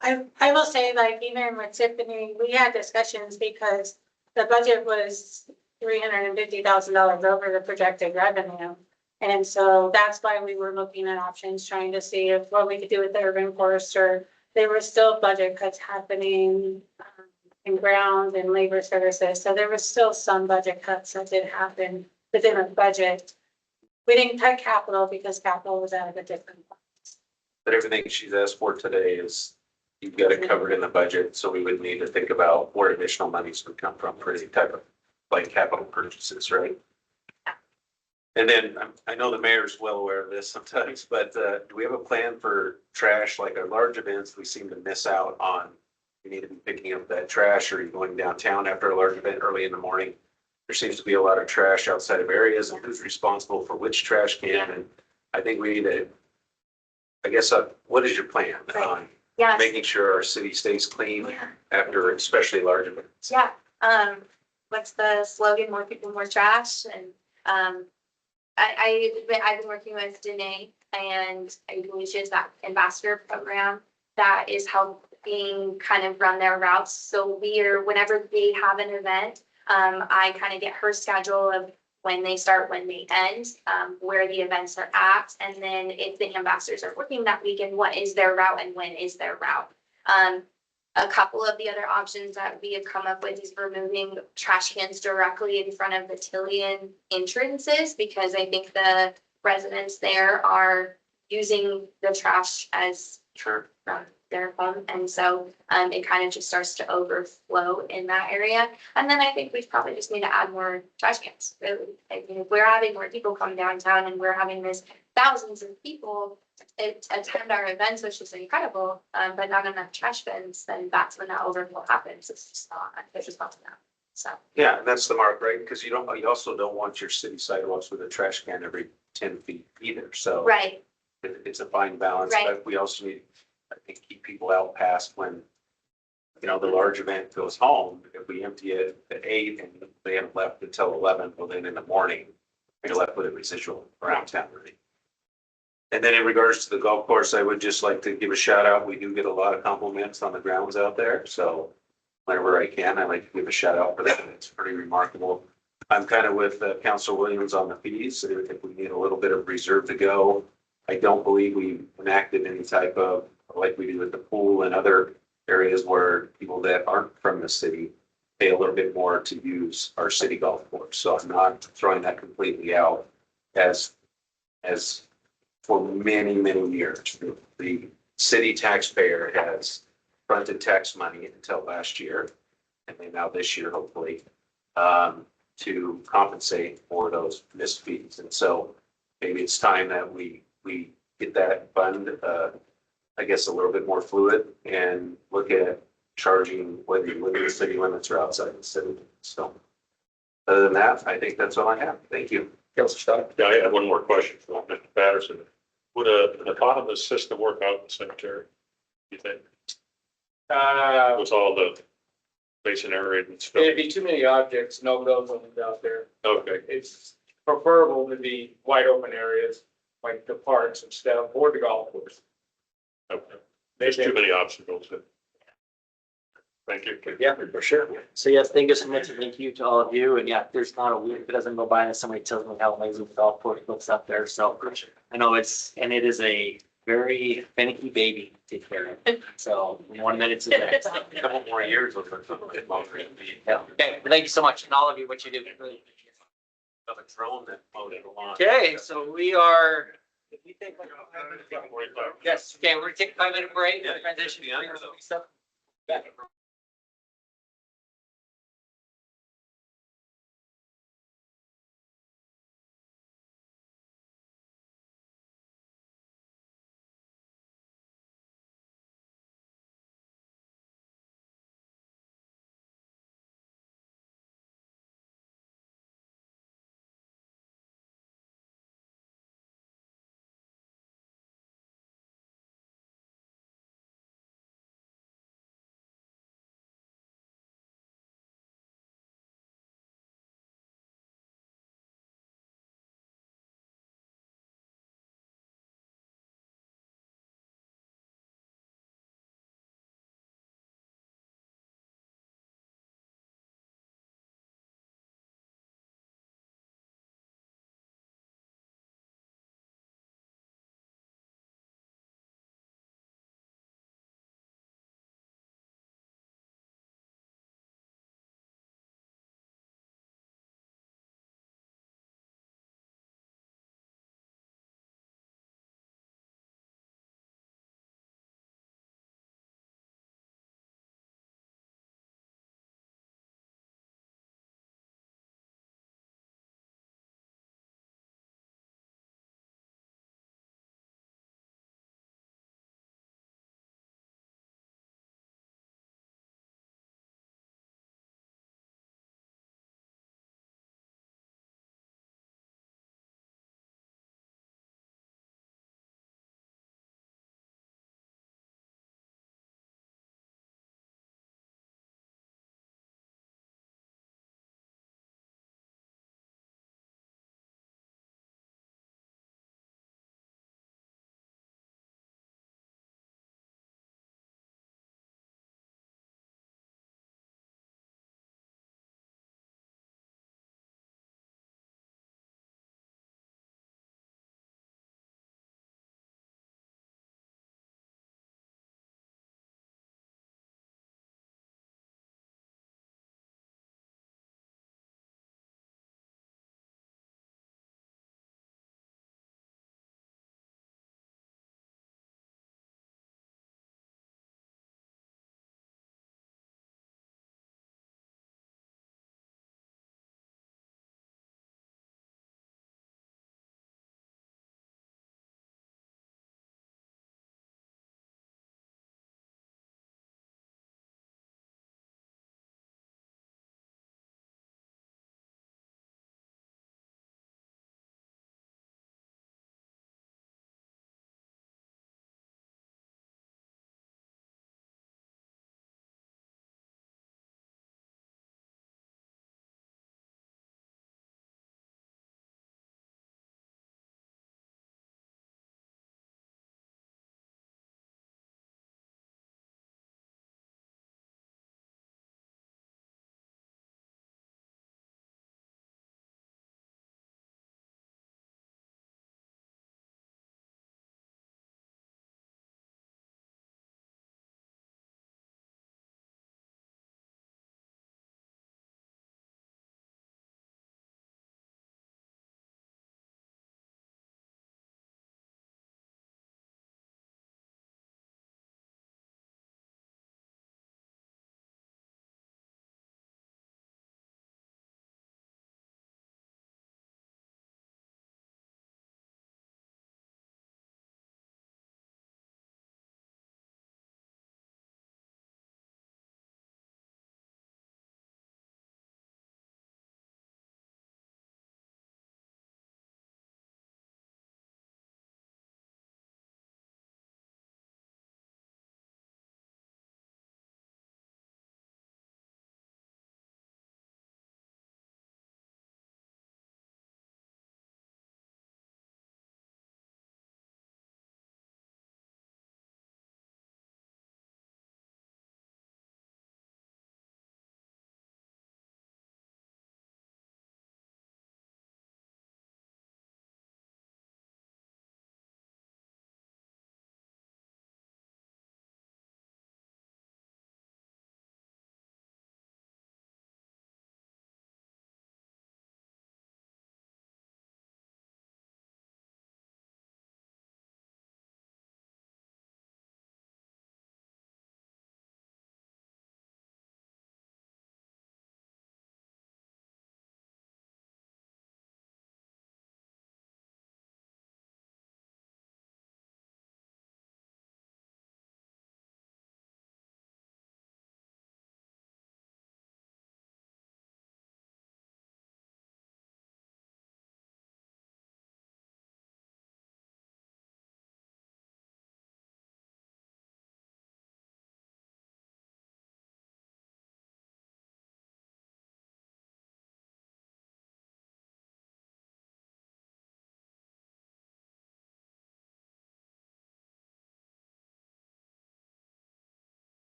I will say, like, even with Tiffany, we had discussions because the budget was $350,000 over the projected revenue. And so that's why we were looking at options, trying to see if what we could do with the urban forester. There were still budget cuts happening in ground and labor services. So there was still some budget cuts that did happen within the budget. We didn't cut capital because capital was out of a different place. But everything she's asked for today is, you've got it covered in the budget, so we would need to think about where additional monies would come from for any type of like capital purchases, right? And then I know the mayor's well aware of this sometimes, but do we have a plan for trash? Like our large events, we seem to miss out on. You need to be picking up that trash, or you're going downtown after a large event early in the morning. There seems to be a lot of trash outside of areas, and who's responsible for which trash can. And I think we need to, I guess, what is your plan on Yes. making sure our city stays clean after especially large events? Yeah, what's the slogan? More people, more trash. And I've been working with Danae, and I believe she has that ambassador program that is helping kind of run their routes. So whenever they have an event, I kind of get her schedule of when they start, when they end, where the events are at, and then if the ambassadors are working that weekend, what is their route and when is their route? A couple of the other options that we have come up with is removing trash cans directly in front of the Tillian entrances, because I think the residents there are using the trash as from their home. And so it kind of just starts to overflow in that area. And then I think we probably just need to add more trash cans. Really. I mean, if we're having more people come downtown and we're having this thousands of people attend our events, which is incredible, but not enough trash bins, then that's when that overflow happens. It's just not, there's just not enough. So. Yeah, and that's the mark, right? Because you also don't want your city sidewalks with a trash can every 10 feet either. So right. It's a fine balance, Right. but we also need, I think, keep people out past when, the large event goes home. If we empty it at 8 and they haven't left until 11, well, then in the morning, you're left with a residual around town, really. And then in regards to the golf course, I would just like to give a shout out. We do get a lot of compliments on the grounds out there. So whenever I can, I like to give a shout out for that. It's pretty remarkable. I'm kind of with Councilor Williams on the fees. I think we need a little bit of reserve to go. I don't believe we enacted any type of, like we do with the pool and other areas where people that aren't from the city pay a little bit more to use our city golf course. So I'm not throwing that completely out as for many, many years. The city taxpayer has fronted tax money until last year, and then now this year, hopefully, to compensate for those missed fees. And so maybe it's time that we get that fund, I guess, a little bit more fluid and look at charging whether you live in the city limits or outside the city. So other than that, I think that's all I have. Thank you. Councilor Stock? Yeah, I have one more question for Mr. Patterson. Would an autonomous system work out in the cemetery, do you think? With all the basin area and stuff? It'd be too many objects, no buildings out there. Okay. It's preferable to be wide open areas like the parks and stuff, or the golf course. Okay. There's too many obstacles. Thank you. Yeah, for sure. So yes, thank you so much, and thank you to all of you. And yeah, there's not a week that doesn't go by and somebody tells me how amazing the golf course looks up there. So I know it is a very finicky baby to take care of. So 1 minute to the next. A couple more years will look longer. Yeah. Okay, thank you so much, and all of you, what you do. Really appreciate it. Of a drone that floated along. Okay, so we are. Yes, okay, we're gonna take a 5-minute break, Yeah, transition. yeah, so- Stuff. Back.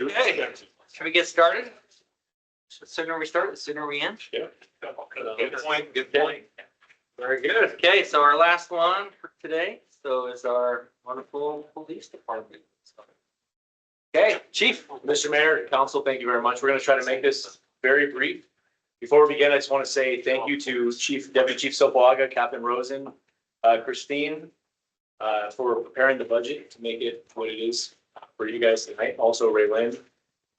Okay, should we get started? The sooner we start, the sooner we end. Yeah. Good point, good point. Very good. Okay, so our last one for today, so is our wonderful police department. Okay, Chief. Mr. Mayor, Council, thank you very much. We're going to try to make this very brief. Before we begin, I just want to say thank you to Deputy Chief Sopoaga, Captain Rosen, Christine, for preparing the budget to make it what it is for you guys tonight. Also Ray Lynn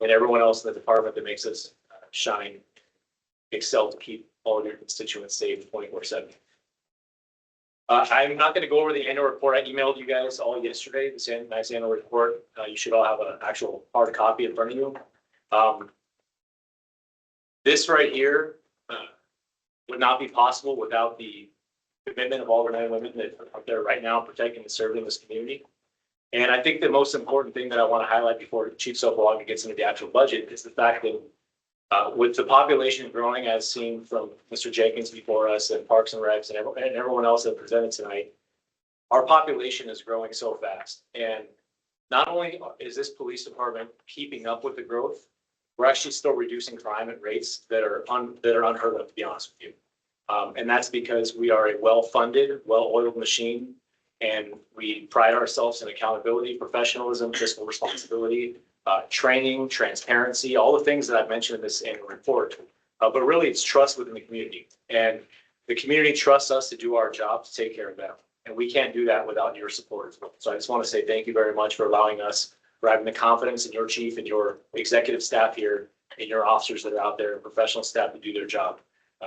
and everyone else in the department that makes us shine, excel to keep all of your constituents safe 24/7. I'm not going to go over the annual report. I emailed you guys all yesterday, this nice annual report. You should all have an actual hard copy in front of you. This right here would not be possible without the commitment of all the men and women that are out there right now protecting and serving this community. And I think the most important thing that I want to highlight before Chief Sopoaga gets into the actual budget is the fact that with the population growing as seen from Mr. Jenkins before us and Parks and Recs and everyone else that presented tonight, our population is growing so fast. And not only is this police department keeping up with the growth, we're actually still reducing crime at rates that are unheard of, to be honest with you. And that's because we are a well-funded, well-oiled machine, and we pride ourselves in accountability, professionalism, fiscal responsibility, training, transparency, all the things that I've mentioned in this annual report. But really, it's trust within the community. And the community trusts us to do our job to take care of them. And we can't do that without your support as well. So I just want to say thank you very much for allowing us, for having the confidence in your chief and your executive staff here and your officers that are out there and professional staff to do their job.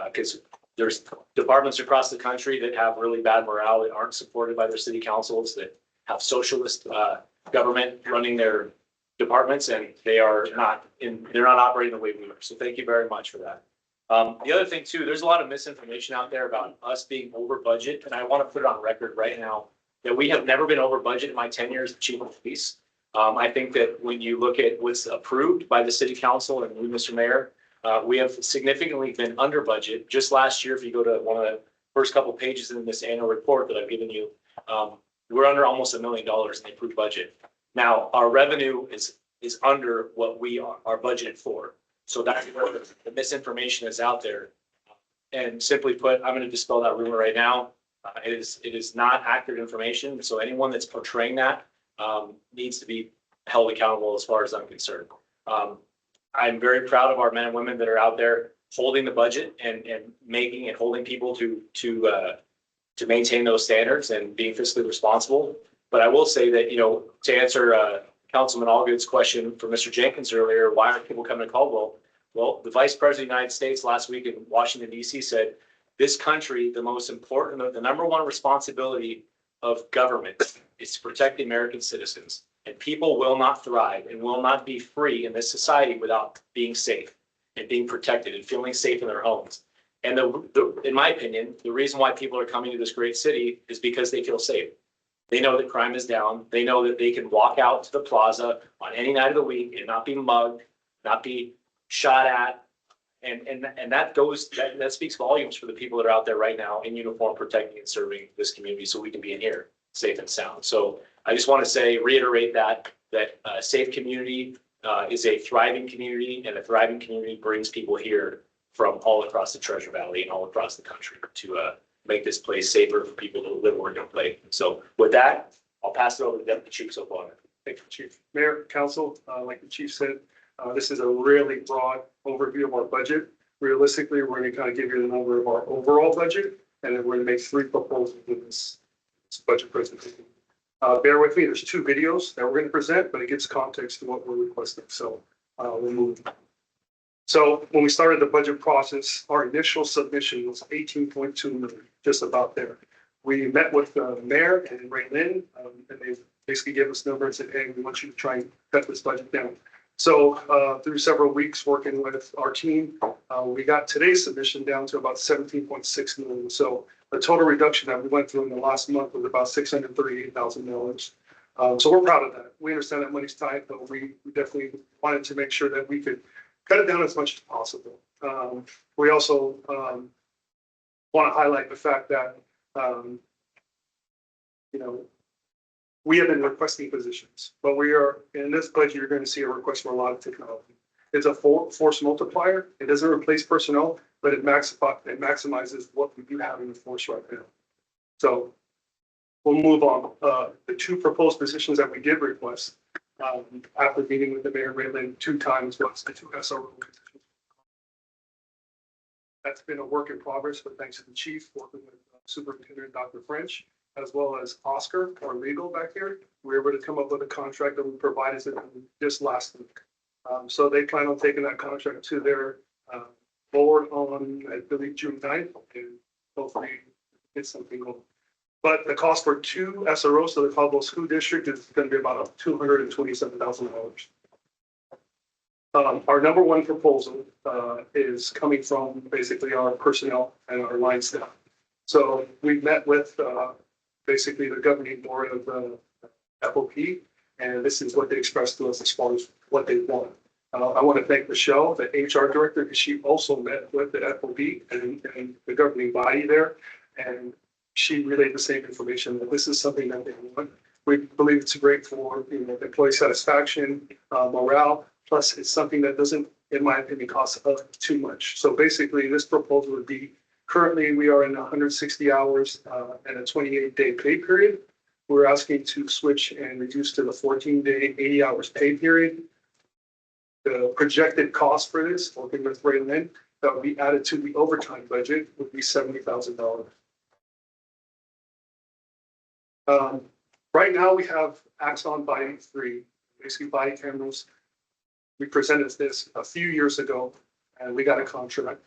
Because there's departments across the country that have really bad morale, that aren't supported by their city councils, that have socialist government running their departments, and they're not operating the way we are. So thank you very much for that. The other thing too, there's a lot of misinformation out there about us being over budget, and I want to put it on record right now that we have never been over budget in my 10 years as chief of police. I think that when you look at what's approved by the city council and we, Mr. Mayor, we have significantly been under budget. Just last year, if you go to one of the first couple pages in this annual report that I've given you, we're under almost $1 million in the approved budget. Now, our revenue is under what we are budgeted for. So that's where the misinformation is out there. And simply put, I'm going to dispel that rumor right now. It is not accurate information. So anyone that's portraying that needs to be held accountable as far as I'm concerned. I'm very proud of our men and women that are out there holding the budget and making and holding people to maintain those standards and being fiscally responsible. But I will say that, to answer Councilman Allgood's question for Mr. Jenkins earlier, why aren't people coming to Caldwell? Well, the Vice President of the United States last week in Washington, D.C. said, this country, the most important, the number one responsibility of government is to protect the American citizens. And people will not thrive and will not be free in this society without being safe and being protected and feeling safe in their homes. And in my opinion, the reason why people are coming to this great city is because they feel safe. They know that crime is down. They know that they can walk out to the plaza on any night of the week and not be mugged, not be shot at. And that speaks volumes for the people that are out there right now in uniform, protecting and serving this community so we can be in here safe and sound. So I just want to reiterate that a safe community is a thriving community, and a thriving community brings people here from all across the Treasure Valley and all across the country to make this place safer for people to live, work, and play. So with that, I'll pass it over to Deputy Chief Sopoaga. Thank you, Chief. Mayor, Council, like the Chief said, this is a really broad overview of our budget. Realistically, we're going to kind of give you the number of our overall budget, and then we're going to make 3 proposals in this budget presentation. Bear with me, there's 2 videos that we're going to present, but it gives context to what we're requesting. So we'll move. So when we started the budget process, our initial submission was 18.2 million, just about there. We met with the mayor and Ray Lynn, and they basically gave us numbers and said, hey, we want you to try and cut this budget down. So through several weeks working with our team, we got today's submission down to about 17.6 million. So the total reduction that we went through in the last month was about $638,000. So we're proud of that. We understand that money's tight, but we definitely wanted to make sure that we could cut it down as much as possible. We also want to highlight the fact that, we have been requesting positions, but we are, in this budget, you're going to see a request for a lot of technology. It's a force multiplier. It doesn't replace personnel, but it maximizes what we do have in the force right now. So we'll move on. The two proposed positions that we did request, after meeting with the mayor, Raylan, 2 times, was the 2 SRO positions. That's been a work in progress, but thanks to the chief, working with Superintendent Dr. French, as well as Oscar, our legal back here, we were able to come up with a contract that we provided to them just last week. So they plan on taking that contract to their board on, I believe, June 9th, and hopefully get something going. But the cost for 2 SROs to the Caldwell School District is going to be about $227,000. Our number one proposal is coming from basically our personnel and our line staff. So we met with basically the governing board of the FOP, and this is what they expressed to us as far as what they want. I want to thank Michelle, the HR director, because she also met with the FOP and the governing body there, and she relayed the same information that this is something that they want. We believe it's great for employee satisfaction, morale. Plus, it's something that doesn't, in my opinion, cost too much. So basically, this proposal would be, currently we are in 160 hours and a 28-day pay period. We're asking to switch and reduce to the 14-day, 80 hours pay period. The projected cost for this, working with Ray Lynn, that would be added to the overtime budget would be $70,000. Right now we have Axon Body 3, basically body cameras. We presented this a few years ago and we got a contract.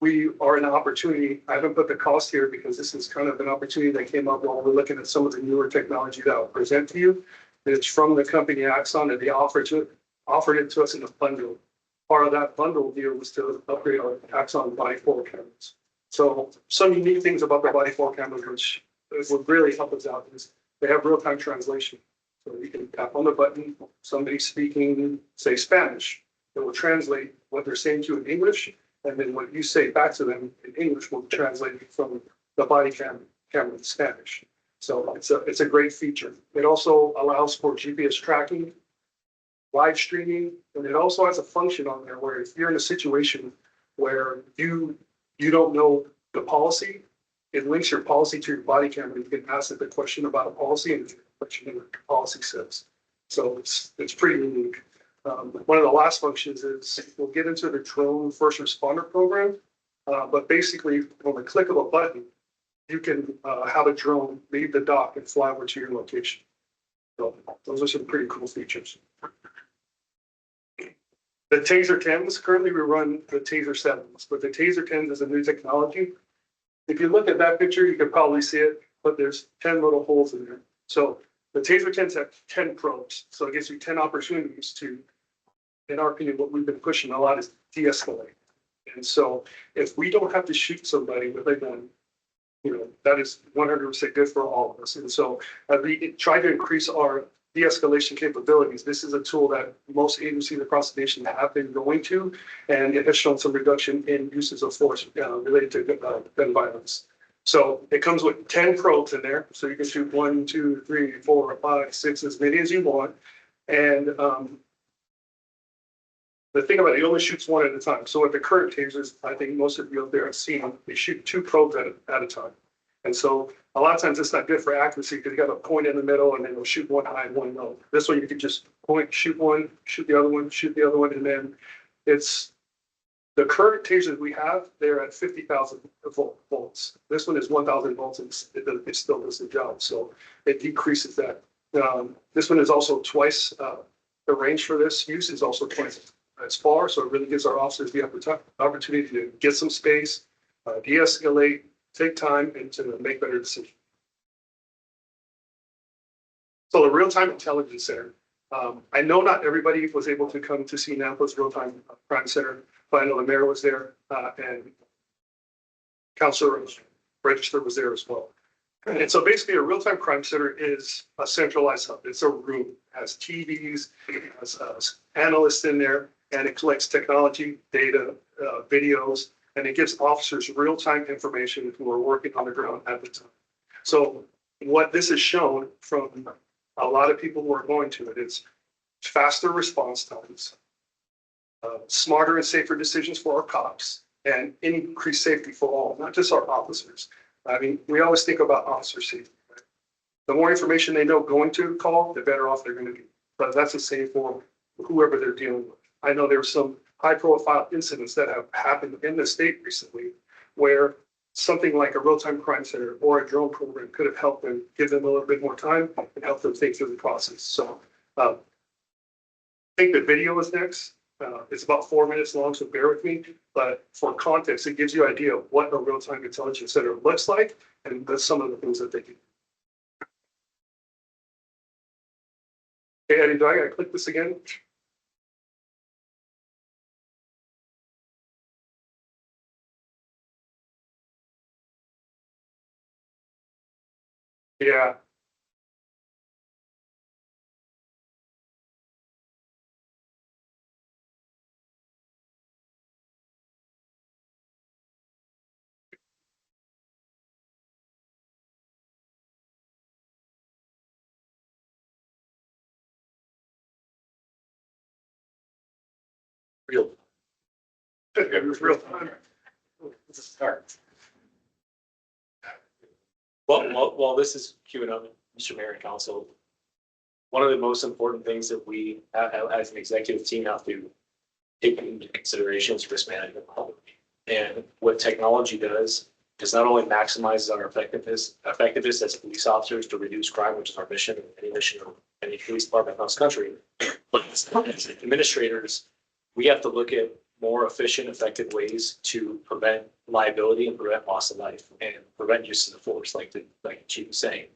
We are in an opportunity. I haven't put the cost here because this is kind of an opportunity that came up while we're looking at some of the newer technology that I'll present to you. It's from the company Axon, and they offered it to us in a bundle. Part of that bundle deal was to upgrade our Axon Body 4 cameras. So some unique things about the Body 4 cameras, which would really help us out, is they have real-time translation. So you can tap on the button, somebody speaking, say, Spanish. It will translate what they're saying to you in English, and then what you say back to them in English will translate it from the body camera to Spanish. So it's a great feature. It also allows for GPS tracking, live streaming, and it also has a function on there where if you're in a situation where you don't know the policy, it links your policy to your body camera. You can ask it the question about a policy and what the policy says. So it's pretty unique. One of the last functions is we'll get into the drone first responder program, but basically on the click of a button, you can have a drone leave the dock and fly over to your location. So those are some pretty cool features. The Taser 10s, currently we run the Taser 7s, but the Taser 10s is a new technology. If you look at that picture, you can probably see it, but there's 10 little holes in there. So the Taser 10s have 10 probes. So it gives you 10 opportunities to, in our opinion, what we've been pushing a lot is de-escalate. And so if we don't have to shoot somebody with a gun, that is 100% good for all of us. And so as we try to increase our de-escalation capabilities, this is a tool that most agencies across the nation have been going to, and it has shown some reduction in uses of force related to gun violence. So it comes with 10 probes in there, so you can shoot 1, 2, 3, 4, 5, 6, as many as you want. And the thing about it only shoots one at a time. So with the current tasers, I think most of you out there have seen them, they shoot 2 probes at a time. And so a lot of times it's not good for accuracy because you got a point in the middle and then it'll shoot one high and one low. This way you can just point, shoot one, shoot the other one, shoot the other one. And then it's the current tasers we have, they're at 50,000 volts. This one is 1,000 volts and it still does the job. So it decreases that. This one is also twice, the range for this use is also twice as far. So it really gives our officers the opportunity to get some space, de-escalate, take time, and to make better decisions. So the Real-Time Intelligence Center. I know not everybody was able to come to see Nampa's Real-Time Crime Center, but I know the mayor was there and Councilor Register was there as well. And so basically a Real-Time Crime Center is a centralized hub. It's a room, it has TVs, it has analysts in there, and it collects technology, data, videos, and it gives officers real-time information who are working on the ground at the time. So what this has shown from a lot of people who are going to it is faster response times, smarter and safer decisions for our cops, and increased safety for all, not just our officers. I mean, we always think about officer safety. Right? The more information they know going to call, the better off they're going to be. But that's the same for whoever they're dealing with. I know there were some high-profile incidents that have happened in the state recently where something like a real-time crime center or a drone program could have helped them, give them a little bit more time and help them think through the process. So I think the video is next. It's about 4 minutes long, so bear with me. But for context, it gives you an idea of what a real-time intelligence center looks like and that's some of the things that they do. Hey, Eddie, do I gotta click this again? Yeah. Real. It was real time. It's a start. Well, this is queuing up, Mr. Mayor and Council. One of the most important things that we, as an executive team, have to take into consideration is risk management. And what technology does is not only maximizes our effectiveness as police officers to reduce crime, which is our mission, any mission of any police department across the country, but as administrators, we have to look at more efficient, effective ways to prevent liability and prevent loss of life and prevent use of the force, like the chief was saying.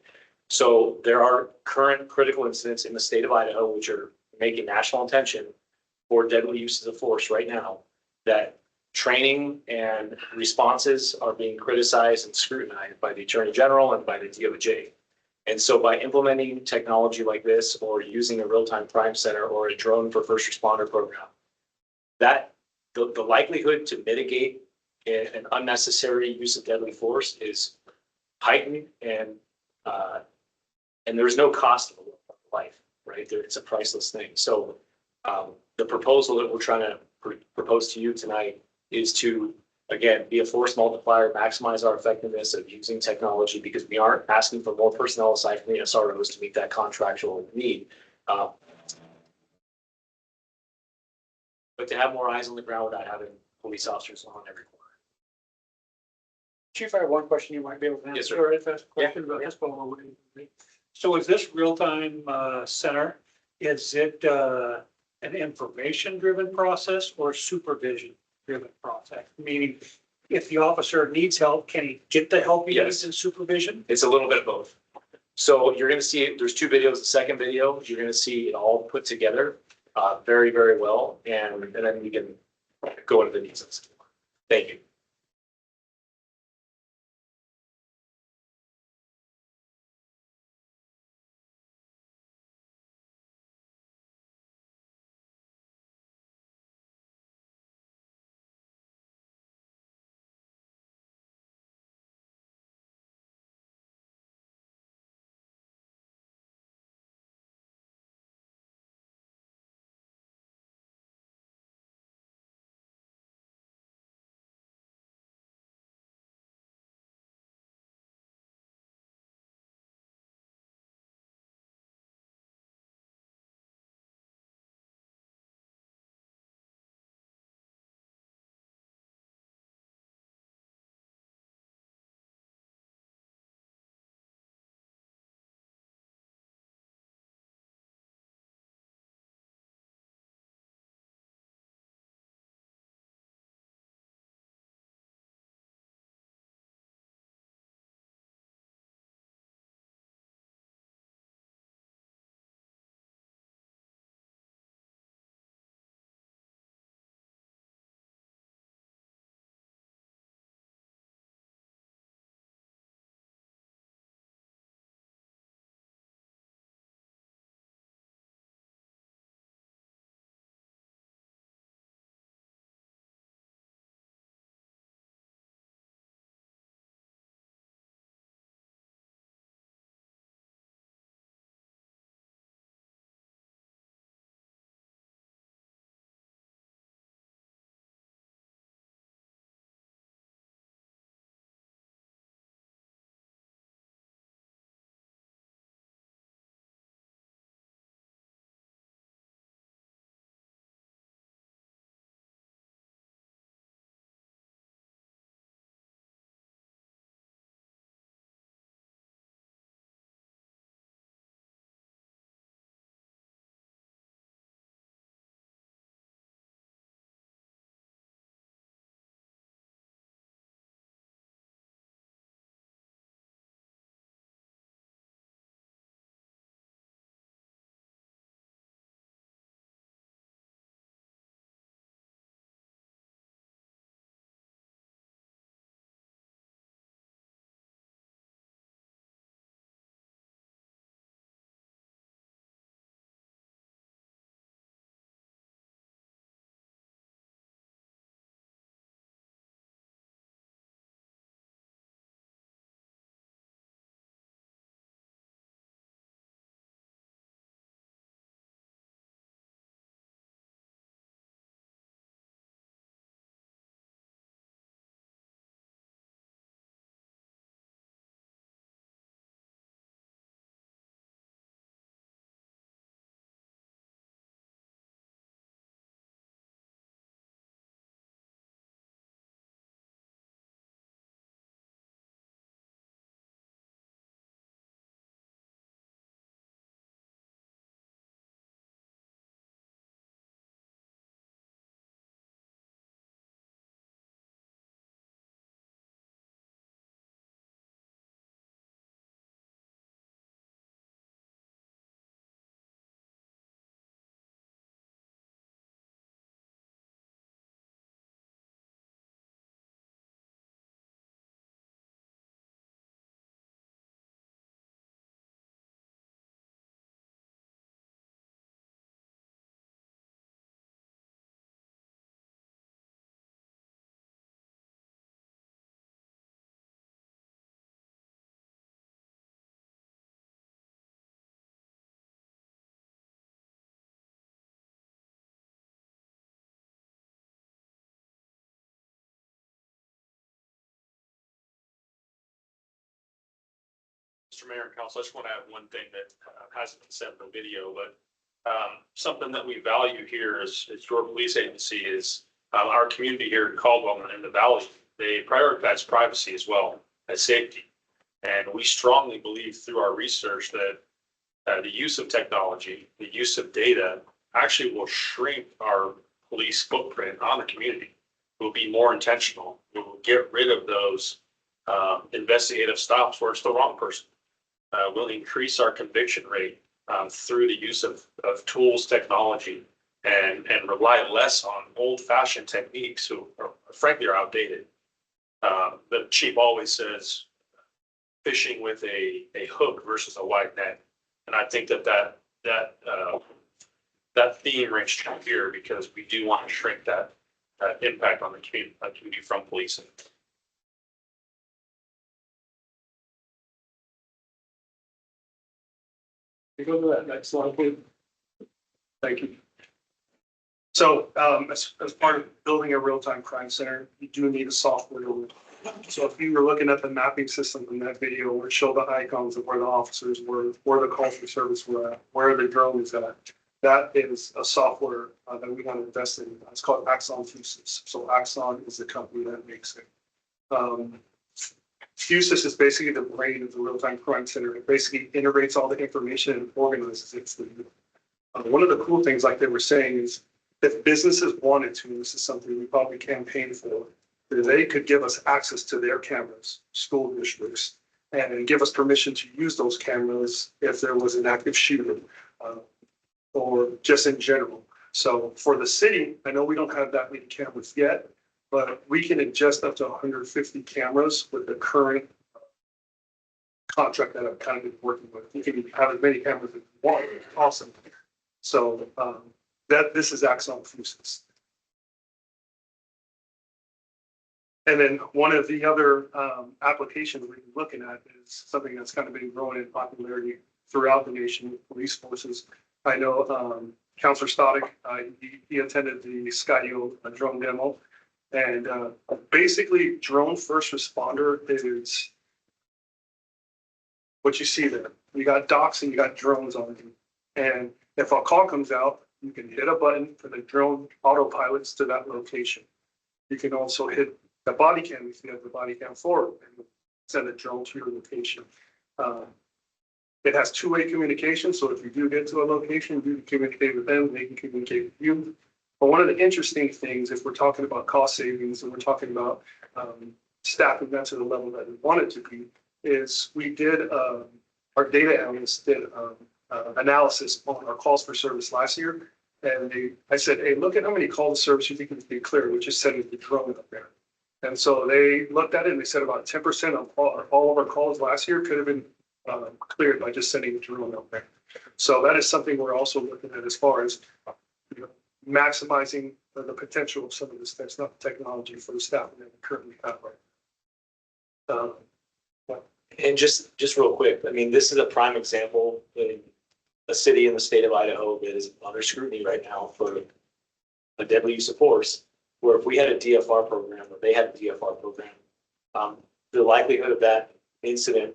So there are current critical incidents in the state of Idaho, which are making national attention for deadly uses of force right now, that training and responses are being criticized and scrutinized by the Attorney General and by the DOJ. And so by implementing technology like this, or using a real-time crime center or a drone for first responder program, that the likelihood to mitigate an unnecessary use of deadly force is heightened, and there's no cost of life, right? It's a priceless thing. So the proposal that we're trying to propose to you tonight is to, again, be a force multiplier, maximize our effectiveness of using technology, because we aren't asking for more personnel aside from the SROs to meet that contractual need. But to have more eyes on the ground without having police officers on every corner. Chief, I have one question you might be able to answer. Yes, sir. If that's a question about this, but we'll wait. So is this real-time center, is it an information-driven process or supervision-driven process? Meaning, if the officer needs help, can he get the help he needs in supervision? It's a little bit of both. So you're going to see, there's two videos. The second video, you're going to see it all put together very, very well. And then we can go into the details. Thank you. Mr. Mayor and Council, I just want to add one thing that hasn't been said in the video, but something that we value here as your police agency is our community here in Caldwell and in the valley. They prioritize privacy as well as safety. And we strongly believe through our research that the use of technology, the use of data actually will shrink our police footprint on the community. We'll be more intentional. We will get rid of those investigative stops where it's the wrong person. We'll increase our conviction rate through the use of tools, technology, and rely less on old fashioned techniques who are, frankly are outdated. The chief always says fishing with a hook versus a wide net. And I think that theme rings true here because we do want to shrink that impact on the community from policing. You go to that next slide, please. Thank you. So as part of building a real-time crime center, you do need a software tool. So if you were looking at the mapping system in that video where it showed the icons of where the officers were, where the calls for service were at, where the drone is at, that is a software that we got to invest in. It's called Axon Fusus. So Axon is the company that makes it. Fusus is basically the brain of the real-time crime center. It basically integrates all the information and organizes it for you. One of the cool things, like they were saying, is if businesses wanted to, and this is something we probably campaign for, they could give us access to their cameras, school districts, and give us permission to use those cameras if there was an active shooter or just in general. So for the city, I know we don't have that many cameras yet, but we can ingest up to 150 cameras with the current contract that I've kind of been working with. You can have as many cameras as you want. It's awesome. So this is Axon Fusus. And then one of the other applications we've been looking at is something that's kind of been growing in popularity throughout the nation with police forces. I know Councilor Stoddard, he attended the Skydio drone demo. And basically, drone first responder is what you see there. You got docks and you got drones on you. And if a call comes out, you can hit a button for the drone autopilots to that location. You can also hit the body cam if you have the body cam forward and send a drone to your location. It has two-way communication. So if you do get to a location, you can communicate with them, they can communicate with you. But one of the interesting things, if we're talking about cost savings and we're talking about staffing that to the level that we want it to be, is we did, our data analysts did analysis on our calls for service last year. And I said, hey, look at how many calls to service you think would be clear, which is sending the drone up there. And so they looked at it and they said about 10% of all of our calls last year could have been cleared by just sending the drone up there. So that is something we're also looking at as far as maximizing the potential of some of this technology for the staff that we currently have right now. And just real quick, I mean, this is a prime example in a city in the state of Idaho that is under scrutiny right now for a deadly use of force, where if we had a DFR program or they had a DFR program, the likelihood of that incident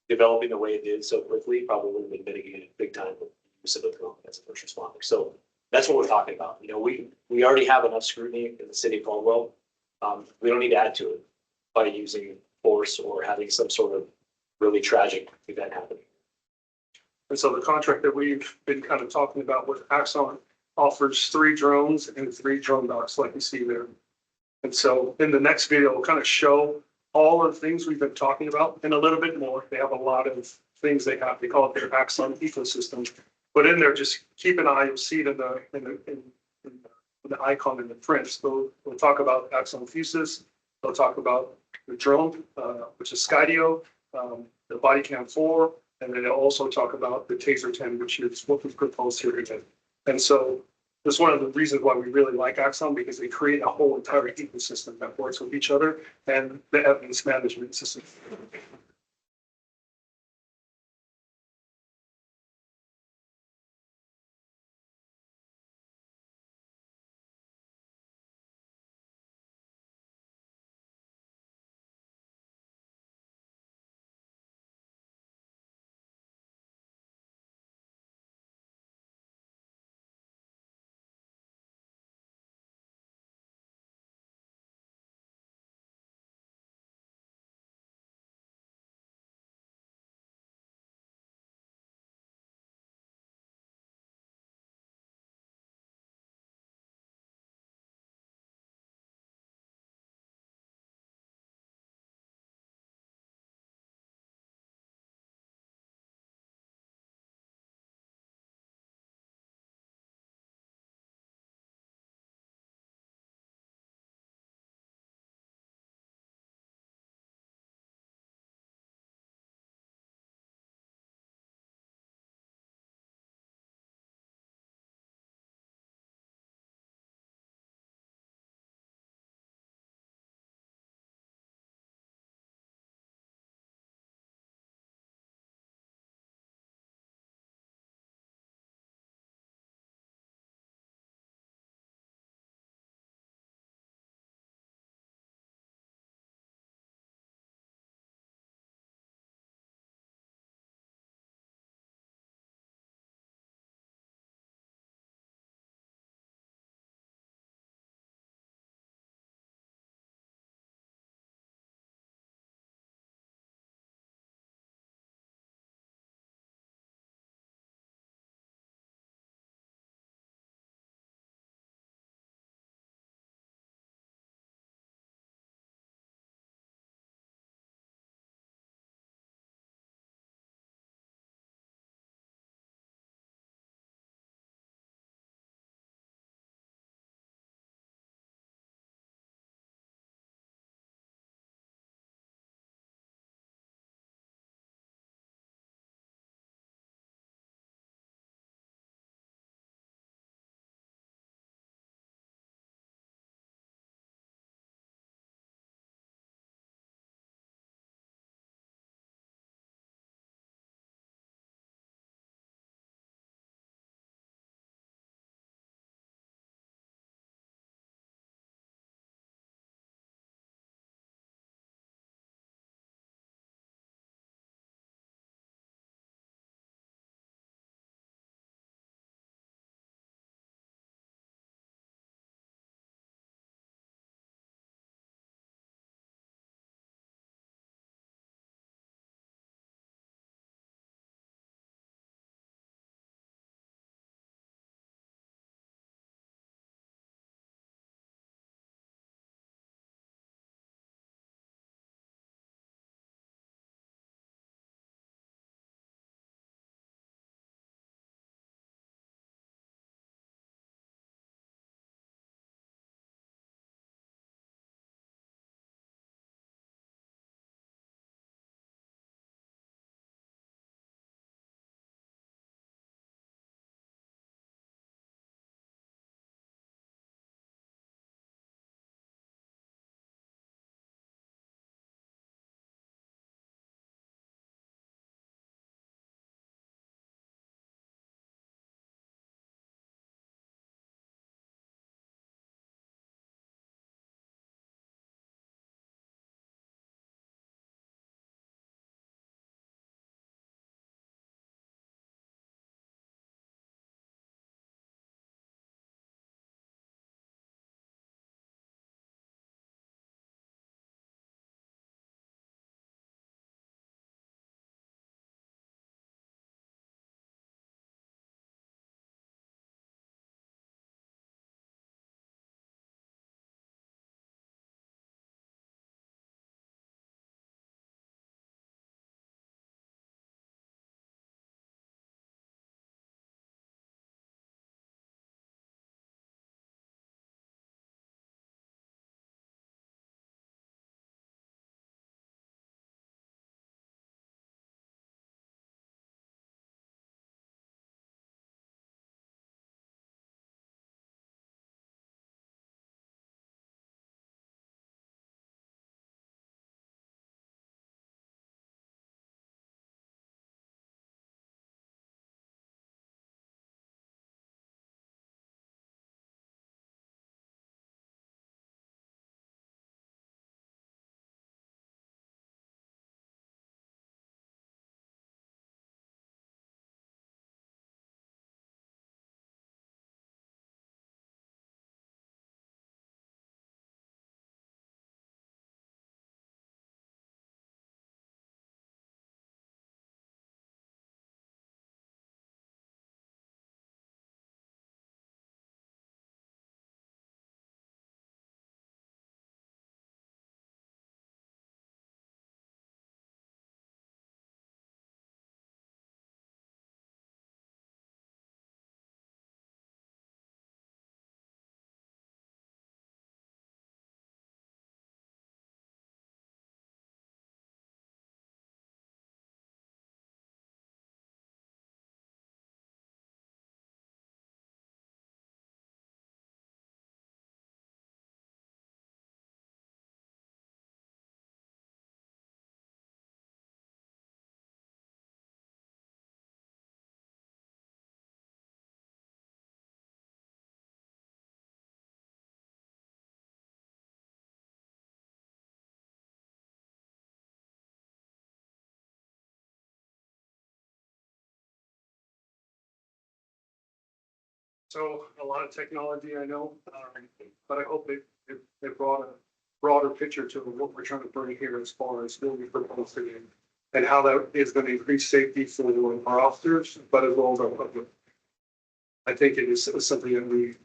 developing the way it did so quickly probably would have been mitigated big time with the use of a drone as a first responder. So that's what we're talking about. You know, we already have enough scrutiny in the city of Caldwell. We don't need to add to it by using force or having some sort of really tragic event happening. And so the contract that we've been kind of talking about with Axon offers 3 drones and 3 drone docks like you see there. And so in the next video, we'll kind of show all of the things we've been talking about and a little bit more. They have a lot of things they have. They call it their Axon ecosystem. But in there, just keep an eye. You'll see it in the icon in the print. So we'll talk about Axon Fusus. They'll talk about the drone, which is Skydio, the Bodycam 4, and then they'll also talk about the Taser 10, which is what we've proposed here today. And so that's one of the reasons why we really like Axon, because they create a whole entire ecosystem that works with each other and the evidence management system. So a lot of technology, I know, but I hope it brought a broader picture to what we're trying to bring here as far as what we propose today. And how that is going to increase safety for our officers, but as well as our public. I think it is something that we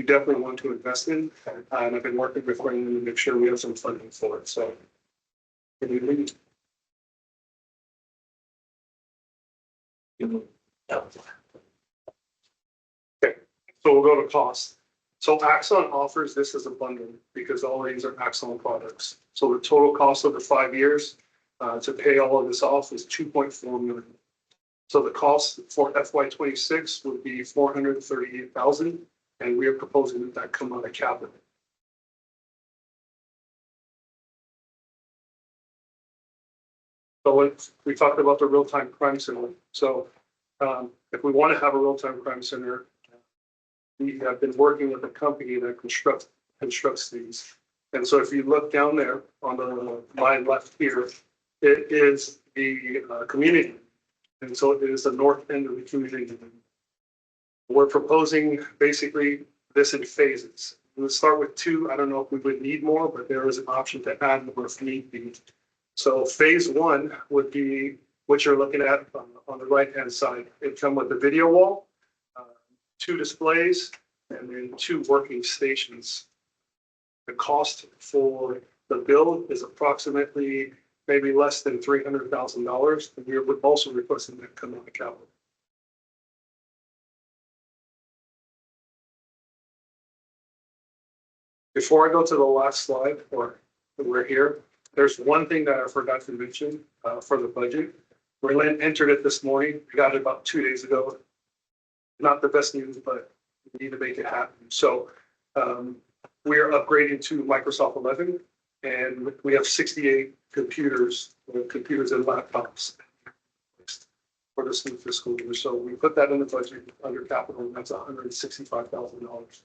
definitely want to invest in. And I've been working with Brandon to make sure we have some funding for it, so. Can you lead? Okay, so we'll go to cost. So Axon offers this as a bundle because all these are Axon products. So the total cost over 5 years to pay all of this off is 2.4 million. So the cost for FY 26 would be 438,000, and we are proposing that come out of capital. So we talked about the real-time crime center. So if we want to have a real-time crime center, we have been working with a company that constructs these. And so if you look down there on the line left here, it is the community. And so it is the north end of the community. We're proposing basically this in phases. We'll start with 2. I don't know if we would need more, but there is an option to add more if need be. So phase 1 would be what you're looking at on the right-hand side. It come with a video wall, 2 displays, and then 2 working stations. The cost for the build is approximately maybe less than $300,000. And we're also requesting that come out of capital. Before I go to the last slide, or we're here, there's one thing that I forgot to mention for the budget. Berlin entered it this morning. We got it about 2 days ago. Not the best news, but we need to make it happen. So we are upgrading to Microsoft 11, and we have 68 computers and laptops for this new fiscal year. So we put that in the budget under capital, and that's $165,000.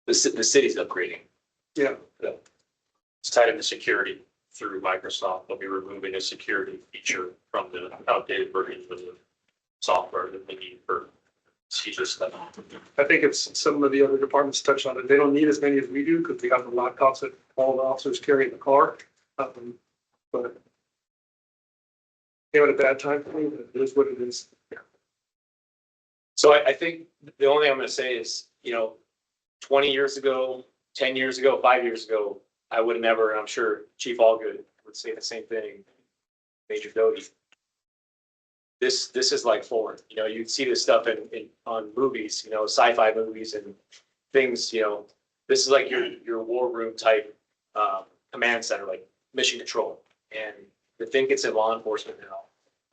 The city's upgrading. Yeah. It's tied into security through Microsoft. They'll be removing a security feature from the outdated version of the software that they need for secret stuff. I think it's some of the other departments touched on it. They don't need as many as we do because we have the laptops that all the officers carry in the car. But came at a bad time for me, but it is what it is. So I think the only thing I'm going to say is, 20 years ago, 10 years ago, 5 years ago, I would have never, and I'm sure Chief Allgood would say the same thing, Major Doty. This is like foreign. You'd see this stuff on movies, sci-fi movies and things. This is like your war room type command center, like mission control. And the thing gets in law enforcement now.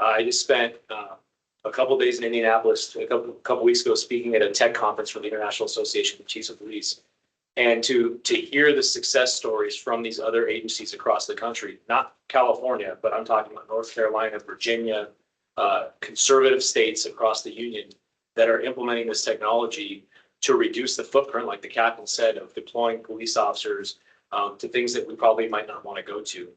I just spent a couple of days in Indianapolis a couple weeks ago speaking at a tech conference for the International Association of Chiefs of Police. And to hear the success stories from these other agencies across the country, not California, but I'm talking about North Carolina, Virginia, conservative states across the union that are implementing this technology to reduce the footprint, like the captain said, of deploying police officers to things that we probably might not want to go to,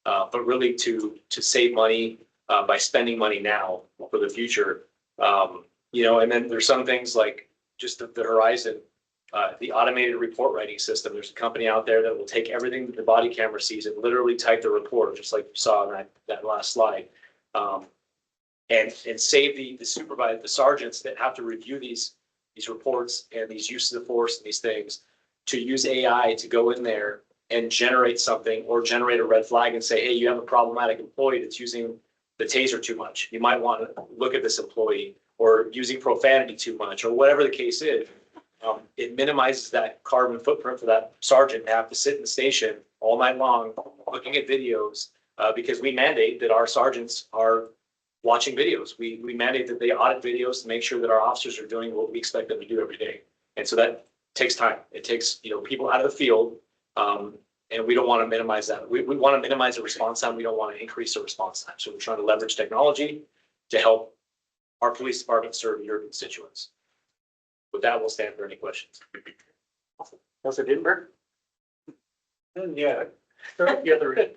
but really to save money by spending money now for the future. And then there's some things like just the horizon. The automated report writing system. There's a company out there that will take everything that the body camera sees and literally type the report, just like you saw in that last slide, and save the sergeants that have to review these reports and these uses of force and these things to use AI to go in there and generate something or generate a red flag and say, hey, you have a problematic employee that's using the taser too much. You might want to look at this employee, or using profanity too much, or whatever the case is. It minimizes that carbon footprint for that sergeant to have to sit in the station all night long looking at videos because we mandate that our sergeants are watching videos. We mandate that they audit videos to make sure that our officers are doing what we expect them to do every day. And so that takes time. It takes people out of the field, and we don't want to minimize that. We want to minimize the response time. We don't want to increase the response time. So we're trying to leverage technology to help our police department serve your constituents. With that, we'll stand for any questions. Councilor Dittenberg? Yeah, The other end.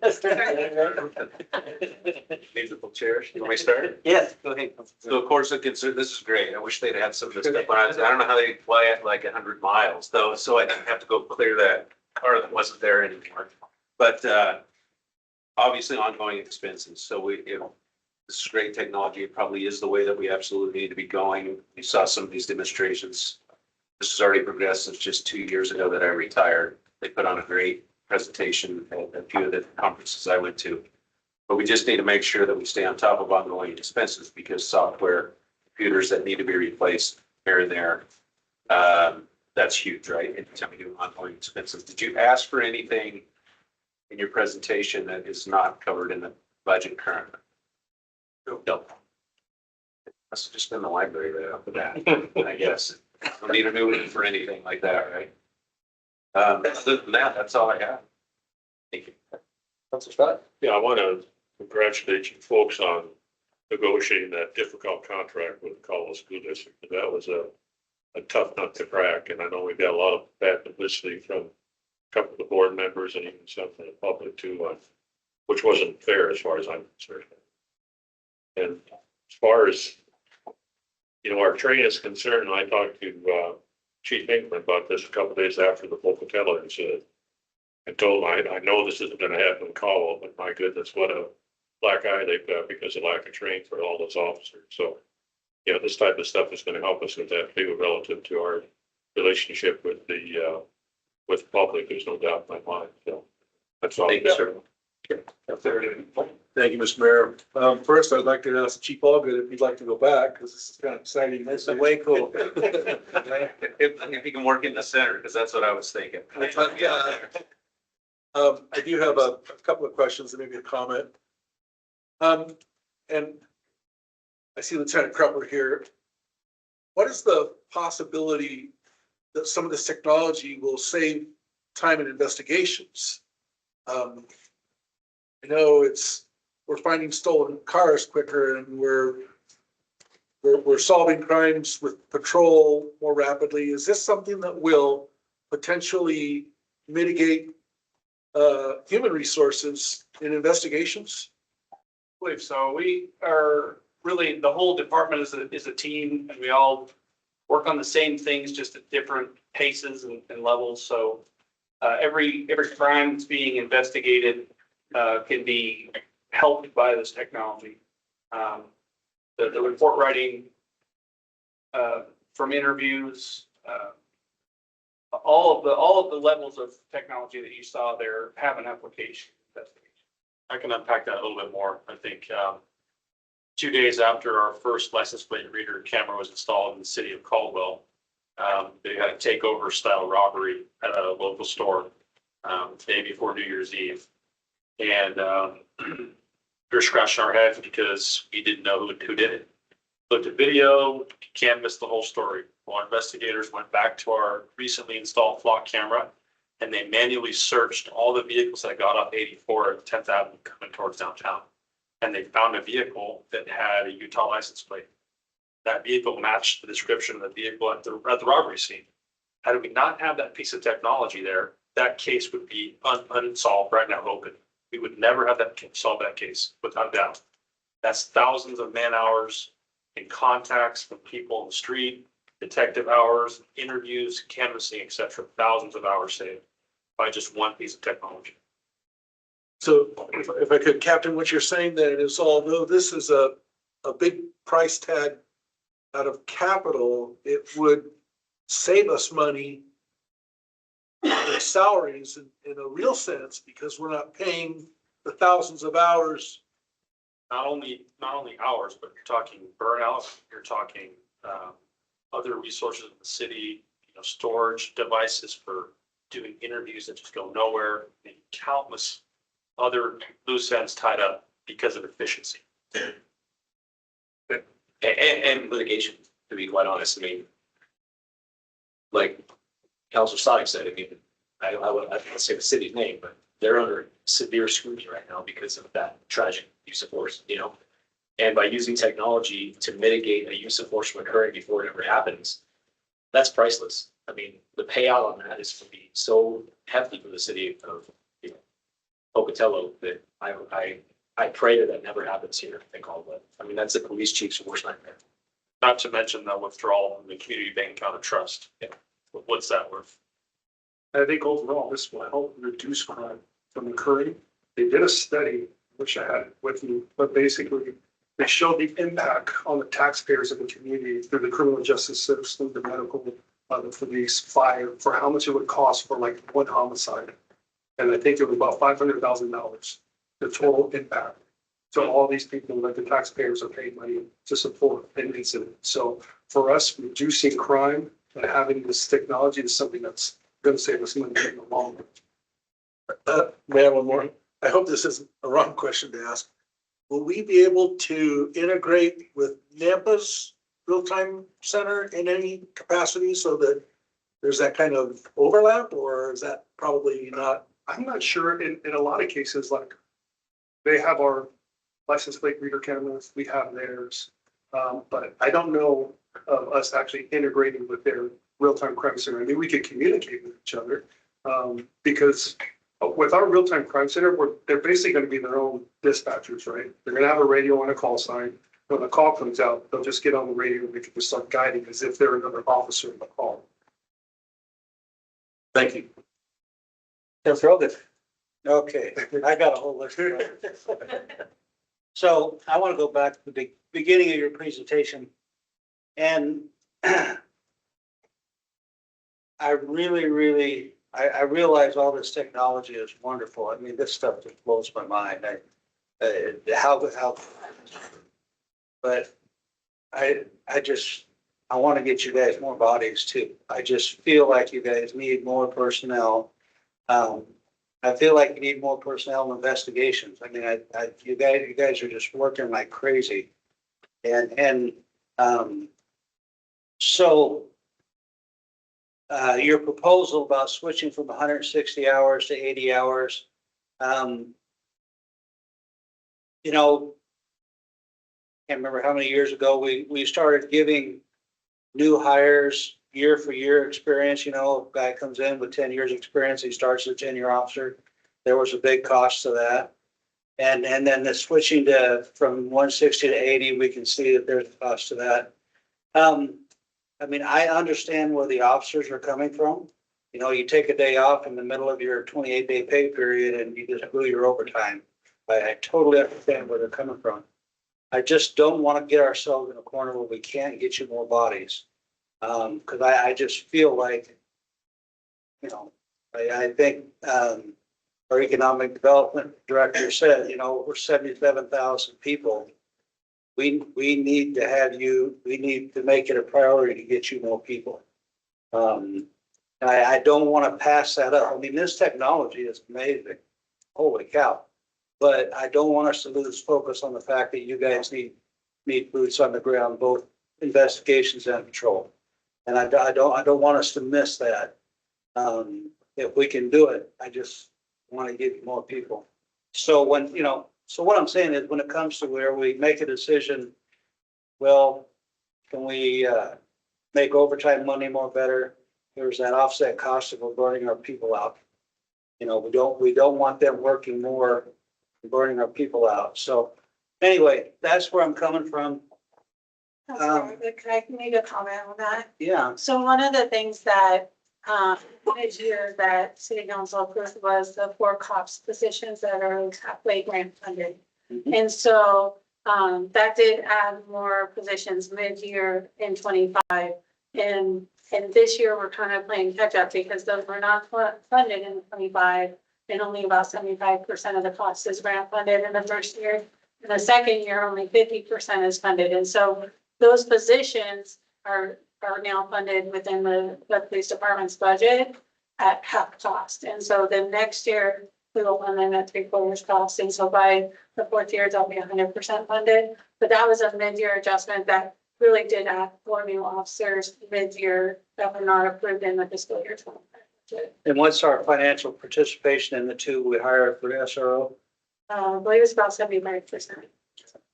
Musical chairs. You want me to start? Yes, go ahead. So of course, this is great. I wish they'd had some of this stuff. I don't know how they fly at like 100 miles though, so I didn't have to go clear that car that wasn't there anymore. But obviously ongoing expenses. So this is great technology. It probably is the way that we absolutely need to be going. You saw some of these demonstrations. This has already progressed since just 2 years ago that I retired. They put on a great presentation at a few of the conferences I went to. But we just need to make sure that we stay on top of ongoing expenses because software, computers that need to be replaced here and there, that's huge, right? Anytime we do ongoing expenses. Did you ask for anything in your presentation that is not covered in the budget currently? No. Must have just been the library right off the bat, I guess. Don't need a new one for anything like that, right? Other than that, that's all I have. Thank you. Councilor Scott? Yeah, I want to congratulate you folks on negotiating that difficult contract with the Caldwell School District. That was a tough nut to crack, and I know we've got a lot of bad publicity from a couple of the board members and even some from the public too, which wasn't fair as far as I'm concerned. And as far as, our train is concerned, I talked to Chief Hinkman about this a couple of days after the Pocatello incident. I told him, I know this isn't gonna happen in Caldwell, but my goodness, what a black eye they've got because of lack of training for all those officers. So, this type of stuff is gonna help us with that too, relative to our relationship with the public. There's no doubt in my mind. So that's all. Thank you, sir. Thank you, Mr. Mayor. First, I'd like to ask Chief Allgood if he'd like to go back, because this is kind of exciting. This is way cool. If you can work in the center, because that's what I was thinking. I do have a couple of questions and maybe a comment. And I see Lieutenant Krupper here. What is the possibility that some of this technology will save time in investigations? I know we're finding stolen cars quicker and we're solving crimes with patrol more rapidly. Is this something that will potentially mitigate human resources in investigations? I believe so. We are really, the whole department is a team and we all work on the same things, just at different paces and levels. So every crime that's being investigated can be helped by this technology. The report writing from interviews, all of the levels of technology that you saw there have an application. I can unpack that a little bit more. I think 2 days after our first license plate reader camera was installed in the city of Caldwell, they had a takeover style robbery at a local store the day before New Year's Eve. And we were scratching our heads because we didn't know who did it. Looked at video, can't miss the whole story. Well, our investigators went back to our recently installed flock camera and they manually searched all the vehicles that got off 84 at 10th Avenue coming towards downtown. And they found a vehicle that had a Utah license plate. That vehicle matched the description of the vehicle at the robbery scene. Had we not have that piece of technology there, that case would be unsolved right now, open. We would never have solve that case, without doubt. That's thousands of man hours in contacts from people on the street, detective hours, interviews, canvassing, etc. Thousands of hours saved by just one piece of technology. So if I could, Captain, what you're saying then is, although this is a big price tag out of capital, it would save us money in salaries in a real sense, because we're not paying the thousands of hours. Not only hours, but you're talking burnout, you're talking other resources in the city, storage devices for doing interviews that just go nowhere, and countless other loose ends tied up because of efficiency. And litigation, to be quite honest. I mean, like Councilor Sonic said, I mean, I won't say the city's name, but they're under severe scrutiny right now because of that tragic use of force, And by using technology to mitigate a use of force from occurring before it ever happens, that's priceless. I mean, the payout on that is going to be so hefty for the city of Pocatello, that I pray that never happens here in Caldwell. I mean, that's the police chief's worst nightmare. Not to mention the withdrawal from the community bank account of trust. What's that worth? I think overall, this will help reduce crime from occurring. They did a study, which I had with me, but basically they showed the impact on the taxpayers of the community through the criminal justice system, the medical, the police, fire, for how much it would cost for like one homicide. And I think it was about $500,000, the total impact to all these people that the taxpayers are paying money to support an incident. So for us, reducing crime and having this technology is something that's going to save us money in the long run. May I have one more? I hope this isn't a wrong question to ask. Will we be able to integrate with NAMPA's real-time center in any capacity so that there's that kind of overlap, or is that probably not? I'm not sure in a lot of cases, like they have our license plate reader cameras, we have theirs. But I don't know of us actually integrating with their real-time crime center. I mean, we could communicate with each other because with our real-time crime center, they're basically going to be their own dispatchers, right? They're going to have a radio and a call sign. When the call comes out, they'll just get on the radio and they can just start guiding as if they're another officer in the call. Thank you. Okay, I got a whole list. So I want to go back to the beginning of your presentation. And I realize all this technology is wonderful. I mean, this stuff just blows my mind. But I want to get you guys more bodies too. I just feel like you guys need more personnel. I feel like you need more personnel investigations. I mean, you guys are just working like crazy. So your proposal about switching from 160 hours to 80 hours, you know, can't remember how many years ago we started giving new hires year for year experience. You know, a guy comes in with 10 years experience, he starts as a 10-year officer. There was a big cost to that. And then the switching from 160 to 80, we can see that there's a cost to that. I mean, I understand where the officers are coming from. You know, you take a day off in the middle of your 28-day pay period and you just blew your overtime. I totally understand where they're coming from. I just don't want to get ourselves in a corner where we can't get you more bodies. Because I just feel like, you know, I think our economic development director said, you know, we're 77,000 people. We need to have you, we need to make it a priority to get you more people. I don't want to pass that up. I mean, this technology is amazing. Holy cow. But I don't want us to lose focus on the fact that you guys need boots on the ground, both investigations and patrol. And I don't want us to miss that. If we can do it, I just want to give you more people. So when, you know, so what I'm saying is when it comes to where we make a decision, well, can we make overtime money more better? There's that offset cost of burning our people out. You know, we don't want them working more and burning our people out. So anyway, that's where I'm coming from. Can I make a comment on that? Yeah. So one of the things that, this year that city council approved was the 4 cops positions that are halfway grant funded. Mm-hmm. And so, that did add more positions mid-year in 25. And this year we're kind of playing catch up because those were not funded in 25. And only about 75% of the cost is grant funded in the first year. In the second year, only 50% is funded. And so those positions are now funded within the police department's budget at half cost. And so then next year, we will fund them at 3/4 cost. And so by the 4th year, they'll be 100% funded. But that was a mid-year adjustment that really did add 4 new officers mid-year that were not approved in the fiscal year 25 budget. And what's our financial participation in the 2 we hired for SRO? I believe it's about 75%.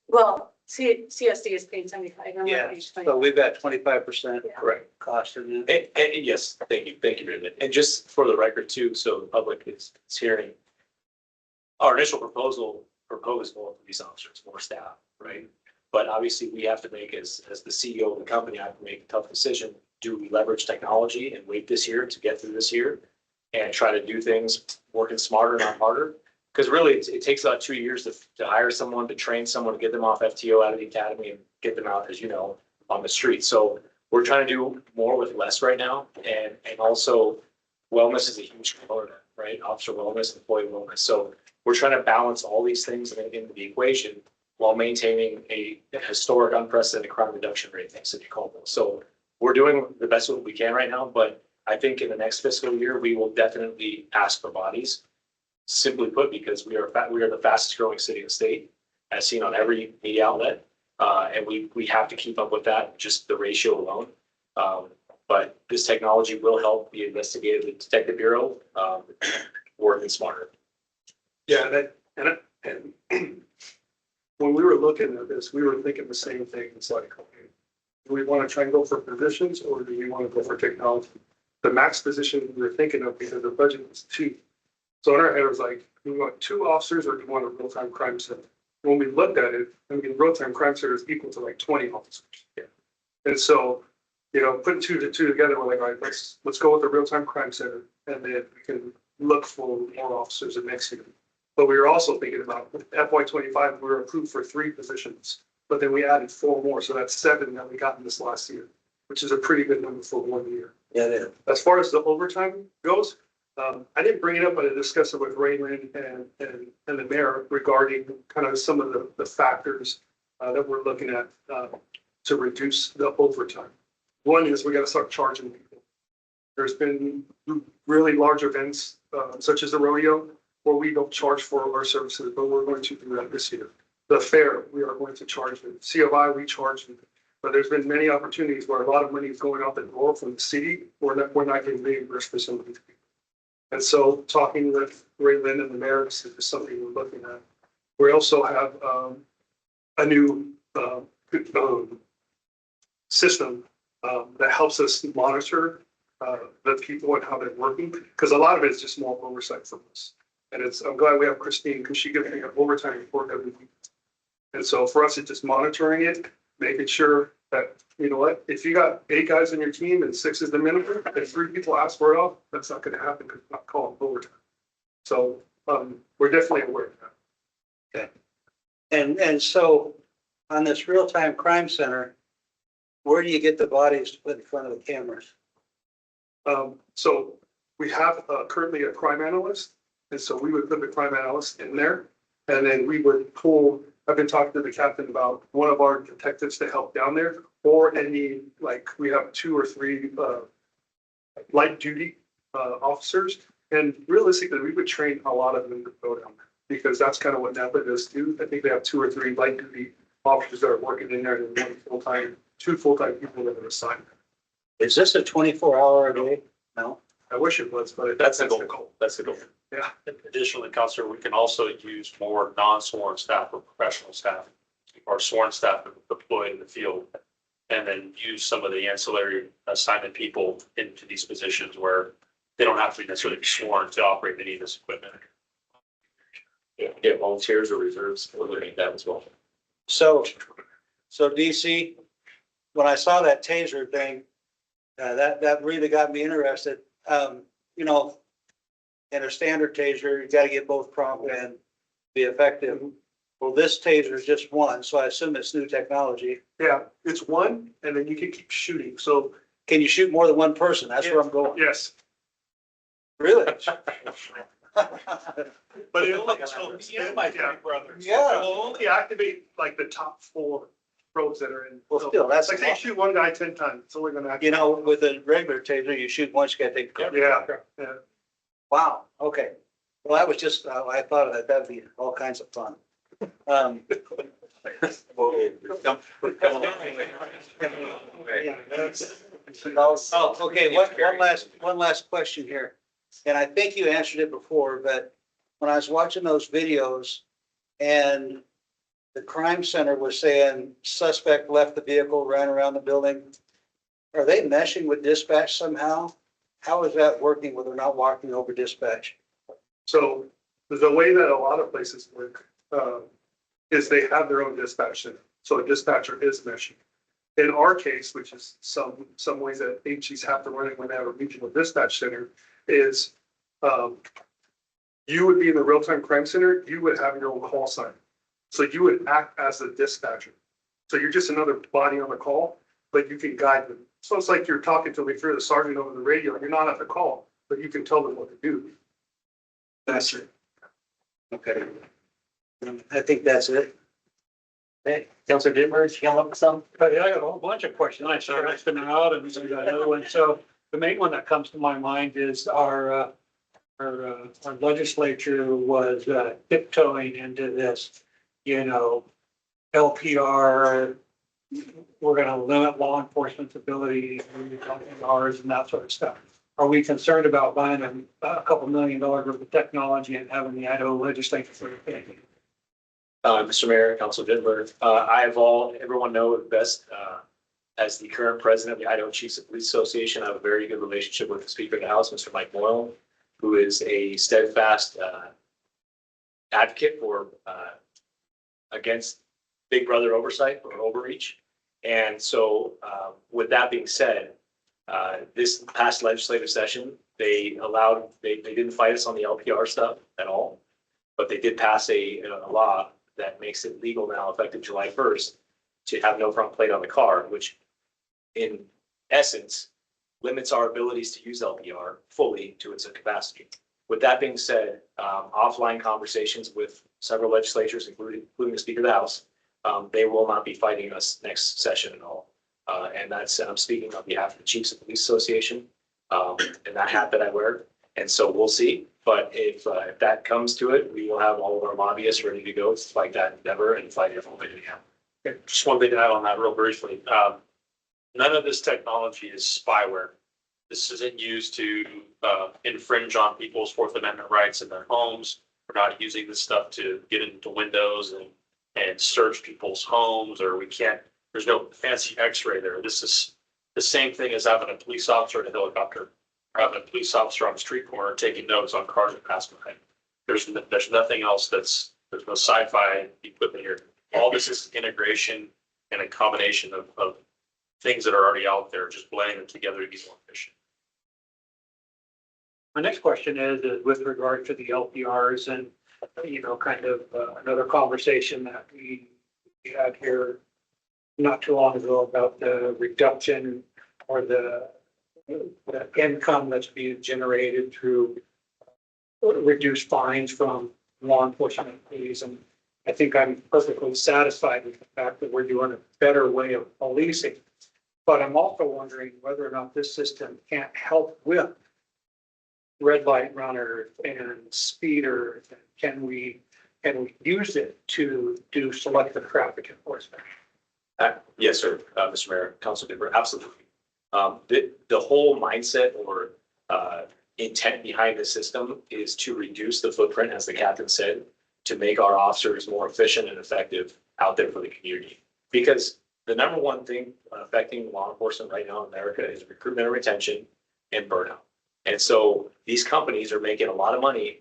Well, CSD is paying 75. and we're Yeah, paying so 25. we've got 25% Yeah. Correct. cost in it. And yes, thank you, Brendan. And just for the record too, so the public is hearing. our initial proposal proposed more police officers, more staff, right? But obviously, we have to make, as the CEO of the company, I have to make a tough decision. Do we leverage technology and wait this year to get through this year and try to do things working smarter, not harder? Because really, it takes about 2 years to hire someone, to train someone, to get them off FTO out of the academy and get them out, as you know, on the street. So we're trying to do more with less right now. And also wellness is a huge component, right? Officer wellness, employee wellness. So we're trying to balance all these things into the equation while maintaining a historic unprecedented crime reduction rate in City of Colville. So we're doing the best we can right now, but I think in the next fiscal year, we will definitely ask for bodies. Simply put, because we are the fastest growing city in the state, as seen on every media outlet. And we have to keep up with that, just the ratio alone. But this technology will help the investigative and detective bureau working smarter. Yeah, and when we were looking at this, we were thinking the same thing. It's like, okay, do we want to try and go for positions or do we want to go for technology? The max position we were thinking of, because the budget was 2. So in our head, it was like, do we want 2 officers or do we want a real-time crime center? When we looked at it, I mean, real-time crime center is equal to like 20 officers. Yeah. And so, putting 2 together, we're like, all right, let's go with the real-time crime center, and then we can look for more officers in next year. But we were also thinking about FY25, we were approved for 3 positions, but then we added 4 more. So that's 7 that we got in this last year, which is a pretty good number for 1 year. Yeah. As far as the overtime goes, I didn't bring it up, but I discussed it with Raylan and the mayor regarding kind of some of the factors that we're looking at to reduce the overtime. One is we got to start charging people. There's been really large events such as the rodeo where we don't charge for our services, but we're going to do that this year. The fair, we are going to charge them. COI, we charge them. But there's been many opportunities where a lot of money is going out the door from the city. We're not getting reimbursed for some of these people. And so talking with Raylan and the mayor, this is something we're looking at. We also have a new system that helps us monitor the people and how they're working, because a lot of it is just more oversight from us. And I'm glad we have Christine, because she gives me an overtime report every week. And so for us, it's just monitoring it, making sure that, you know what, if you got 8 guys on your team and 6 is the minimum, if 3 people ask for it off, that's not going to happen because we're not calling overtime. So we're definitely aware of that. Okay. And so on this real-time crime center, where do you get the bodies to put in front of the cameras? So we have currently a crime analyst. And so we would put the crime analyst in there, and then we would pull, I've been talking to the captain about one of our detectives to help down there, or any, like, we have 2 or 3 light duty officers. And realistically, we would train a lot of them to go down there, because that's kind of what Napa does too. I think they have 2 or 3 light duty officers that are working in there, and 2 full-time people that are assigned. Is this a 24-hour a day? No. I wish it was, but That's the goal. That's the goal. Yeah. Additionally, Counselor, we can also use more non-sworn staff or professional staff, or sworn staff deployed in the field, and then use some of the ancillary assignment people into these positions where they don't have to be necessarily sworn to operate any of this equipment. Yeah, volunteers or reserves, we're looking at that as well. So DC, when I saw that taser thing, that really got me interested. In a standard taser, you got to get both prompt and be effective. Well, this taser is just one, so I assume it's new technology. Yeah, it's one, and then you can keep shooting. So can you shoot more than one person? That's where I'm going. Yes. Really? But it only, brothers. Yeah. It will only activate like the top 4 probes that are in. Well, still, that's like they shoot one guy 10 times. It's only going to activate. With a regular taser, you shoot once, you got to take the cover. Yeah. Wow. Okay. Well, that was just, I thought of that. That'd be all kinds of fun. Okay, one last question here. And I think you answered it before, but when I was watching those videos and the crime center was saying suspect left the vehicle, ran around the building, are they meshing with dispatch somehow? How is that working when they're not walking over dispatch? So The way that a lot of places work, is they have their own dispatch center. So a dispatcher is meshing. In our case, which is some ways that agencies have to run it when they have a regional dispatch center, is you would be in the real-time crime center, you would have your own call sign. So you would act as the dispatcher. So you're just another body on the call, but you can guide them. So it's like you're talking to me through the sergeant over the radio. You're not at the call, but you can tell them what to do. That's it. Okay. I think that's it. Hey, Counselor Ditmer, you come up with some? But yeah, I got a whole bunch of questions. I started asking out and we got another one. So the main one that comes to my mind is our legislature was tiptoeing into this, you know, LPR. We're going to limit law enforcement's ability to use LPRs and that sort of stuff. Are we concerned about buying a couple $1 million worth of technology and having the Idaho legislature for the thing? Mr. Mayor, Council Ditmer, everyone know best, as the current president of the Idaho Chiefs of Police Association, I have a very good relationship with the Speaker of the House, Mr. Mike Moyle, who is a steadfast advocate for against Big Brother oversight or overreach. And so with that being said, this past legislative session, they didn't fight us on the LPR stuff at all, but they did pass a law that makes it legal now, effective July 1st, to have no front plate on the car, which in essence limits our abilities to use LPR fully to its capacity. With that being said, offline conversations with several legislatures, including the Speaker of the House, they will not be fighting us next session at all. And I'm speaking on behalf of the Chiefs of Police Association, and that hat that I wear. And so we'll see. But if that comes to it, we will have all of our lobbyists ready to go to fight that endeavor and fight it all the way to the end. Just one thing to add on that real briefly. None of this technology is spyware. This isn't used to infringe on people's Fourth Amendment rights in their homes. We're not using this stuff to get into windows and search people's homes, or there's no fancy x-ray there. This is the same thing as having a police officer in a helicopter, or having a police officer on the street corner taking notes on cars that pass by. There's nothing else there's no sci-fi equipment here. All this is integration and a combination of things that are already out there, just blending them together to be more efficient. My next question is with regard to the LPRs and, kind of another conversation that we had here not too long ago about the reduction or the income that's being generated through reduced fines from law enforcement employees. And I think I'm perfectly satisfied with the fact that we're doing a better way of policing. But I'm also wondering whether or not this system can't help with red light runners and speeders. Can we use it to do selective traffic enforcement? Yes, sir, Mr. Mayor, Council Member, absolutely. The whole mindset or intent behind the system is to reduce the footprint, as the captain said, to make our officers more efficient and effective out there for the community. Because the number one thing affecting law enforcement right now in America is recruitment and retention and burnout. And so these companies are making a lot of money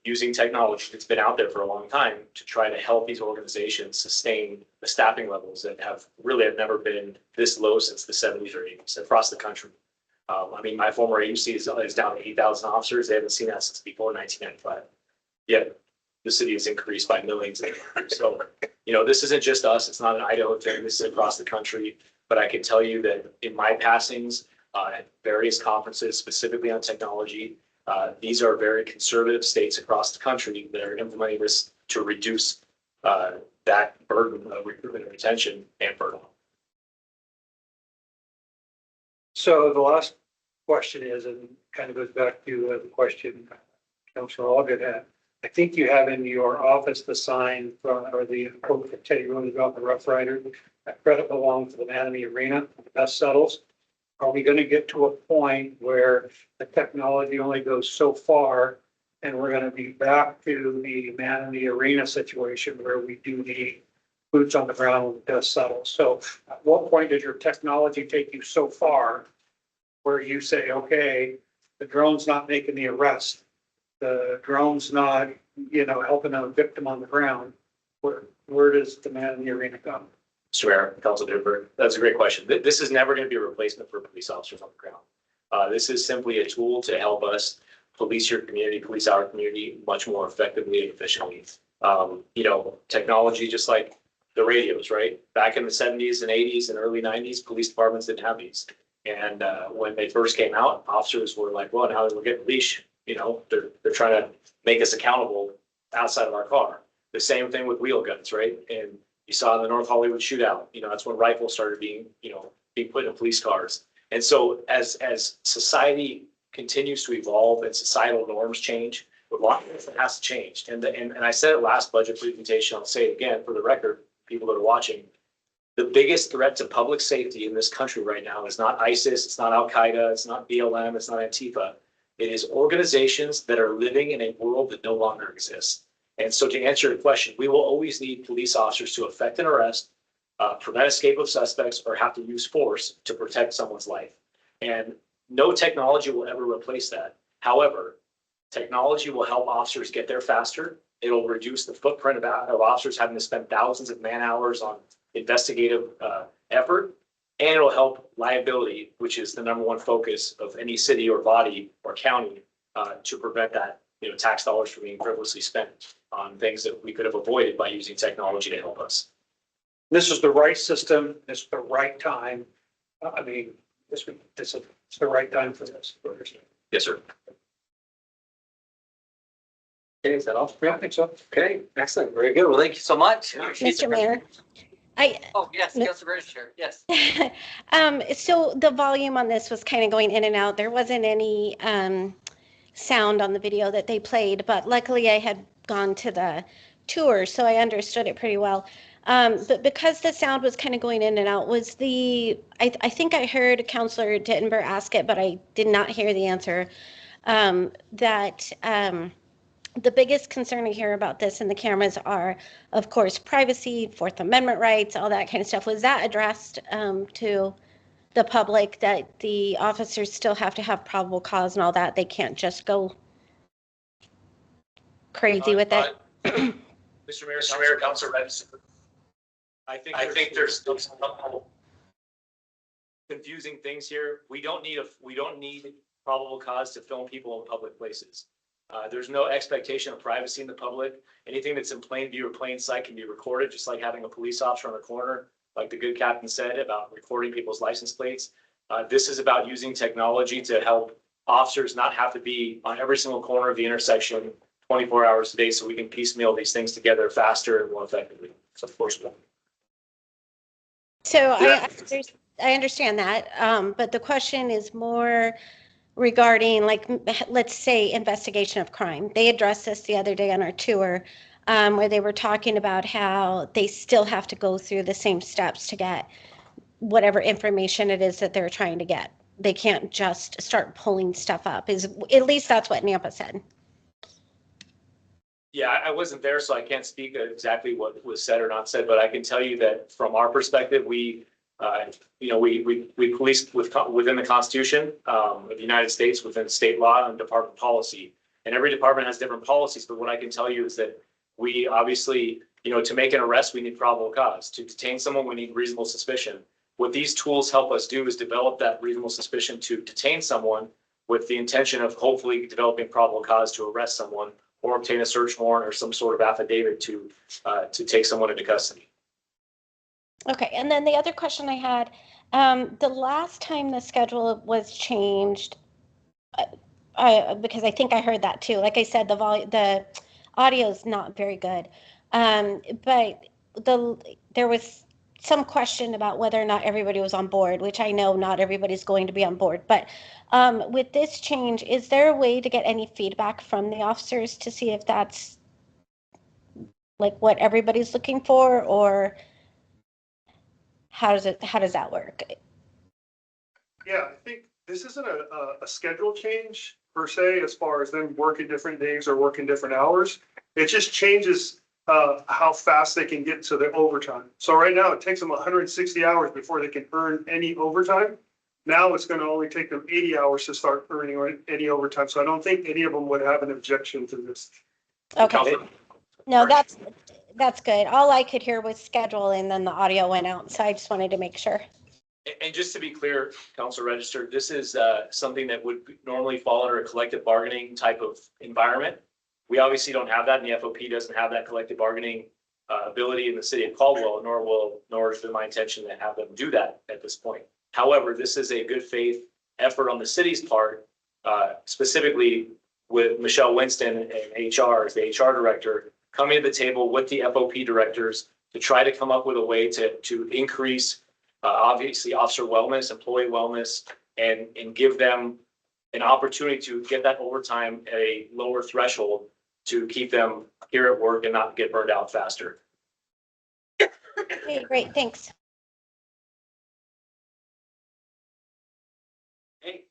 using technology that's been out there for a long time to try to help these organizations sustain the staffing levels that have never been this low since the 70s or 80s across the country. My former agency is down to 8,000 officers. They haven't seen that since before 1995. Yet the city has increased by millions. So, this isn't just us. It's not an Idaho thing. This is across the country. But I can tell you that in my passings at various conferences, specifically on technology, these are very conservative states across the country that are implementing this to reduce that burden of recruitment and retention and burden. So the last question is, and kind of goes back to the question Councilor Allgood had. I think you have in your office the sign or the quote that Teddy Roosevelt, the Rough Rider, that credit belongs to the man in the arena, the best settles. Are we going to get to a point where the technology only goes so far and we're going to be back to the man in the arena situation where we do need boots on the ground when the dust settles? So at what point does your technology take you so far where you say, okay, the drone's not making the arrest, the drone's not you know, helping a victim on the ground, where does the man in the arena come? Mr. Mayor, Council Dimber, that's a great question. This is never going to be a replacement for police officers on the ground. This is simply a tool to help us police your community, police our community much more effectively and efficiently. You know, technology, just like the radios, right? Back in the 70s and 80s and early 90s, police departments didn't have these. And when they first came out, officers were like, well, now that we're getting leash, you know, they're trying to make us accountable outside of our car. The same thing with wheel guns, right? And you saw in the North Hollywood shootout, you know, that's when rifles started being put in police cars. And so as society continues to evolve and societal norms change, law enforcement has to change. And I said it last budget presentation, I'll say it again for the record, people that are watching. The biggest threat to public safety in this country right now is not ISIS, it's not Al Qaeda, it's not BLM, it's not Antifa. It is organizations that are living in a world that no longer exists. And so to answer your question, we will always need police officers to effect an arrest, prevent escape of suspects, or have to use force to protect someone's life. And no technology will ever replace that. However, technology will help officers get there faster. It'll reduce the footprint of officers having to spend thousands of man hours on investigative effort. And it'll help liability, which is the number one focus of any city or body or county, to prevent that, you know, tax dollars from being frivolously spent on things that we could have avoided by using technology to help us. This is the right system, it's the right time. I mean, it's the right time for this. Yes, sir. Okay, is that all? Yeah, I think so. Okay, excellent. Very good. Well, thank you so much. Mr. Mayor. Oh, yes, Councilor Register, yes. So the volume on this was kind of going in and out. There wasn't any sound on the video that they played, but luckily I had gone to the tour, so I understood it pretty well. But because the sound was kind of going in and out, was I think I heard Councilor Dittenber ask it, but I did not hear the answer, that the biggest concern I hear about this and the cameras are, of course, privacy, Fourth Amendment rights, all that kind of stuff. Was that addressed to the public, that the officers still have to have probable cause and all that? They can't just go crazy with it? Mr. Mayor, Councilor Register. I think there's some confusing things here. We don't need probable cause to film people in public places. There's no expectation of privacy in the public. Anything that's in plain view or plain sight can be recorded, just like having a police officer on the corner, like the good captain said about recording people's license plates. This is about using technology to help officers not have to be on every single corner of the intersection 24 hours a day, so we can piecemeal these things together faster and more effectively. So of course. So I understand that, but the question is more regarding, like, let's say investigation of crime. They addressed this the other day on our tour, where they were talking about how they still have to go through the same steps to get whatever information it is that they're trying to get. They can't just start pulling stuff up. At least that's what Nampa said. Yeah, I wasn't there, so I can't speak exactly what was said or not said, but I can tell you that from our perspective, we police within the Constitution of the United States, within state law and department policy. And every department has different policies, but what I can tell you is that we obviously, to make an arrest, we need probable cause. To detain someone, we need reasonable suspicion. What these tools help us do is develop that reasonable suspicion to detain someone with the intention of hopefully developing probable cause to arrest someone or obtain a search warrant or some sort of affidavit to take someone into custody. Okay, and then the other question I had, the last time the schedule was changed, because I think I heard that too. Like I said, the audio is not very good, but there was some question about whether or not everybody was on board, which I know not everybody's going to be on board. But with this change, is there a way to get any feedback from the officers to see if that's like what everybody's looking for, or how does that work? Yeah, I think this isn't a schedule change per se, as far as them working different days or working different hours. It just changes how fast they can get to their overtime. So right now it takes them 160 hours before they can earn any overtime. Now it's going to only take them 80 hours to start earning any overtime. So I don't think any of them would have an objection to this. Okay, no, that's good. All I could hear was schedule and then the audio went out, so I just wanted to make sure. And just to be clear, Council Register, this is something that would normally fall under a collective bargaining type of environment. We obviously don't have that, and the FOP doesn't have that collective bargaining ability in the city of Caldwell, nor is it my intention to have them do that at this point. However, this is a good faith effort on the city's part, specifically with Michelle Winston and HR as the HR director, coming to the table with the FOP directors to try to come up with a way to increase obviously officer wellness, employee wellness, and give them an opportunity to get that overtime at a lower threshold to keep them here at work and not get burned out faster. Okay, great, thanks. Okay,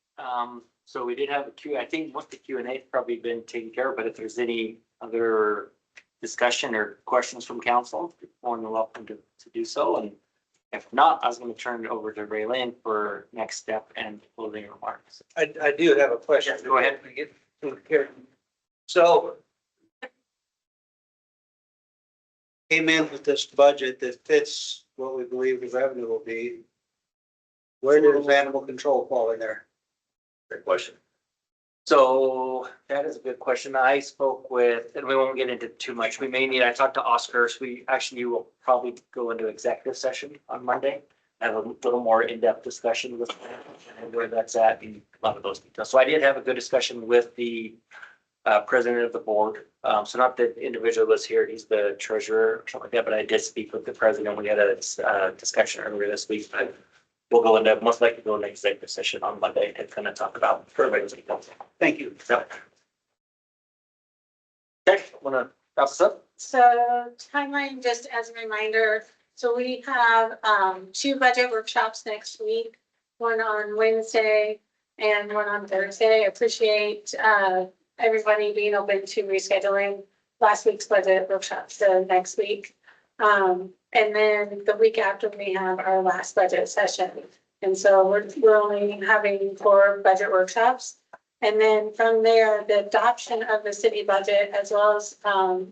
so we did have a Q, I think most of the Q&A has probably been taken care of, but if there's any other discussion or questions from council, you're more than welcome to do so. And if not, I was going to turn it over to Raylene for next step and closing remarks. I do have a question. Yes, go ahead. So came in with this budget that fits what we believe the revenue will be. Where does animal control fall in there? Great question. So that is a good question. I spoke with, and we won't get into too much. I talked to Oscar, so you will probably go into executive session on Monday. Have a little more in-depth discussion with and where that's at and a lot of those details. So I did have a good discussion with the president of the board. So not the individual was here, he's the treasurer or something like that, but I did speak with the president. We had a discussion earlier this week. We'll go into, most likely go into executive session on Monday to kind of talk about. Thank you. Yep. Okay, wanna wrap this up? So timeline, just as a reminder, so we have 2 budget workshops next week, one on Wednesday and one on Thursday. I appreciate everybody being open to rescheduling last week's budget workshops to next week. And then the week after we have our last budget session. And so we're only having 4 budget workshops. And then from there, the adoption of the city budget as well as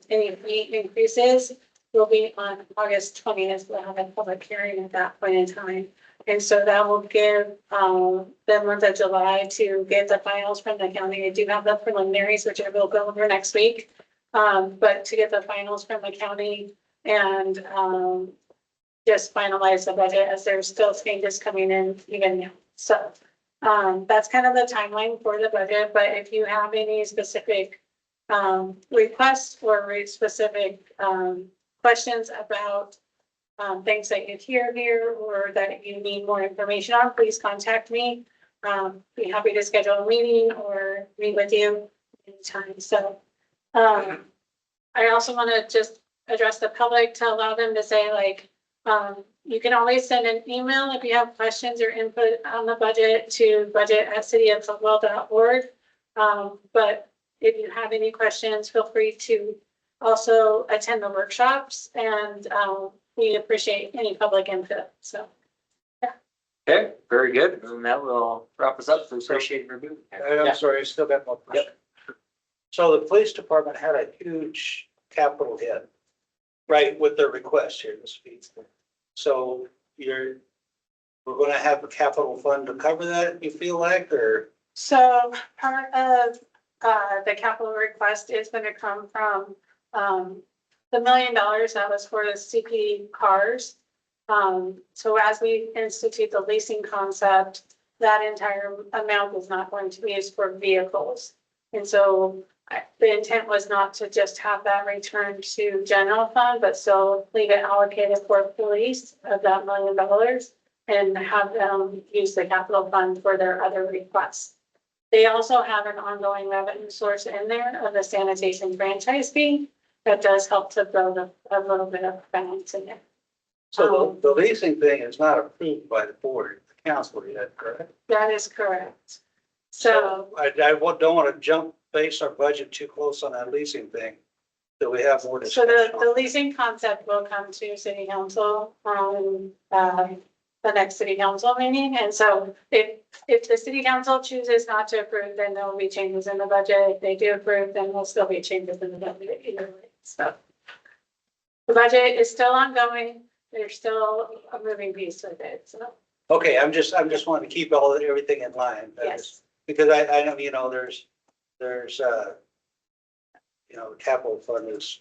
any fee increases will be on August 20th. We'll have a public hearing at that point in time. And so that will give the month of July to get the finals from the county. I do have the preliminaries, which I will go over next week. But to get the finals from the county and just finalize the budget as there's still changes coming in even now. So that's kind of the timeline for the budget. But if you have any specific requests or specific questions about things that you hear here or that you need more information on, please contact me. Be happy to schedule a meeting or meet with you anytime. So I also want to just address the public to allow them to say, like, you can always send an email if you have questions or input on the budget to budget@cityofcaldwell.org. But if you have any questions, feel free to also attend the workshops, and we appreciate any public input. So, yeah. Okay, very good. And that will wrap us up. So appreciate your review. I'm sorry, I still got more questions. So the police department had a huge capital hit, right, with their request here this week. So we're going to have a capital fund to cover that, you feel like, or? So part of the capital request is going to come from the $1 million that was for the CP cars. So as we institute the leasing concept, that entire amount is not going to be used for vehicles. And so the intent was not to just have that return to general fund, but still leave it allocated for police of that $1 million and have them use the capital fund for their other requests. They also have an ongoing revenue source in there of the sanitation franchise fee that does help to build a little bit of balance in there. So the leasing thing is not approved by the board, the council yet, correct? That is correct. So I don't want to jump base our budget too close on that leasing thing. So we have more So discussion. the leasing concept will come to city council on the next city council meeting. And so if the city council chooses not to approve, then there will be changes in the budget. If they do approve, then there'll still be changes in the budget either way. So the budget is still ongoing. There's still a moving piece with it. So, Okay, I'm just wanting to keep everything in line. yes. Because I know, there's, capital fund is,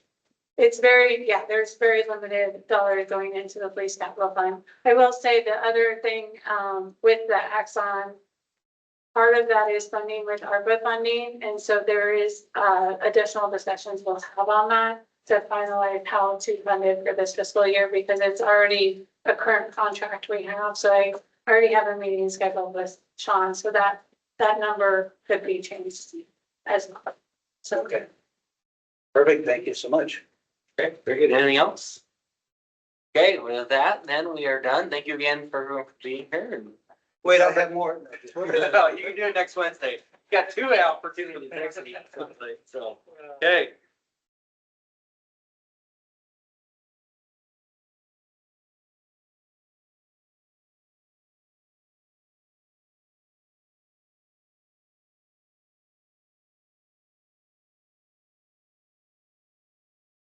It's very, yeah, there's very limited dollars going into the police capital fund. I will say the other thing, with the Axon, part of that is funding with ARPA funding, and so there is, additional discussions we'll have on that to finalize how to fund it for this fiscal year, because it's already a current contract we have, so I already have a meeting scheduled with Sean, so that number could be changed as well. So, okay. Perfect, thank you so much. Okay, very good. Anything else? Okay, with that, then we are done. Thank you again for being here and. Wait, I have more. No, you can do it next Wednesday. You got two opportunities next week, so, okay.